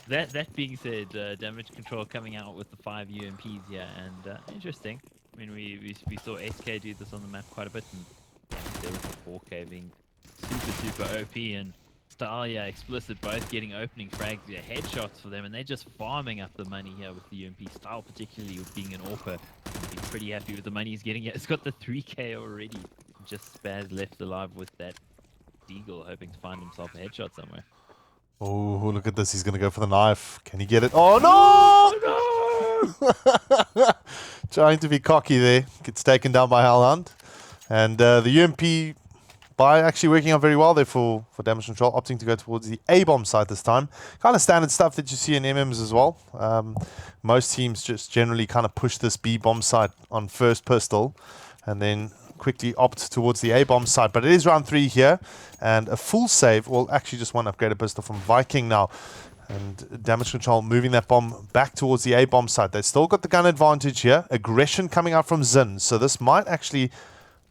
that being said, Damage Control coming out with the 5 UMPs here, and interesting. I mean, we saw SK do this on the map quite a bit, and there was a 4K being super OP, and Style, Explicit both getting opening frags, headshots for them, and they're just farming up the money here with the UMP. Style, particularly with being an AWPer, he's pretty happy with the money he's getting. It's got the 3K already. Just Spaz left alive with that Deagle, hoping to find himself a headshot somewhere. Oh, look at this. He's going to go for the knife. Can he get it? Oh, no! No! Trying to be cocky there. Gets taken down by Hellhound. And the UMP by actually working out very well there for Damage Control, opting to go towards the A-bomb side this time. Kind of standard stuff that you see in MMs as well. Most teams just generally kind of push this B-bomb side on first pistol and then quickly opt towards the A-bomb side. But it is round 3 here, and a full save, well, actually just one upgraded pistol from Viking now. And Damage Control moving that bomb back towards the A-bomb side. They've still got the gun advantage here. Aggression coming out from Zin, so this might actually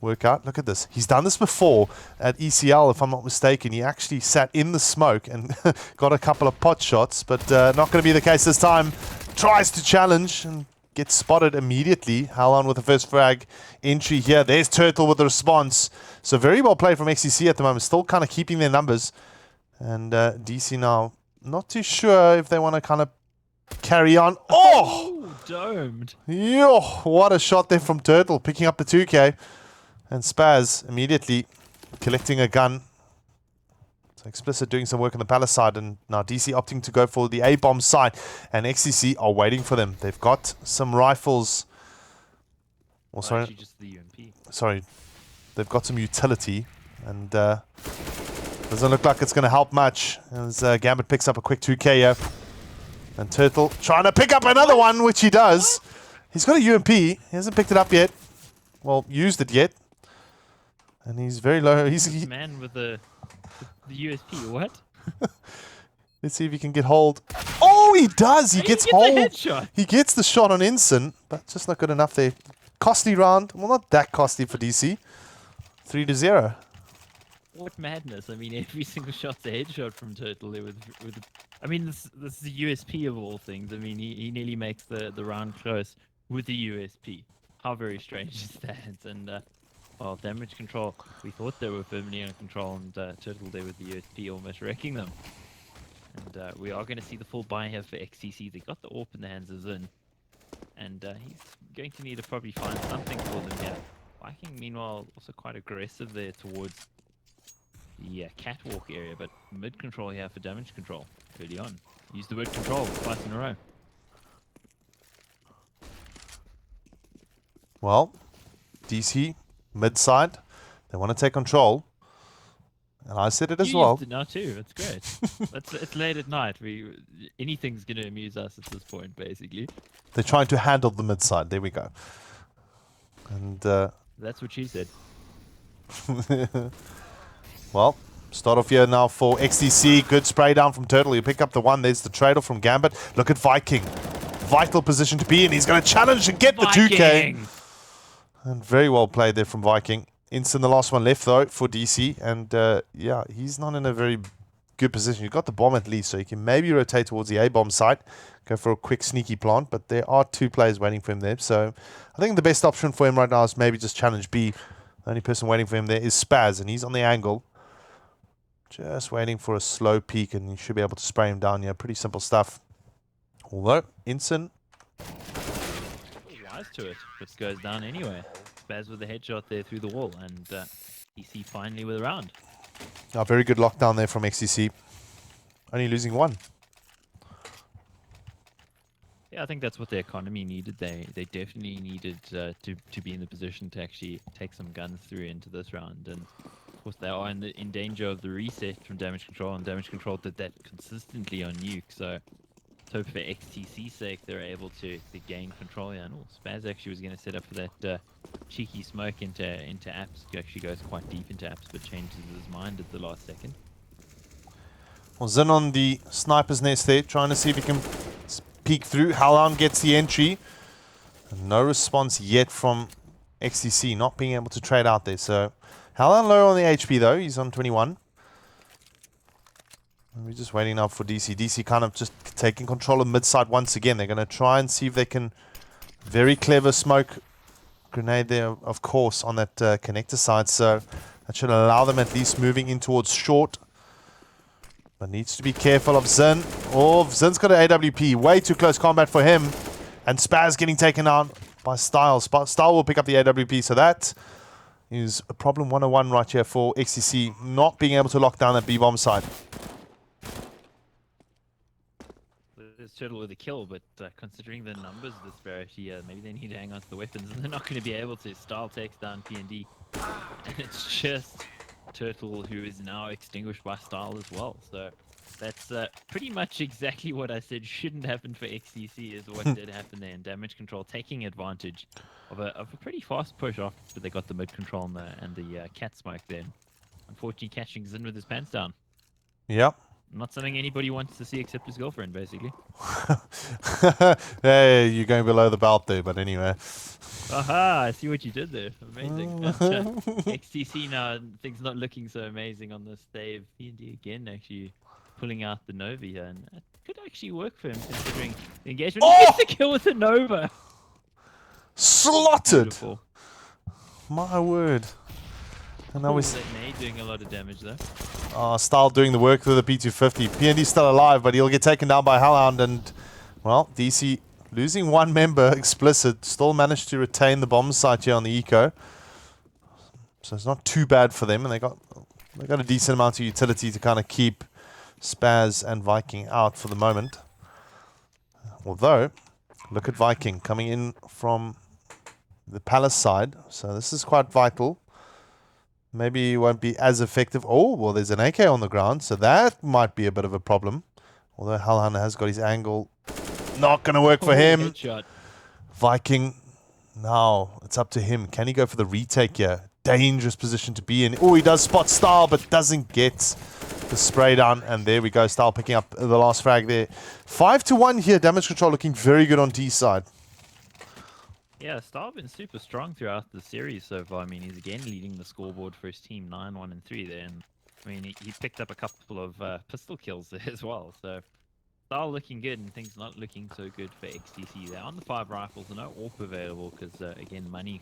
work out. Look at this. He's done this before at ECL, if I'm not mistaken. He actually sat in the smoke and got a couple of pot shots, but not going to be the case this time. Tries to challenge and gets spotted immediately. Hellhound with the first frag entry here. There's Turtle with the response. So very well played from XCC at the moment. Still kind of keeping their numbers. And DC now not too sure if they want to kind of carry on. Oh! Domed. Yo, what a shot there from Turtle, picking up the 2K. And Spaz immediately collecting a gun. So Explicit doing some work on the palace side, and now DC opting to go for the A-bomb side, and XCC are waiting for them. They've got some rifles. Oh, sorry. Actually, just the UMP. Sorry. They've got some utility, and doesn't look like it's going to help much as Gambit picks up a quick 2k here. And Turtle trying to pick up another one, which he does. He's got a UMP. He hasn't picked it up yet. Well, used it yet. And he's very low. This man with the USP, what? Let's see if he can get hold. Oh, he does! He gets hold. Headshot. He gets the shot on Ensign, but just not good enough there. Costly round. Well, not that costly for DC. 3-0. What madness! I mean, every single shot's a headshot from Turtle there with I mean, this is the USP of all things. I mean, he nearly makes the round close with the USP. How very strange is that? And well, damage control. We thought they were firmly in control, and Turtle there with the USP almost wrecking them. And we are going to see the full buy here for XCC. They got the AWP in the hands of Zin, and he's going to need to probably find something for them here. Viking, meanwhile, also quite aggressive there towards the catwalk area, but mid control here for damage control early on. Use the word control twice in a row. Well, DC, mid side, they want to take control. And I said it as well. Used it now too. It's great. It's late at night. Anything's going to amuse us at this point, basically. They're trying to handle the mid side. There we go. And that's what she said. well, start off here now for XTC. Good spray down from Turtle. You pick up the one. There's the trade-off from Gambit. Look at Viking. Vital position to be in. He's going to challenge and get Viking. the 2k. And very well played there from Viking. Instant the last one left though for DC. And yeah, he's not in a very good position. You've got the bomb at least, so you can maybe rotate towards the A-bomb site. Go for a quick sneaky plant. But there are two players waiting for him there. So I think the best option for him right now is maybe just challenge B. The only person waiting for him there is Spaz, and he's on the angle. Just waiting for a slow peek, and you should be able to spray him down here. Pretty simple stuff. Although, Ensign. Wise to it, but goes down anyway. Spaz with a headshot there through the wall, and EC finally with a round. A very good lockdown there from XCC. Only losing one. Yeah, I think that's what the economy needed. They definitely needed to be in the position to actually take some guns through into this round. And of course, they are in danger of the reset from damage control, and damage control did that consistently on Nuke. So hope for XTC's sake they're able to gain control here. And Spaz actually was going to set up for that cheeky smoke into apps. He actually goes quite deep into apps, but changes his mind at the last second. Well, Zin on the sniper's nest there, trying to see if he can peek through. Hallown gets the entry. And no response yet from XTC, not being able to trade out there. So Hallown low on the HP though, he's on 21. And we're just waiting now for DC. DC kind of just taking control of mid-side once again. They're going to try and see if they can... Very clever smoke grenade there, of course, on that connector side. So that should allow them at least moving in towards short. But needs to be careful of Zin. Oh, Zin's got an AWP. Way too close combat for him. And Spaz getting taken out by Style. Style will pick up the AWP. So that is a problem 101 right here for XCC. Not being able to lock down that B-bomb side. There's Turtle with a kill, but considering the numbers disparity, maybe they need to hang on to the weapons, and they're not going to be able to. Style takes down P&D. And it's just Turtle who is now extinguished by Style as well. So that's pretty much exactly what I said shouldn't happen for XCC is what did happen there. And damage control taking advantage of a pretty fast push after they got the mid control and the cat smoke there. Unfortunately, catching Zin with his pants down. Yep. Not something anybody wants to see except his girlfriend, basically. Hey, you're going below the belt there, but anyway. Aha, I see what you did there. Amazing. XTC now, things not looking so amazing on this. They've P&D again actually pulling out the Nova here, and it could actually work for him considering the engagement. Oh! He gets the kill with the Nova. Slotted! Beautiful. My word. And now we're... doing a lot of damage though. Style doing the work through the P250. PND's still alive, but he'll get taken down by Hellhound. And, well, DC losing one member, Explicit, still managed to retain the bomb site here on the Eco. So it's not too bad for them. And they got They got a decent amount of utility to kind of keep Spaz and Viking out for the moment. Although, look at Viking coming in from the Palace side. So this is quite vital. Maybe he won't be as effective. Oh, well, there's an AK on the ground, so that might be a bit of a problem. Although Hellhunter has got his angle. Not going to work for him. Headshot. Viking, now it's up to him. Can he go for the retake here? Dangerous position to be in. Oh, he does spot Style, but doesn't get the spray down. And there we go. Style picking up the last frag there. 5-1 here. Damage control looking very good on D side. Yeah, Star's been super strong throughout the series so far. I mean, he's again leading the scoreboard for his team, 9-1-3 there. And I mean, he picked up a couple of pistol kills there as well. So Star looking good, and things not looking so good for XTC. They're on the 5 rifles, and no AWP available because, again, money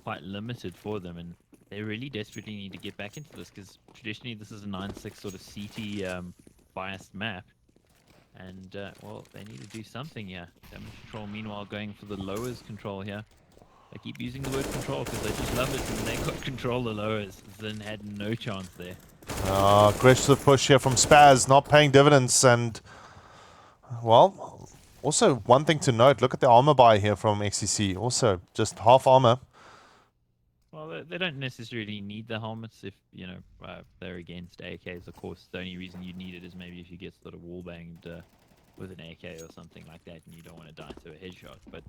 quite limited for them. And they really desperately need to get back into this because traditionally this is a 9-6 sort of CT biased map. And, well, they need to do something here. Damage control, meanwhile, going for the lowers control here. I keep using the word control because I just love it when they got control the lowers. Then had no chance there. Aggressive push here from Spaz, not paying dividends. And, well, also one thing to note, look at the armor buy here from XCC. Also, just half armor. Well, they don't necessarily need the helmets if, you know, they're against AKs. Of course, the only reason you need it is maybe if you get sort of wall banged with an AK or something like that and you don't want to die to a headshot. But,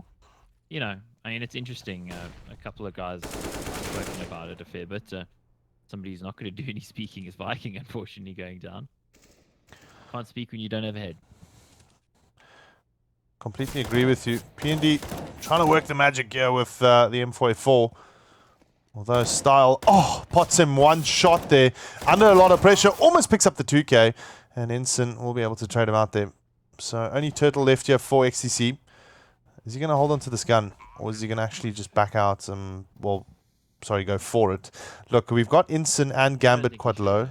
you know, I mean, it's interesting. A couple of guys have spoken about it a fair bit. Somebody who's not going to do any speaking is Viking, unfortunately, going down. Can't speak when you don't have a head. Completely agree with you. PND trying to work the magic here with the M44. Although Style, pots him one shot there. Under a lot of pressure. Almost picks up the 2K. And Ensign will be able to trade him out there. So only Turtle left here for XTC. Is he going to hold on to this gun? Or is he going to actually just back out and, well, sorry, go for it? Look, we've got Ensign and Gambit quite low.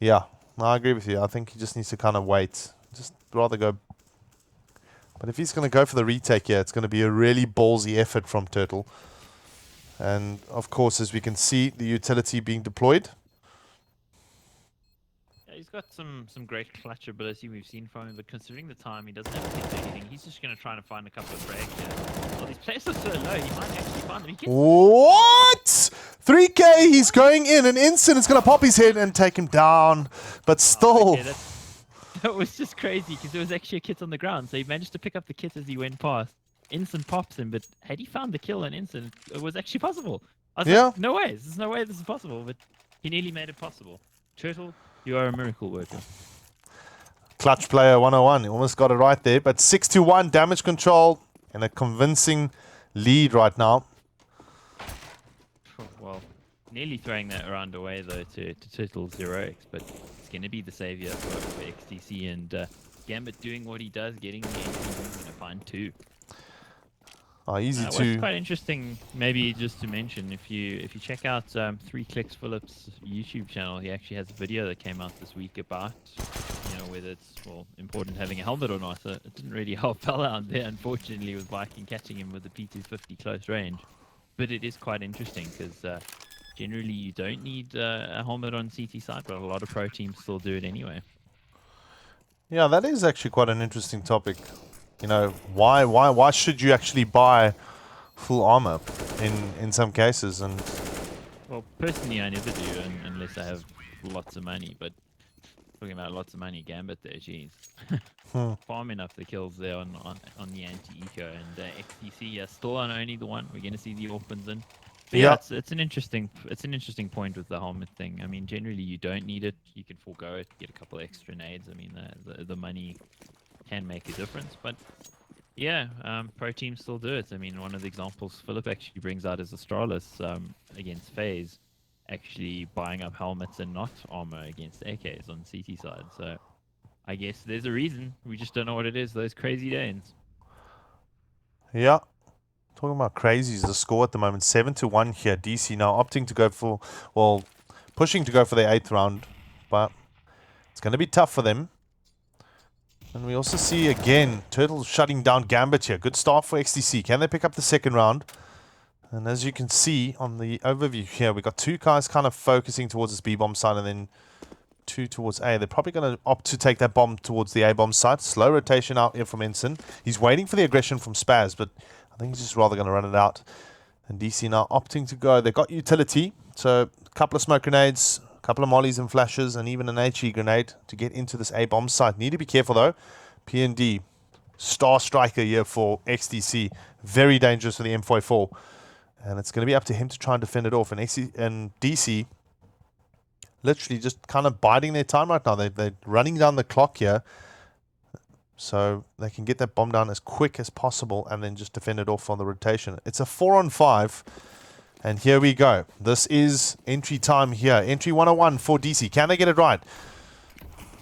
Yeah, no, I agree with you. I think he just needs to kind of wait. Just rather go. But if he's going to go for the retake here, it's going to be a really ballsy effort from Turtle. And, of course, as we can see, the utility being deployed. Yeah, he's got some great clutch ability we've seen from him, but considering the time, he doesn't have to hit anything. He's just going to try and find a couple of frags here. Well, these players are so low, he might actually find them. He gets What? 3K, he's going in, and Ensign is going to pop his head and take him down. But still... Okay, that was just crazy, because there was actually a kit on the ground, so he managed to pick up the kit as he went past. Ensign pops him, but had he found the kill on Ensign, it was actually possible. I was like, no way, there's no way this is possible, but he nearly made it possible. Turtle, you are a miracle worker. Clutch player 101, he almost got it right there, but 6-1 damage control and a convincing lead right now. Well, nearly throwing that around away though to Turtle's heroics, but it's going to be the savior for XTC, and Gambit doing what he does, getting the end, he's going to find 2. Easy What's to... quite interesting, maybe just to mention, if you check out 3 Clicks Phillips' YouTube channel, he actually has a video that came out this week about, you know, whether it's important having a helmet or not. So it didn't really help fell out there, unfortunately, with Viking catching him with the P250 close range. But it is quite interesting because generally you don't need a helmet on CT side, but a lot of pro teams still do it anyway. Yeah, that is actually quite an interesting topic. You know, why should you actually buy full armor in some cases? And well, personally, I never do unless I have lots of money. But talking about lots of money, Gambit there, jeez, farming up the kills there on the anti-eco, and XTC still on only the one. We're gonna see the orphans in. But yeah, it's an interesting point with the helmet thing. I mean, generally you don't need it. You can forego it, get a couple extra nades. I mean, the money can make a difference, but yeah, pro teams still do it. I mean, one of the examples Philip actually brings out is Astralis against FaZe, actually buying up helmets and not armor against AKs on CT side. So I guess there's a reason. We just don't know what it is. Those crazy Danes. yeah, talking about crazies, the score at the moment 7-1 here. DC now opting to go for, well, pushing to go for their 8th round, but it's going to be tough for them. And we also see, again, Turtle shutting down Gambit here. Good start for XTC. Can they pick up the 2nd round? And as you can see on the overview here, we've got two guys kind of focusing towards this B-bomb side and then two towards A. They're probably going to opt to take that bomb towards the A-bomb side. Slow rotation out here from Ensign. He's waiting for the aggression from Spaz, but I think he's just rather going to run it out. And DC now opting to go. They've got utility, so a couple of smoke grenades, a couple of mollies and flashes, and even an HE grenade to get into this A-bomb site. Need to be careful though. P&D, star striker here for XDC. Very dangerous for the M44. And it's going to be up to him to try and defend it off. And DC literally just kind of biding their time right now. They're running down the clock here. So they can get that bomb down as quick as possible and then just defend it off on the rotation. It's a 4-on-5. And here we go. This is entry time here. Entry 101 for DC. Can they get it right?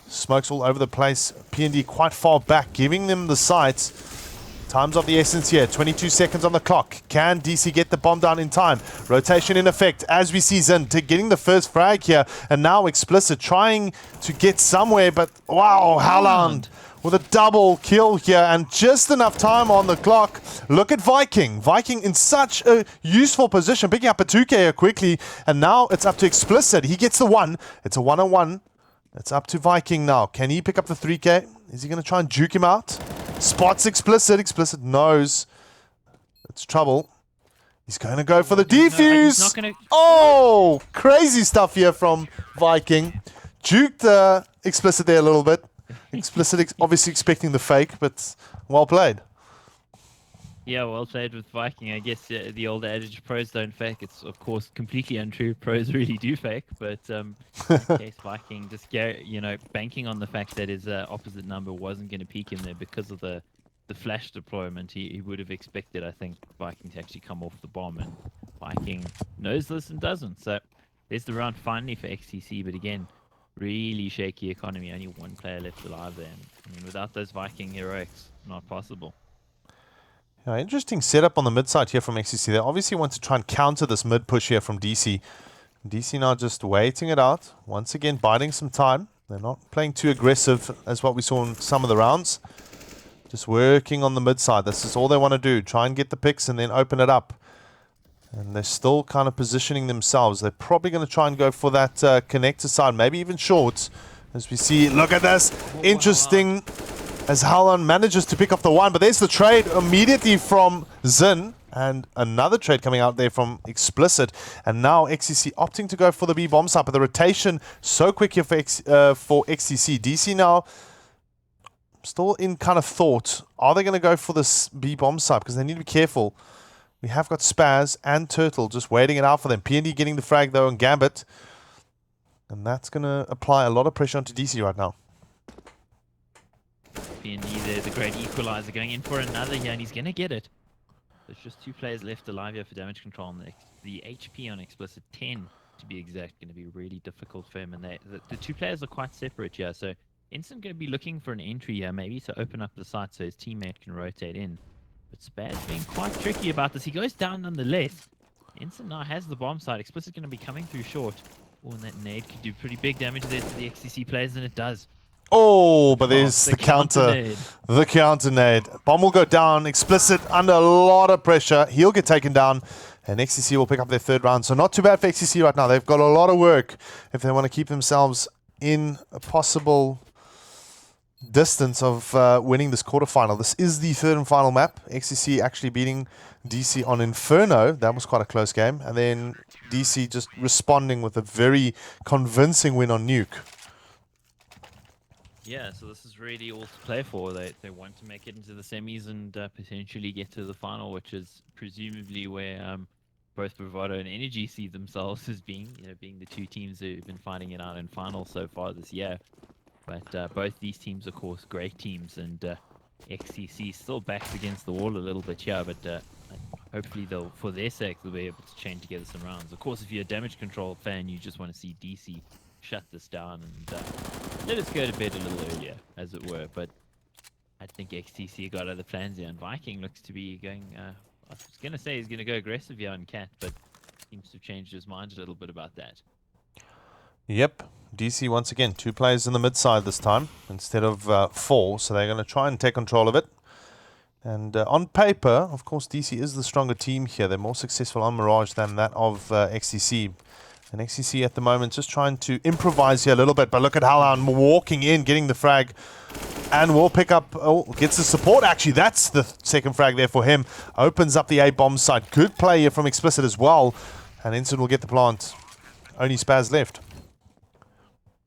Smokes all over the place. P&D quite far back, giving them the sights. Time's of the essence here. 22 seconds on the clock. Can DC get the bomb down in time? Rotation in effect as we see Zin getting the first frag here. And now Explicit trying to get somewhere. But wow, Haaland with a double kill here. And just enough time on the clock. Look at Viking. Viking in such a useful position. Picking up a 2K here quickly. And now it's up to Explicit. He gets the 1. It's a 1-on-1. It's up to Viking now. Can he pick up the 3K? Is he going to try and juke him out? Spots Explicit. Explicit knows it's trouble. He's going to go for the defuse. Oh, crazy stuff here from Viking. Juked Explicit there a little bit. Explicit obviously expecting the fake, but well played. Yeah, well played with Viking. I guess the old adage, pros don't fake. It's, of course, completely untrue. Pros really do fake. But in this case, Viking just, banking on the fact that his opposite number wasn't going to peek him there because of the flash deployment. He would have expected, I think, Viking to actually come off the bomb. And Viking knows this and doesn't. So there's the round finally for XTC. But again, really shaky economy. Only one player left alive there. And, I mean, without those Viking heroics, not possible. Yeah, interesting setup on the mid side here from XCC. They obviously want to try and counter this mid push here from DC. DC now just waiting it out. Once again, biding some time. They're not playing too aggressive as what we saw in some of the rounds. Just working on the mid side. This is all they want to do. Try and get the picks and then open it up. And they're still kind of positioning themselves. They're probably going to try and go for that connector side, maybe even short. As we see, look at this. Interesting. As Haaland manages to pick up the 1, but there's the trade immediately from Zin, and another trade coming out there from Explicit, and now XCC opting to go for the B-bomb side, but the rotation so quick here for XCC. DC now still in kind of thought, are they going to go for this B-bomb side, because they need to be careful. We have got Spaz and Turtle just waiting it out for them. P&D getting the frag though, and Gambit, and that's going to apply a lot of pressure onto DC right now. P&D there, the great equalizer, going in for another here, and he's going to get it. There's just 2 players left alive here for damage control. And the HP on Explicit 10, to be exact, going to be really difficult for him. And the 2 players are quite separate here. So Ensign going to be looking for an entry here, maybe to open up the site so his teammate can rotate in. But Spaz being quite tricky about this. He goes down nonetheless. Ensign now has the bomb side. Explicit going to be coming through short. Oh, and that nade could do pretty big damage there to the XCC players, and it does. Oh, but there's the counter. The counter nade. Bomb will go down. Explicit under a lot of pressure. He'll get taken down. And XCC will pick up their 3rd round. So not too bad for XCC right now. They've got a lot of work if they want to keep themselves in a possible distance of winning this quarterfinal. This is the 3rd and final map. XCC actually beating DC on Inferno. That was quite a close game. And then DC just responding with a very convincing win on Nuke. Yeah, so this is really all to play for. They want to make it into the semis and potentially get to the final, which is presumably where both Bravado and Energy see themselves as being, being the 2 teams who've been fighting it out in finals so far this year. But both these teams, of course, great teams, and XCC still backs against the wall a little bit here, but hopefully they'll, for their sake, they'll be able to chain together some rounds. Of course, if you're a damage control fan, you just want to see DC shut this down and let us go to bed a little earlier, as it were. But I think XTC got other plans here, and Viking looks to be going, I was going to say he's going to go aggressive here on Cat, but seems to have changed his mind a little bit about that. Yep, DC once again, 2 players in the mid side this time, instead of 4, so they're going to try and take control of it. And on paper, of course, DC is the stronger team here. They're more successful on Mirage than that of XTC. And XTC at the moment just trying to improvise here a little bit. But look at Howland walking in, getting the frag. And will pick up, oh, gets the support actually. That's the second frag there for him. Opens up the A-bomb site. Good play here from Explicit as well. And Instant will get the plant. Only Spaz left.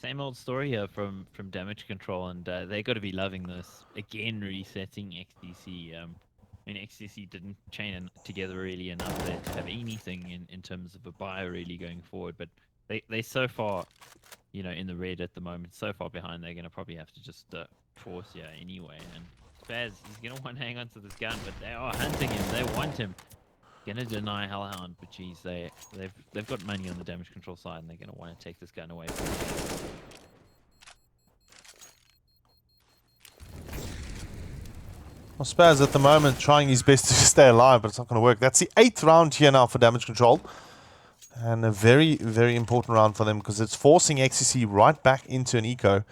Same old story here from Damage Control, and they got to be loving this. Again, resetting XTC. I mean, XTC didn't chain together really enough there to have anything in terms of a buy really going forward, but they so far, you know, in the red at the moment, so far behind, they're going to probably have to just force here anyway. And Spaz, he's going to want to hang on to this gun, but they are hunting him. They want him. Gonna deny Hellhound, but geez, they've got money on the Damage Control side, and they're gonna want to take this gun away from him. Well, Spaz at the moment trying his best to stay alive, but it's not going to work. That's the 8th round here now for Damage Control. And a very, very important round for them because it's forcing XCC right back into an eco.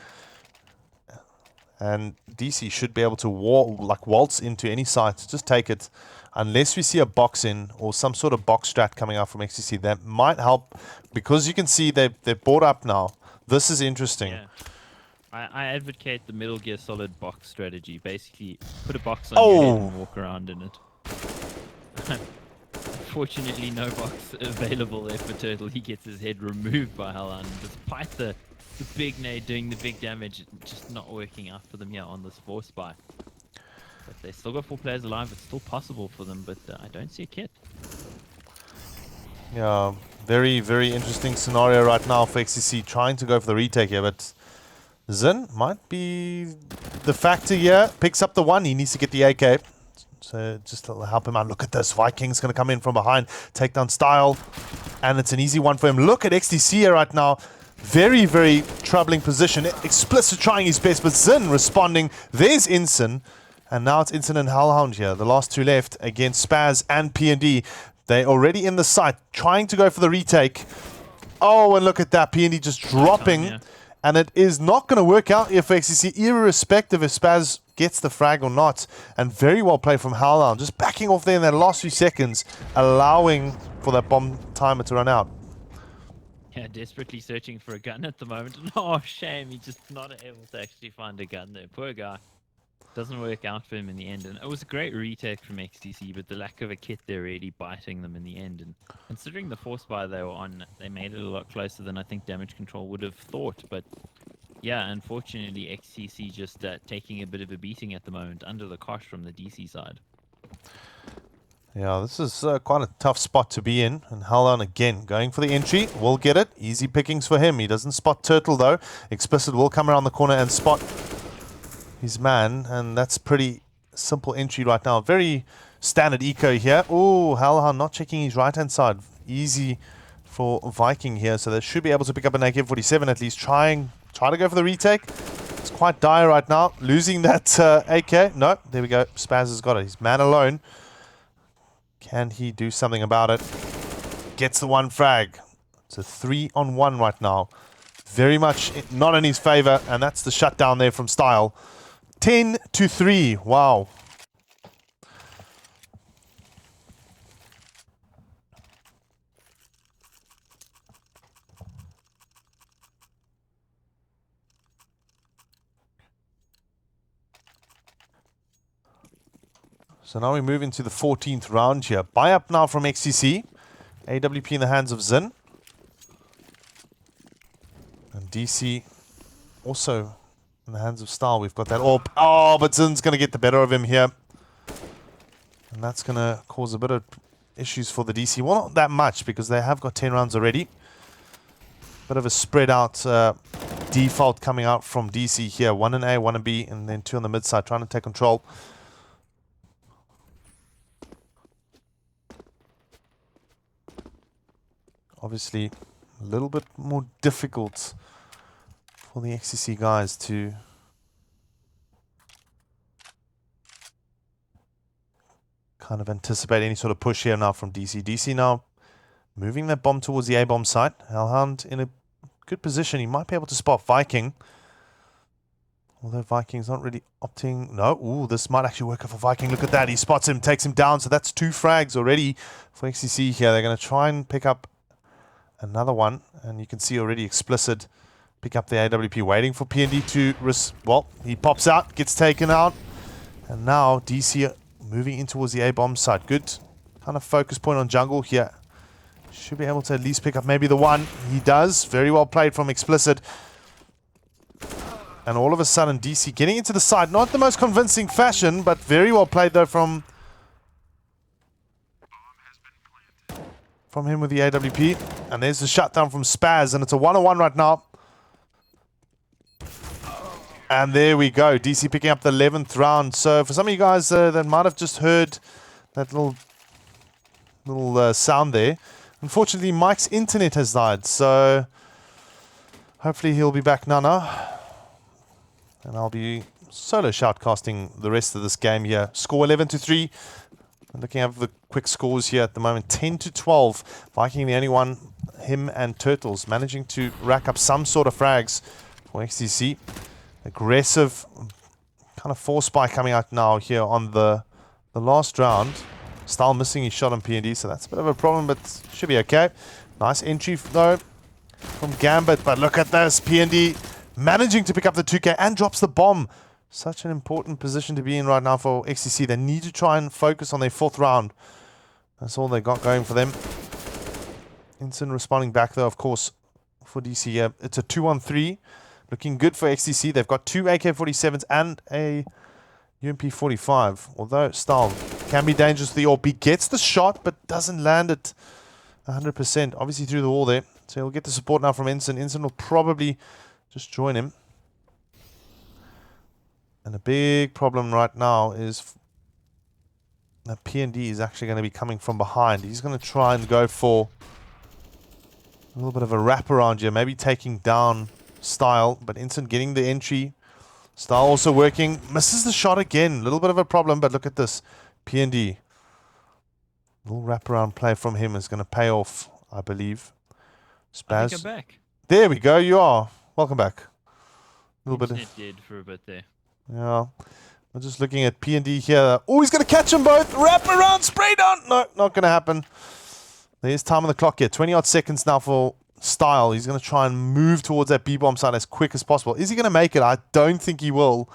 And DC should be able to waltz into any site. Just take it. Unless we see a box in or some sort of box strat coming out from XCC, that might help. Because you can see they've bought up now. This is interesting. Yeah. I advocate the Middle Gear Solid box strategy. Basically, put a box on your head and walk around in it. Unfortunately, no box available there for Turtle. He gets his head removed by Hellhound. Despite the big nade doing the big damage, just not working out for them here on this force buy. But they still got 4 players alive. It's still possible for them, but I don't see a kit. Yeah, very, very interesting scenario right now for XCC trying to go for the retake here, but Zin might be the factor here. Picks up the 1. He needs to get the AK. So just to help him out. Look at this. Viking's going to come in from behind. Take down Style. And it's an easy one for him. Look at XTC here right now. Very, very troubling position. Explicit trying his best, but Zin responding. There's Inson. And now it's Inson and Hellhound here. The last 2 left against Spaz and P&D. They're already in the site, trying to go for the retake. Oh, and look at that. P&D just dropping. Yeah. And it is not going to work out here for XCC, irrespective if Spaz gets the frag or not. And very well played from Hellhound. Just backing off there in that last few seconds, allowing for that bomb timer to run out. Yeah, desperately searching for a gun at the moment. Oh, shame. He's just not able to actually find a gun there. Poor guy. Doesn't work out for him in the end. And it was a great retake from XTC, but the lack of a kit there really biting them in the end. And considering the force buy they were on, they made it a lot closer than I think Damage Control would have thought. But yeah, unfortunately, XTC just taking a bit of a beating at the moment under the cosh from the DC side. Yeah, this is quite a tough spot to be in. And Hellhound again, going for the entry. Will get it. Easy pickings for him. He doesn't spot Turtle, though. Explicit will come around the corner and spot his man. And that's pretty simple entry right now. Very standard eco here. Oh, Hellhound not checking his right-hand side. Easy for Viking here. So they should be able to pick up an AK-47 at least. Try to go for the retake. It's quite dire right now. Losing that AK. No, there we go. Spaz has got it. He's man alone. Can he do something about it? Gets the 1 frag. It's a 3-on-1 right now. Very much not in his favor, and that's the shutdown there from Style. 10-3. Wow. So now we move into the 14th round here. Buy up now from XCC. AWP in the hands of Zin. And DC also in the hands of Style. We've got that AWP. Oh, but Zin's going to get the better of him here. And that's going to cause a bit of issues for the DC. Well, not that much because they have got 10 rounds already. Bit of a spread out default coming out from DC here. 1 in A, 1 in B, and then 2 on the mid side trying to take control. Obviously, a little bit more difficult for the XCC guys to kind of anticipate any sort of push here now from DC. DC now moving that bomb towards the A-bomb site. Hellhound in a good position. He might be able to spot Viking. Although Viking's not really opting. No, ooh, this might actually work out for Viking. Look at that. He spots him, takes him down. So that's 2 frags already for XCC here. They're going to try and pick up another one. And you can see already Explicit pick up the AWP, waiting for PND to well, he pops out, gets taken out. And now DC moving in towards the A-bomb side. Good kind of focus point on jungle here. Should be able to at least pick up maybe the one. He does. Very well played from Explicit. And all of a sudden, DC getting into the side. Not the most convincing fashion, but very well played, though, from him with the AWP. And there's the shutdown from Spaz, and it's a 1-on-1 right now. And there we go. DC picking up the 11th round. So for some of you guys that might have just heard that little sound there, unfortunately, Mike's internet has died. So hopefully he'll be back now. And I'll be solo shoutcasting the rest of this game here. Score 11-3. Looking at the quick scores here at the moment. 10-12. Viking the only one. Him and Turtles managing to rack up some sort of frags for XTC. Aggressive kind of force spy coming out now here on the last round. Style missing his shot on PND, so that's a bit of a problem, but should be okay. Nice entry though from Gambit, but look at this. PND managing to pick up the 2K and drops the bomb. Such an important position to be in right now for XCC. They need to try and focus on their 4th round. That's all they got going for them. Instant responding back though, of course, for DC. Yeah, it's a 2-on-3. Looking good for XCC. They've got 2 AK-47s and a UMP-45. Although Style can be dangerous with the AWP. He gets the shot, but doesn't land it 100%. Obviously through the wall there. So he'll get the support now from Ensign. Ensign will probably just join him. And a big problem right now is that PND is actually going to be coming from behind. He's going to try and go for a little bit of a wraparound here. Maybe taking down Style, but Ensign getting the entry. Style also working. Misses the shot again. A little bit of a problem, but look at this. PND. Little wraparound play from him is going to pay off, I believe. Spaz. I think I'm back. There we go. You are. Welcome back. A little bit. Dead for a bit there. Yeah. We're just looking at PND here. Oh, he's going to catch them both. Wrap around, spray down. No, not going to happen. There's time on the clock here. 20-odd seconds now for Style. He's going to try and move towards that B-bomb side as quick as possible. Is he going to make it? I don't think he will.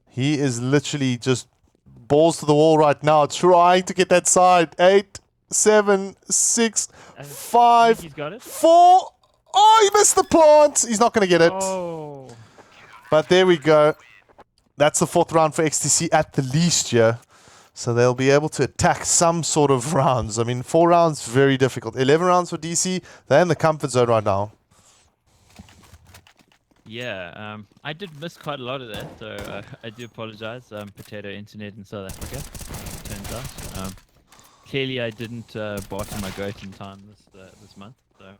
He is literally just balls to the wall right now, trying to get that side. 8, 7, 6, 5, he's got it. 4. Oh, he missed the plant. He's not going to get it. Oh. But there we go. That's the 4th round for XTC at the least, yeah. So they'll be able to attack some sort of rounds. I mean, 4 rounds, very difficult. 11 rounds for DC. They're in the comfort zone right now. Yeah, I did miss quite a lot of that, so I do apologize. Potato internet in South Africa, turns out. Clearly, I didn't barter my goat in time this month, so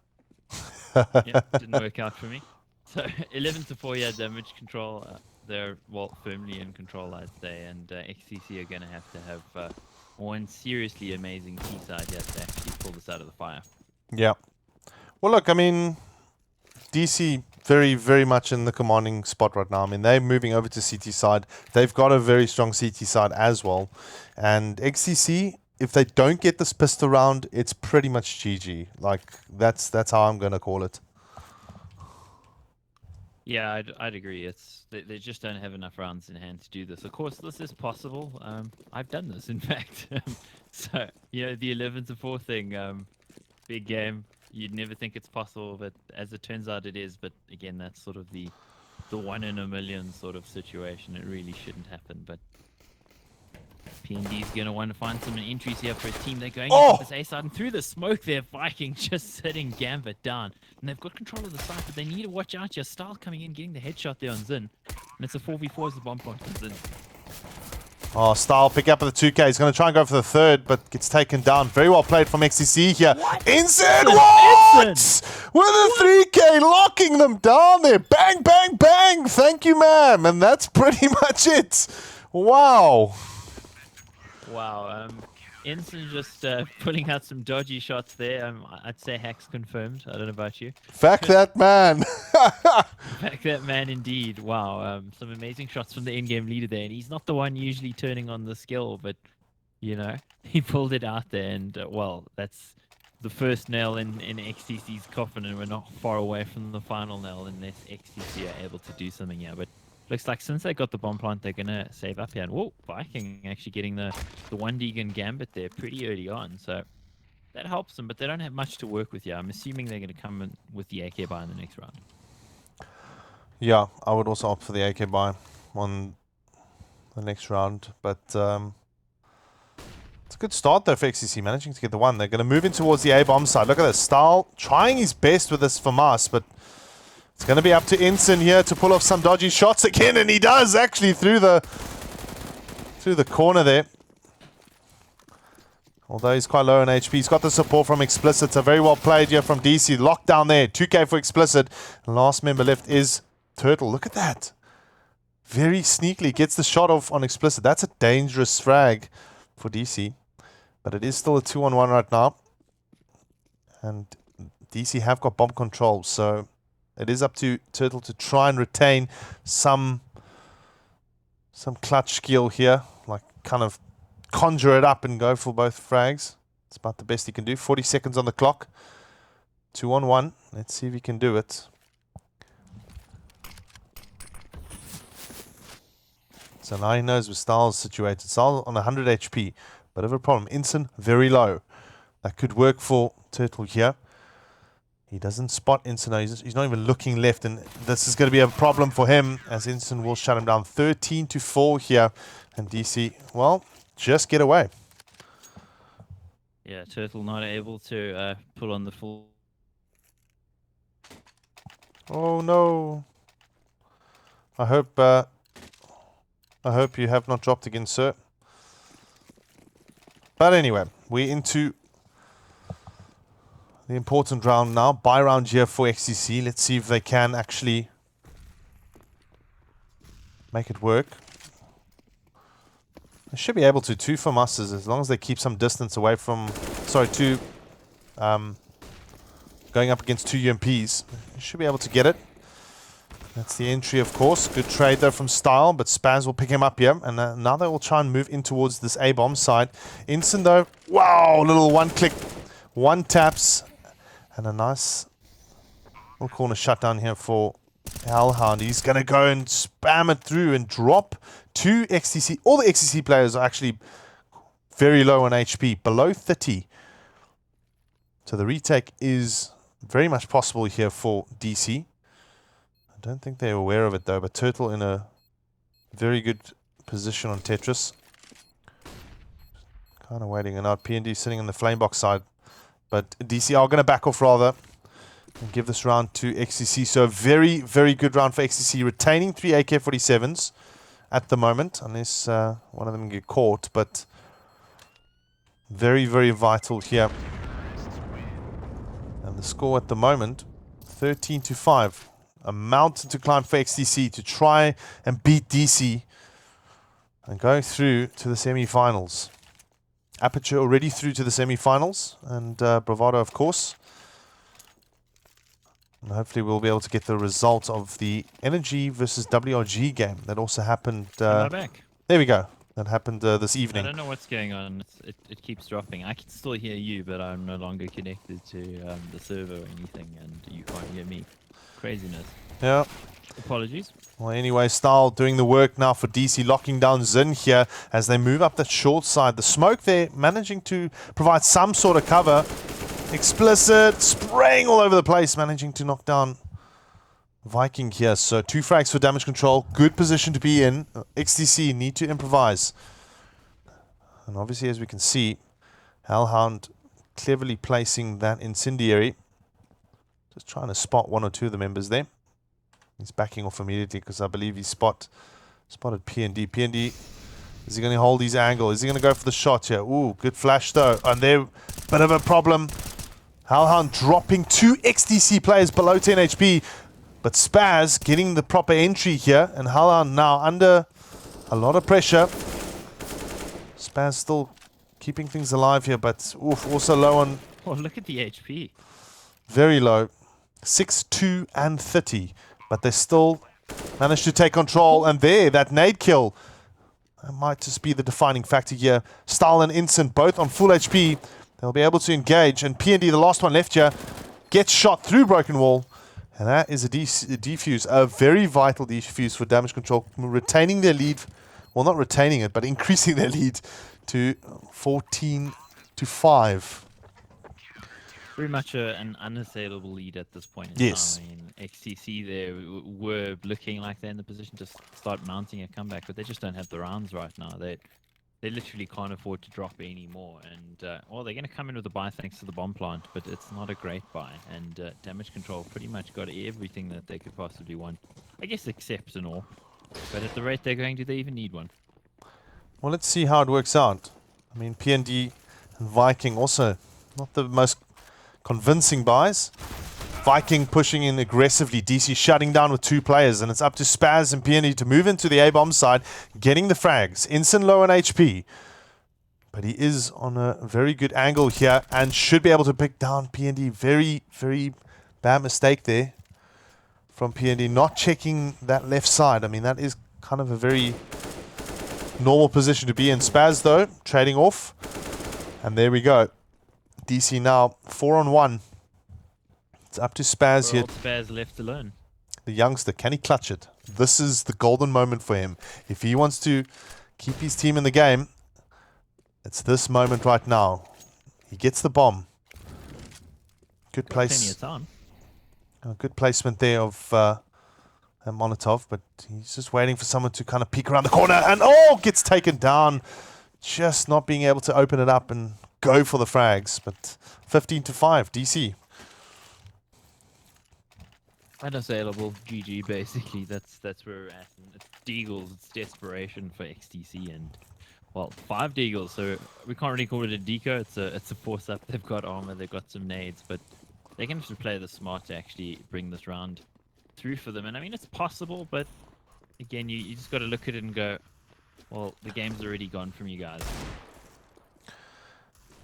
yeah, didn't work out for me. So 11-4, yeah, damage control. They're firmly in control, I'd say, and XCC are going to have one seriously amazing T side yet to actually pull this out of the fire. Yeah. Well, look, I mean, DC very, very much in the commanding spot right now. I mean, they're moving over to CT side. They've got a very strong CT side as well. And XCC, if they don't get this pistol round, it's pretty much GG. Like, that's how I'm going to call it. Yeah, I'd agree. They just don't have enough rounds in hand to do this. Of course, this is possible. I've done this, in fact. So, you know, the 11-4 thing, big game. You'd never think it's possible, but as it turns out, it is. But again, that's sort of the 1 in a million sort of situation. It really shouldn't happen, but PND's going to want to find some entries here for his team. They're going into this A side, and through the smoke there, Viking just sitting Gambit down. And they've got control of the side, but they need to watch out here. Style coming in, getting the headshot there on Zin. And it's a 4v4 as the bomb point comes in. Oh, Style pick up at the 2K. He's going to try and go for the 3rd, but gets taken down. Very well played from XCC here. Inside, what? With a 3K, locking them down there. Bang, bang, bang. Thank you, ma'am. And that's pretty much it. Wow. Wow. Ensign just pulling out some dodgy shots there. I'd say hacks confirmed. I don't know about you. Fact that man. Fact that man indeed. Wow. Some amazing shots from the in-game leader there. And he's not the one usually turning on the skill, but, you know, he pulled it out there. And, well, that's the first nail in XTC's coffin. And we're not far away from the final nail unless XTC are able to do something here. But looks like since they got the bomb plant, they're going to save up here. And, whoa, Viking actually getting the 1 Deegan Gambit there pretty early on. So that helps them, but they don't have much to work with here. I'm assuming they're going to come in with the AK buy in the next round. Yeah, I would also opt for the AK buy on the next round. But it's a good start, though, for XCC, managing to get the one. They're going to move in towards the A-bomb side. Look at this. Stahl trying his best with this FAMAS, but it's going to be up to Ensign here to pull off some dodgy shots again, and he does actually through the corner there. Although he's quite low on HP, he's got the support from Explicit. So very well played here from DC. Locked down there. 2K for Explicit. Last member left is Turtle. Look at that. Very sneakily gets the shot off on Explicit. That's a dangerous frag for DC. But it is still a 2-on-1 right now. And DC have got bomb control. So it is up to Turtle to try and retain some clutch skill here. Like kind of conjure it up and go for both frags. It's about the best he can do. 40 seconds on the clock. 2-on-1. Let's see if he can do it. So now he knows where Stahl's situated. Stahl on 100 HP. Bit of a problem. Ensign very low. That could work for Turtle here. He doesn't spot Ensign. He's not even looking left. And this is going to be a problem for him as Ensign will shut him down. 13-4 here. And DC, well, just get away. Yeah, Turtle not able to pull on the full. Oh no. I hope you have not dropped again, sir. But anyway, we're into the important round now. Buy round here for XCC. Let's see if they can actually make it work. They should be able to. 2 from us, as long as they keep some distance away from... Sorry, 2... going up against 2 UMPs. They should be able to get it. That's the entry, of course. Good trade, though, from Style, but Spaz will pick him up here. And now they will try and move in towards this A-bomb side. Ensign, though, wow, little one-click, 1 taps, and a nice little corner shutdown here for Hellhound. He's going to go and spam it through and drop 2 XTC. All the XTC players are actually very low on HP, below 30. So the retake is very much possible here for DC. I don't think they're aware of it though, but Turtle in a very good position on Tetris. Kind of waiting and out. PND sitting on the flame box side. But DC are going to back off rather and give this round to XCC. So a very, very good round for XCC. Retaining 3 AK-47s at the moment, unless one of them get caught. But very, very vital here. And the score at the moment, 13-5. A mountain to climb for XTC to try and beat DC and go through to the semi-finals. Aperture already through to the semi-finals, and Bravado, of course. And hopefully we'll be able to get the result of the Energy versus WRG game that also happened. Am I back? There we go. That happened this evening. I don't know what's going on. It keeps dropping. I can still hear you, but I'm no longer connected to the server or anything, and you can't hear me. Craziness. Yeah. Apologies. Well, anyway, Style doing the work now for DC, locking down Zin here as they move up that short side. The smoke there, managing to provide some sort of cover. Explicit, spraying all over the place, managing to knock down Viking here. So 2 frags for damage control. Good position to be in. XTC need to improvise. And obviously, as we can see, Hellhound cleverly placing that incendiary. Just trying to spot 1 or 2 of the members there. He's backing off immediately because I believe he spotted PND. PND, is he going to hold his angle? Is he going to go for the shot here? Ooh, good flash though. And there, bit of a problem. Hellhound dropping 2 XTC players below 10 HP. But Spaz getting the proper entry here. And Hellhound now under a lot of pressure. Spaz still keeping things alive here, but oof, also low on, Oh, look at the HP. very low. 6, 2, and 30. But they still managed to take control. And there, that nade kill. That might just be the defining factor here. Stahl and Instant both on full HP. They'll be able to engage. And P&D, the last one left here, gets shot through Broken Wall. And that is a defuse. A very vital defuse for Damage Control. Retaining their lead. Well, not retaining it, but increasing their lead to 14-5. Pretty much an unassailable lead at this point in Yes. time. I mean, XTC there were looking like they're in the position to start mounting a comeback, but they just don't have the rounds right now. They literally can't afford to drop any more. And, well, they're going to come in with a buy thanks to the bomb plant, but it's not a great buy. And Damage Control pretty much got everything that they could possibly want. I guess except an ore. But at the rate they're going, do they even need one? Well, let's see how it works out. I mean, PND and Viking also not the most convincing buys. Viking pushing in aggressively. DC shutting down with 2 players, and it's up to Spaz and PND to move into the A-bomb side, getting the frags. Ensign low on HP, but he is on a very good angle here and should be able to pick down PND. Very, very bad mistake there from PND, not checking that left side. I mean, that is kind of a very normal position to be in. Spaz, though, trading off. And there we go. DC now 4-on-1. It's up to Spaz here. Spaz left alone. The youngster, can he clutch it? This is the golden moment for him. If he wants to keep his team in the game, it's this moment right now. He gets the bomb. Good place. Good placement there of Molotov, but he's just waiting for someone to kind of peek around the corner, and oh, gets taken down. Just not being able to open it up and go for the frags. But 15-5, DC. Unassailable, GG basically. That's where we're at. And it's Deagles, it's desperation for XTC, and well, 5 Deagles, so we can't really call it a deco. It's a force up. They've got armor, they've got some nades, but they're going to have to play the smart to actually bring this round through for them. And I mean, it's possible, but again, you just got to look at it and go, well, the game's already gone from you guys.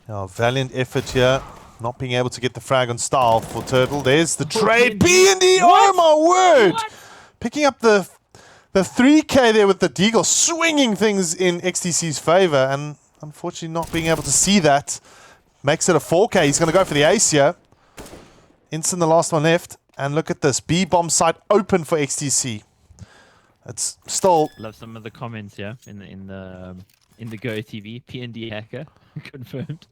Oh, valiant effort here. Not being able to get the frag on style for Turtle. There's the trade. B&D. Oh my word! What? Picking up the 3K there with the Deagle, swinging things in XTC's favor, and unfortunately not being able to see that. Makes it a 4K. He's going to go for the ace here. Instant the last one left. And look at this. B-bomb site open for XTC. It's still... Love some of the comments here in the Go TV. P&D hacker. Confirmed.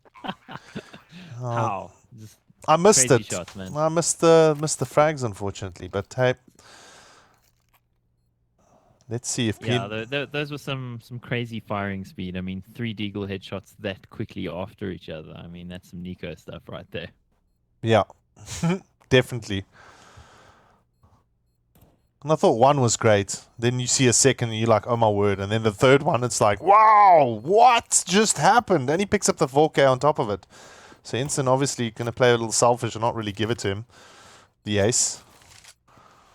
How? Just I missed it. Shots, man. I missed the frags, unfortunately. But hey, let's see if those were some crazy firing speed. I mean, 3 Deagle headshots that quickly after each other. I mean, that's some Nico stuff right there. Yeah, definitely. And I thought 1 was great. Then you see a second and you're like, oh my word. And then the 3rd one, it's like, wow, what just happened? And he picks up the 4K on top of it. So Instant obviously going to play a little selfish and not really give it to him. The ace.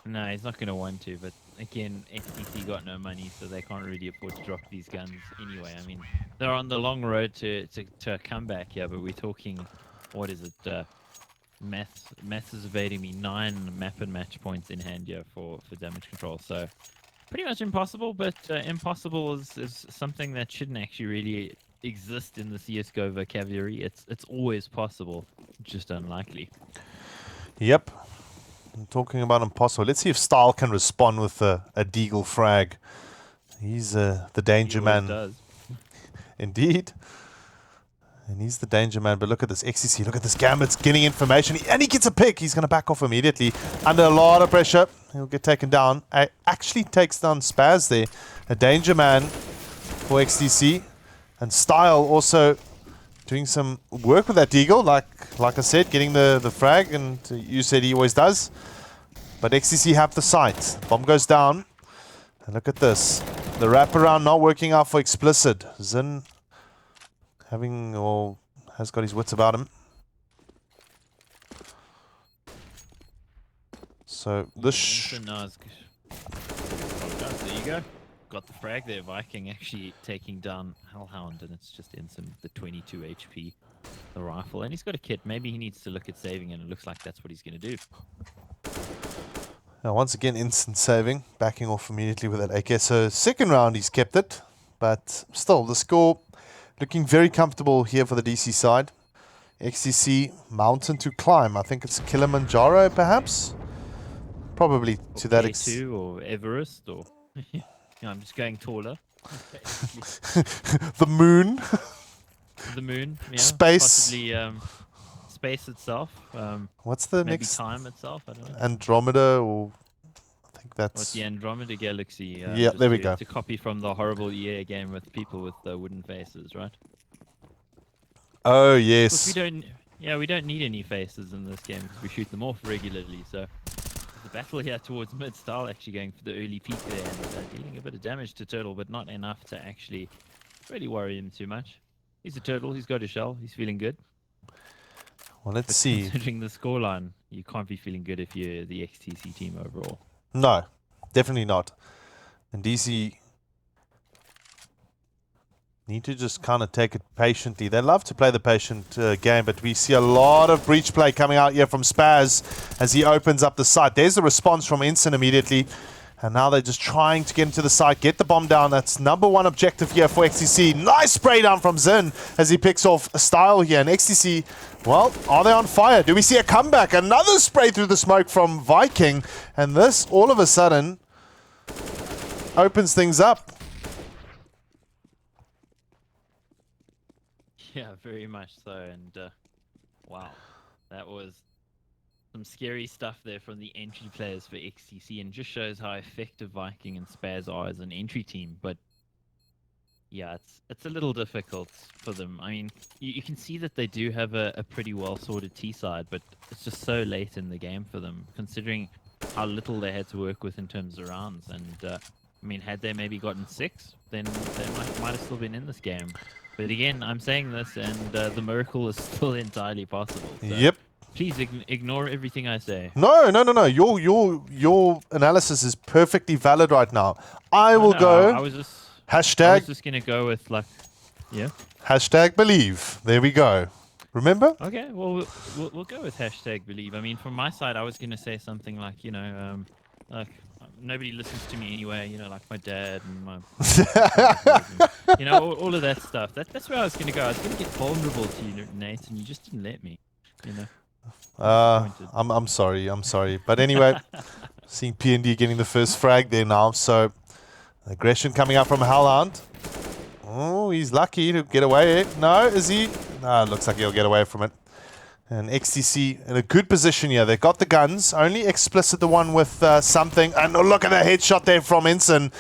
No, he's not going to want to. But again, XTC got no money, so they can't really afford to drop these guns anyway. I mean, they're on the long road to a comeback here, but we're talking, what is it? Math is evading me. 9 map and match points in hand here for Damage Control. So pretty much impossible, but impossible is something that shouldn't actually really exist in the CSGO vocabulary. It's always possible, just unlikely. Yep. I'm talking about impossible. Let's see if Style can respond with a Deagle frag. He's the danger man. Does. Indeed. And he's the danger man, but look at this XCC, look at this Gambit's getting information, and he gets a pick. He's going to back off immediately. Under a lot of pressure, he'll get taken down. Actually takes down Spaz there. A danger man for XTC. And Style also doing some work with that Deagle, like I said, getting the frag, and you said he always does. But XTC have the sight. Bomb goes down. And look at this. The wraparound not working out for Explicit. Zin has got his wits about him. So this there you go. got the frag there. Viking actually taking down Hellhound, and it's just Ensign with the 22 HP, the rifle. And he's got a kit. Maybe he needs to look at saving, and it looks like that's what he's going to do. Now, once again, instant saving, backing off immediately with that AK. So, second round, he's kept it. But still, the score looking very comfortable here for the DC side. XTC, mountain to climb. I think it's Kilimanjaro, perhaps? Probably Or to that K2 or Everest, or I'm just going taller. The moon. The moon, yeah. Space. Possibly space itself. What's the Maybe next? time itself. I don't know. Andromeda, or I think What's that's. the Andromeda Galaxy? Yeah, just there we to- go. To copy from the horrible EA game with people with wooden faces, right? Oh, But we yes. don't. Yeah, we don't need any faces in this game because we shoot them off regularly. So the battle here towards mid, Style actually going for the early peak there and dealing a bit of damage to Turtle, but not enough to actually really worry him too much. He's a Turtle. He's got a shell. He's feeling good. Well, let's But see. considering the scoreline, you can't be feeling good if you're the XTC team overall. No, definitely not. And DC need to just kind of take it patiently. They love to play the patient game, but we see a lot of breach play coming out here from Spaz as he opens up the site. There's the response from Ensign immediately. And now they're just trying to get into the site, get the bomb down. That's number one objective here for XTC. Nice spray down from Zin as he picks off a Style here. And XTC, well, are they on fire? Do we see a comeback? Another spray through the smoke from Viking. And this, all of a sudden, opens things up. Yeah, very much so. And wow, that was some scary stuff there from the entry players for XTC, and just shows how effective Viking and Spaz are as an entry team. But yeah, it's a little difficult for them. I mean, you can see that they do have a pretty well sorted T side, but it's just so late in the game for them, considering how little they had to work with in terms of rounds. And I mean, had they maybe gotten 6, then they might have still been in this game. But again, I'm saying this, and the miracle is still entirely possible. So Yep. please ignore everything I say. No. Your analysis is perfectly valid right now. I will No, go. I was Hashtag just gonna go with like, yeah. hashtag believe. There we go. Remember? Okay, well we'll go with hashtag believe. I mean, from my side, I was gonna say something like, like nobody listens to me anyway. Like my dad and my, all of that stuff. That's where I was gonna go. I was gonna get vulnerable to you, Nate, and you just didn't let me. Disappointed. I'm sorry. But anyway, seeing P&D getting the first frag there now. So aggression coming up from Hellhound. Oh, he's lucky to get away. No, is he? No, it looks like he'll get away from it. And XTC in a good position here. They got the guns. Only Explicit the one with something. And look at the headshot there from Ensign.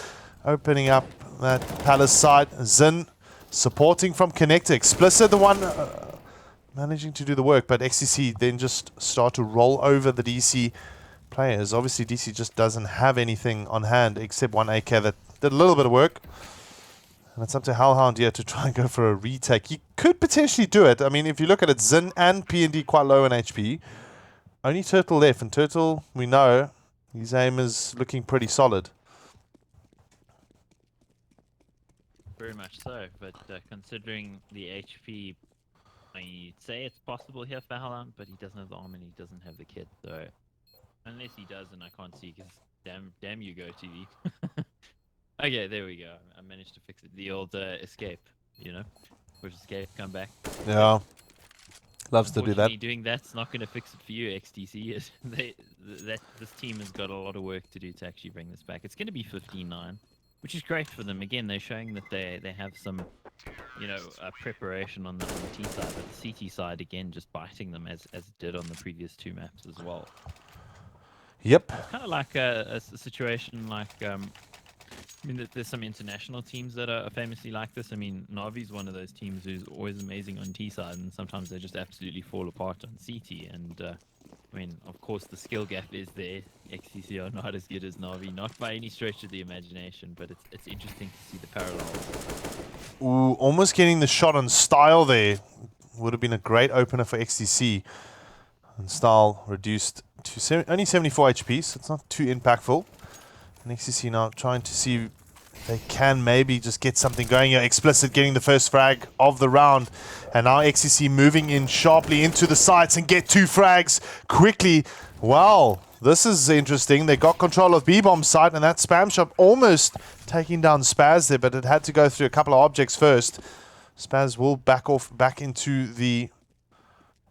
Opening up that Palace side. Zin supporting from Connector. Explicit the one managing to do the work. But XTC then just start to roll over the DC players. Obviously, DC just doesn't have anything on hand except one AK that did a little bit of work. And it's up to Hellhound here to try and go for a retake. He could potentially do it. I mean, if you look at it, Zin and P&D quite low in HP. Only Turtle left. And Turtle, we know, his aim is looking pretty solid. Very much so, but considering the HP, I'd say it's possible here for Hellhound, but he doesn't have the arm and he doesn't have the kit. So unless he does, and I can't see, because damn you, Go TV. Okay, there we go. I managed to fix it. The old escape, push escape, come back. Yeah. Loves to do that. Unfortunately, doing that's not going to fix it for you, XTC. This team has got a lot of work to do to actually bring this back. It's going to be 15-9, which is great for them. Again, they're showing that they have some, preparation on the T side, but the CT side, again, just biting them as it did on the previous 2 maps as well. Yep. It's kind of like a situation like... I mean, there's some international teams that are famously like this. I mean, Navi's one of those teams who's always amazing on T side, and sometimes they just absolutely fall apart on CT. And I mean, of course, the skill gap is there. XTC are not as good as Navi, not by any stretch of the imagination, but it's interesting to see the parallels. Ooh, almost getting the shot on Style there. Would have been a great opener for XTC. And Style reduced to only 74 HP, so it's not too impactful. And XTC now trying to see they can maybe just get something going here. Explicit getting the first frag of the round. And now XCC moving in sharply into the sites and get 2 frags quickly. Wow, this is interesting. They got control of B-Bomb's site, and that Spam Shop almost taking down Spaz there, but it had to go through a couple of objects first. Spaz will back off back into the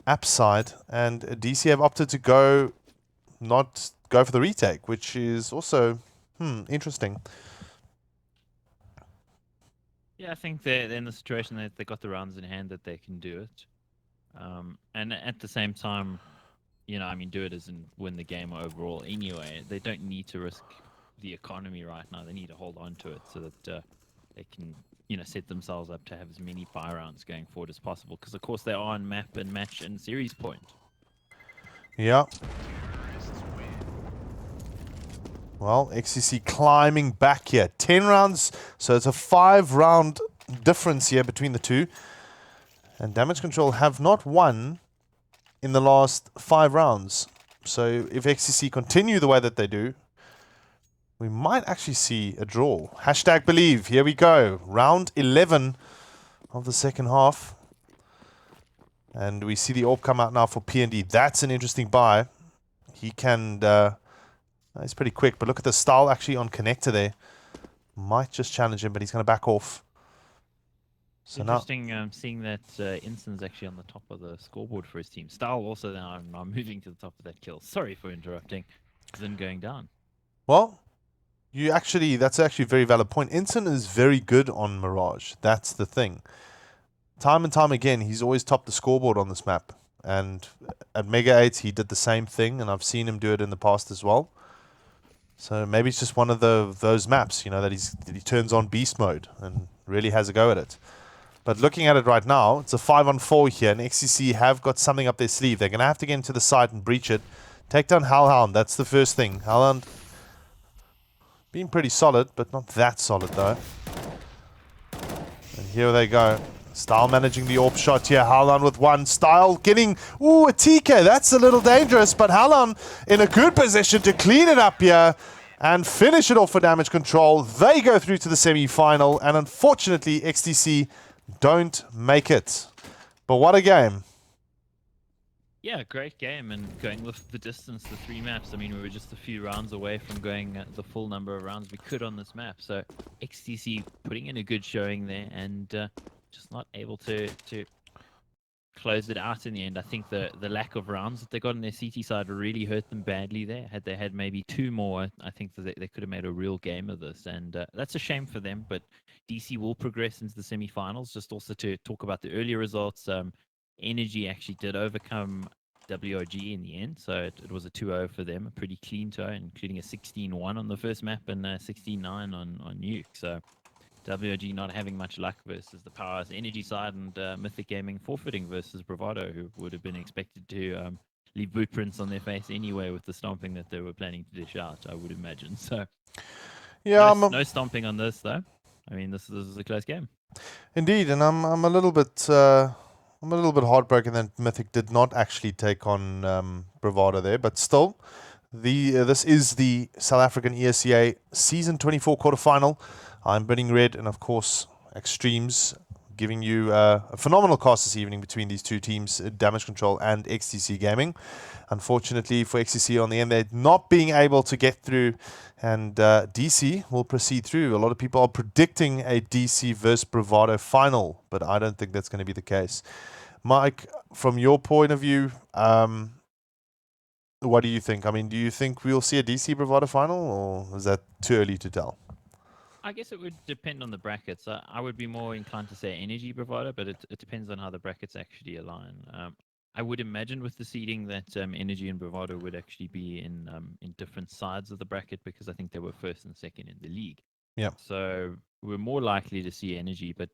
app side, and DC have opted to not go for the retake, which is also interesting. Yeah, I think they're in the situation that they got the rounds in hand that they can do it. And at the same time, you know, I mean, do it as in win the game overall anyway. They don't need to risk the economy right now. They need to hold on to it so that they can, you know, set themselves up to have as many buy rounds going forward as possible. Because, of course, they are on map and match and series point. Yeah. Well, XCC climbing back here. 10 rounds, so it's a 5-round difference here between the two. And Damage Control have not won in the last 5 rounds. So if XCC continue the way that they do, we might actually see a draw. Hashtag believe. Here we go. Round 11 of the second half. And we see the AWP come out now for P&D. That's an interesting buy. He can... he's pretty quick, but look at the style actually on connector there. Might just challenge him, but he's going to back off. So interesting seeing that Inson's actually on the top of the scoreboard for his team. Style also now moving to the top of that kill. Sorry for interrupting. Zin going down. Well, that's actually a very valid point. Inson is very good on Mirage. That's the thing. Time and time again, he's always topped the scoreboard on this map. And at Mega 8, he did the same thing, and I've seen him do it in the past as well. So maybe it's just one of those maps, you know, that he turns on beast mode and really has a go at it. But looking at it right now, it's a 5-on-4 here, and XCC have got something up their sleeve. They're going to have to get into the site and breach it. Take down Hellhound, that's the first thing. Hellhound being pretty solid, but not that solid though. And here they go. Style managing the AWP shot here. Howlon with one. Style getting, a TK. That's a little dangerous, but Howlon in a good position to clean it up here and finish it off for Damage Control. They go through to the semi-final, and unfortunately, XTC don't make it. But what a game. Yeah, great game, and going the distance, the 3 maps. I mean, we were just a few rounds away from going the full number of rounds we could on this map. So XTC putting in a good showing there, and just not able to close it out in the end. I think the lack of rounds that they got on their CT side really hurt them badly there. Had they had maybe 2 more, I think that they could have made a real game of this, and that's a shame for them. But DC will progress into the semi-finals. Just also to talk about the earlier results, Energy actually did overcome WRG in the end, so it was a 2-0 for them, a pretty clean 2-0, including a 16-1 on the first map and a 16-9 on Nuke. So WRG not having much luck versus the Powers Energy side, and Mythic Gaming forfeiting versus Bravado, who would have been expected to leave boot prints on their face anyway with the stomping that they were planning to dish out, I would imagine. So yeah, no stomping on this though. I mean, this is a close game. Indeed, and I'm a little bit heartbroken that Mythic did not actually take on Bravado there, but still, this is the South African ESEA Season 24 quarterfinal. I'm Burning Red, and of course, Extremes, giving you a phenomenal cast this evening between these two teams, Damage Control and XTC Gaming. Unfortunately for XTC on the end, they're not being able to get through, and DC will proceed through. A lot of people are predicting a DC versus Bravado final, but I don't think that's going to be the case. Mike, from your point of view, what do you think? I mean, do you think we'll see a DC Bravado final, or is that too early to tell? I guess it would depend on the brackets. I would be more inclined to say Energy Bravado, but it depends on how the brackets actually align. I would imagine with the seeding that Energy and Bravado would actually be in different sides of the bracket, because I think they were first and second in the league. Yeah. So we're more likely to see Energy, but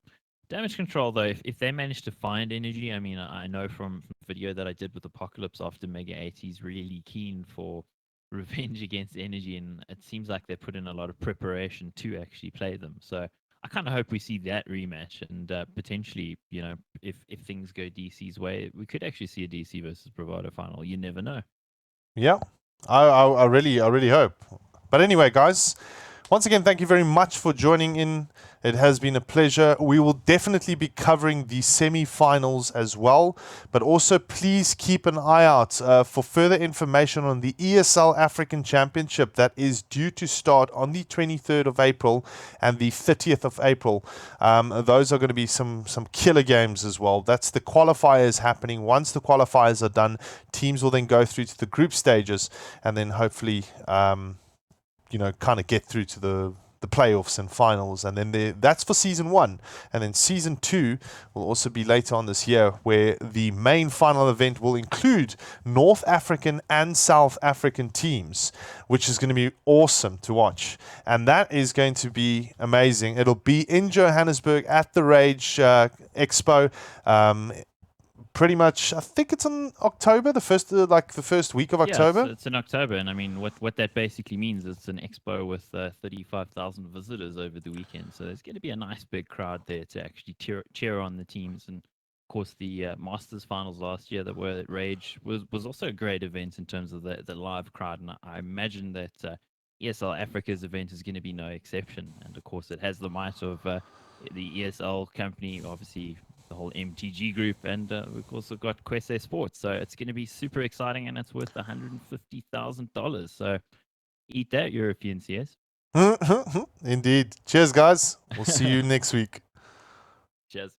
Damage Control, though, if they manage to find Energy, I mean, I know from video that I did with Apocalypse after Mega 8, he's really keen for revenge against Energy, and it seems like they put in a lot of preparation to actually play them. So I kind of hope we see that rematch, and potentially, you know, if things go DC's way, we could actually see a DC versus Bravado final. You never know. Yeah, I really hope. But anyway, guys, Once again, thank you very much for joining in. It has been a pleasure. We will definitely be covering the semi-finals as well, but also please keep an eye out for further information on the ESL African Championship that is due to start on the 23rd of April and the 30th of April. Those are going to be some killer games as well. That's the qualifiers happening. Once the qualifiers are done, teams will then go through to the group stages and then hopefully kind of get through to the playoffs and finals, and then that's for season 1, and then season 2 will also be later on this year, where the main final event will include North African and South African teams, which is going to be awesome to watch, and that is going to be amazing. It'll be in Johannesburg at the Rage Expo. Pretty much, I think it's in October, the first week of October. Yeah, it's in October, and I mean, what that basically means is it's an expo with 35,000 visitors over the weekend. So there's going to be a nice big crowd there to actually cheer on the teams. And of course, the Masters finals last year that were at Rage was also a great event in terms of the live crowd. And I imagine that ESL Africa's event is going to be no exception. And of course, it has the might of the ESL company, obviously the whole MTG group, and we've also got Kwese Sports. So it's going to be super exciting, and it's worth $150,000. So eat that, European CS. Indeed. Cheers, guys. We'll see you next week. Cheers.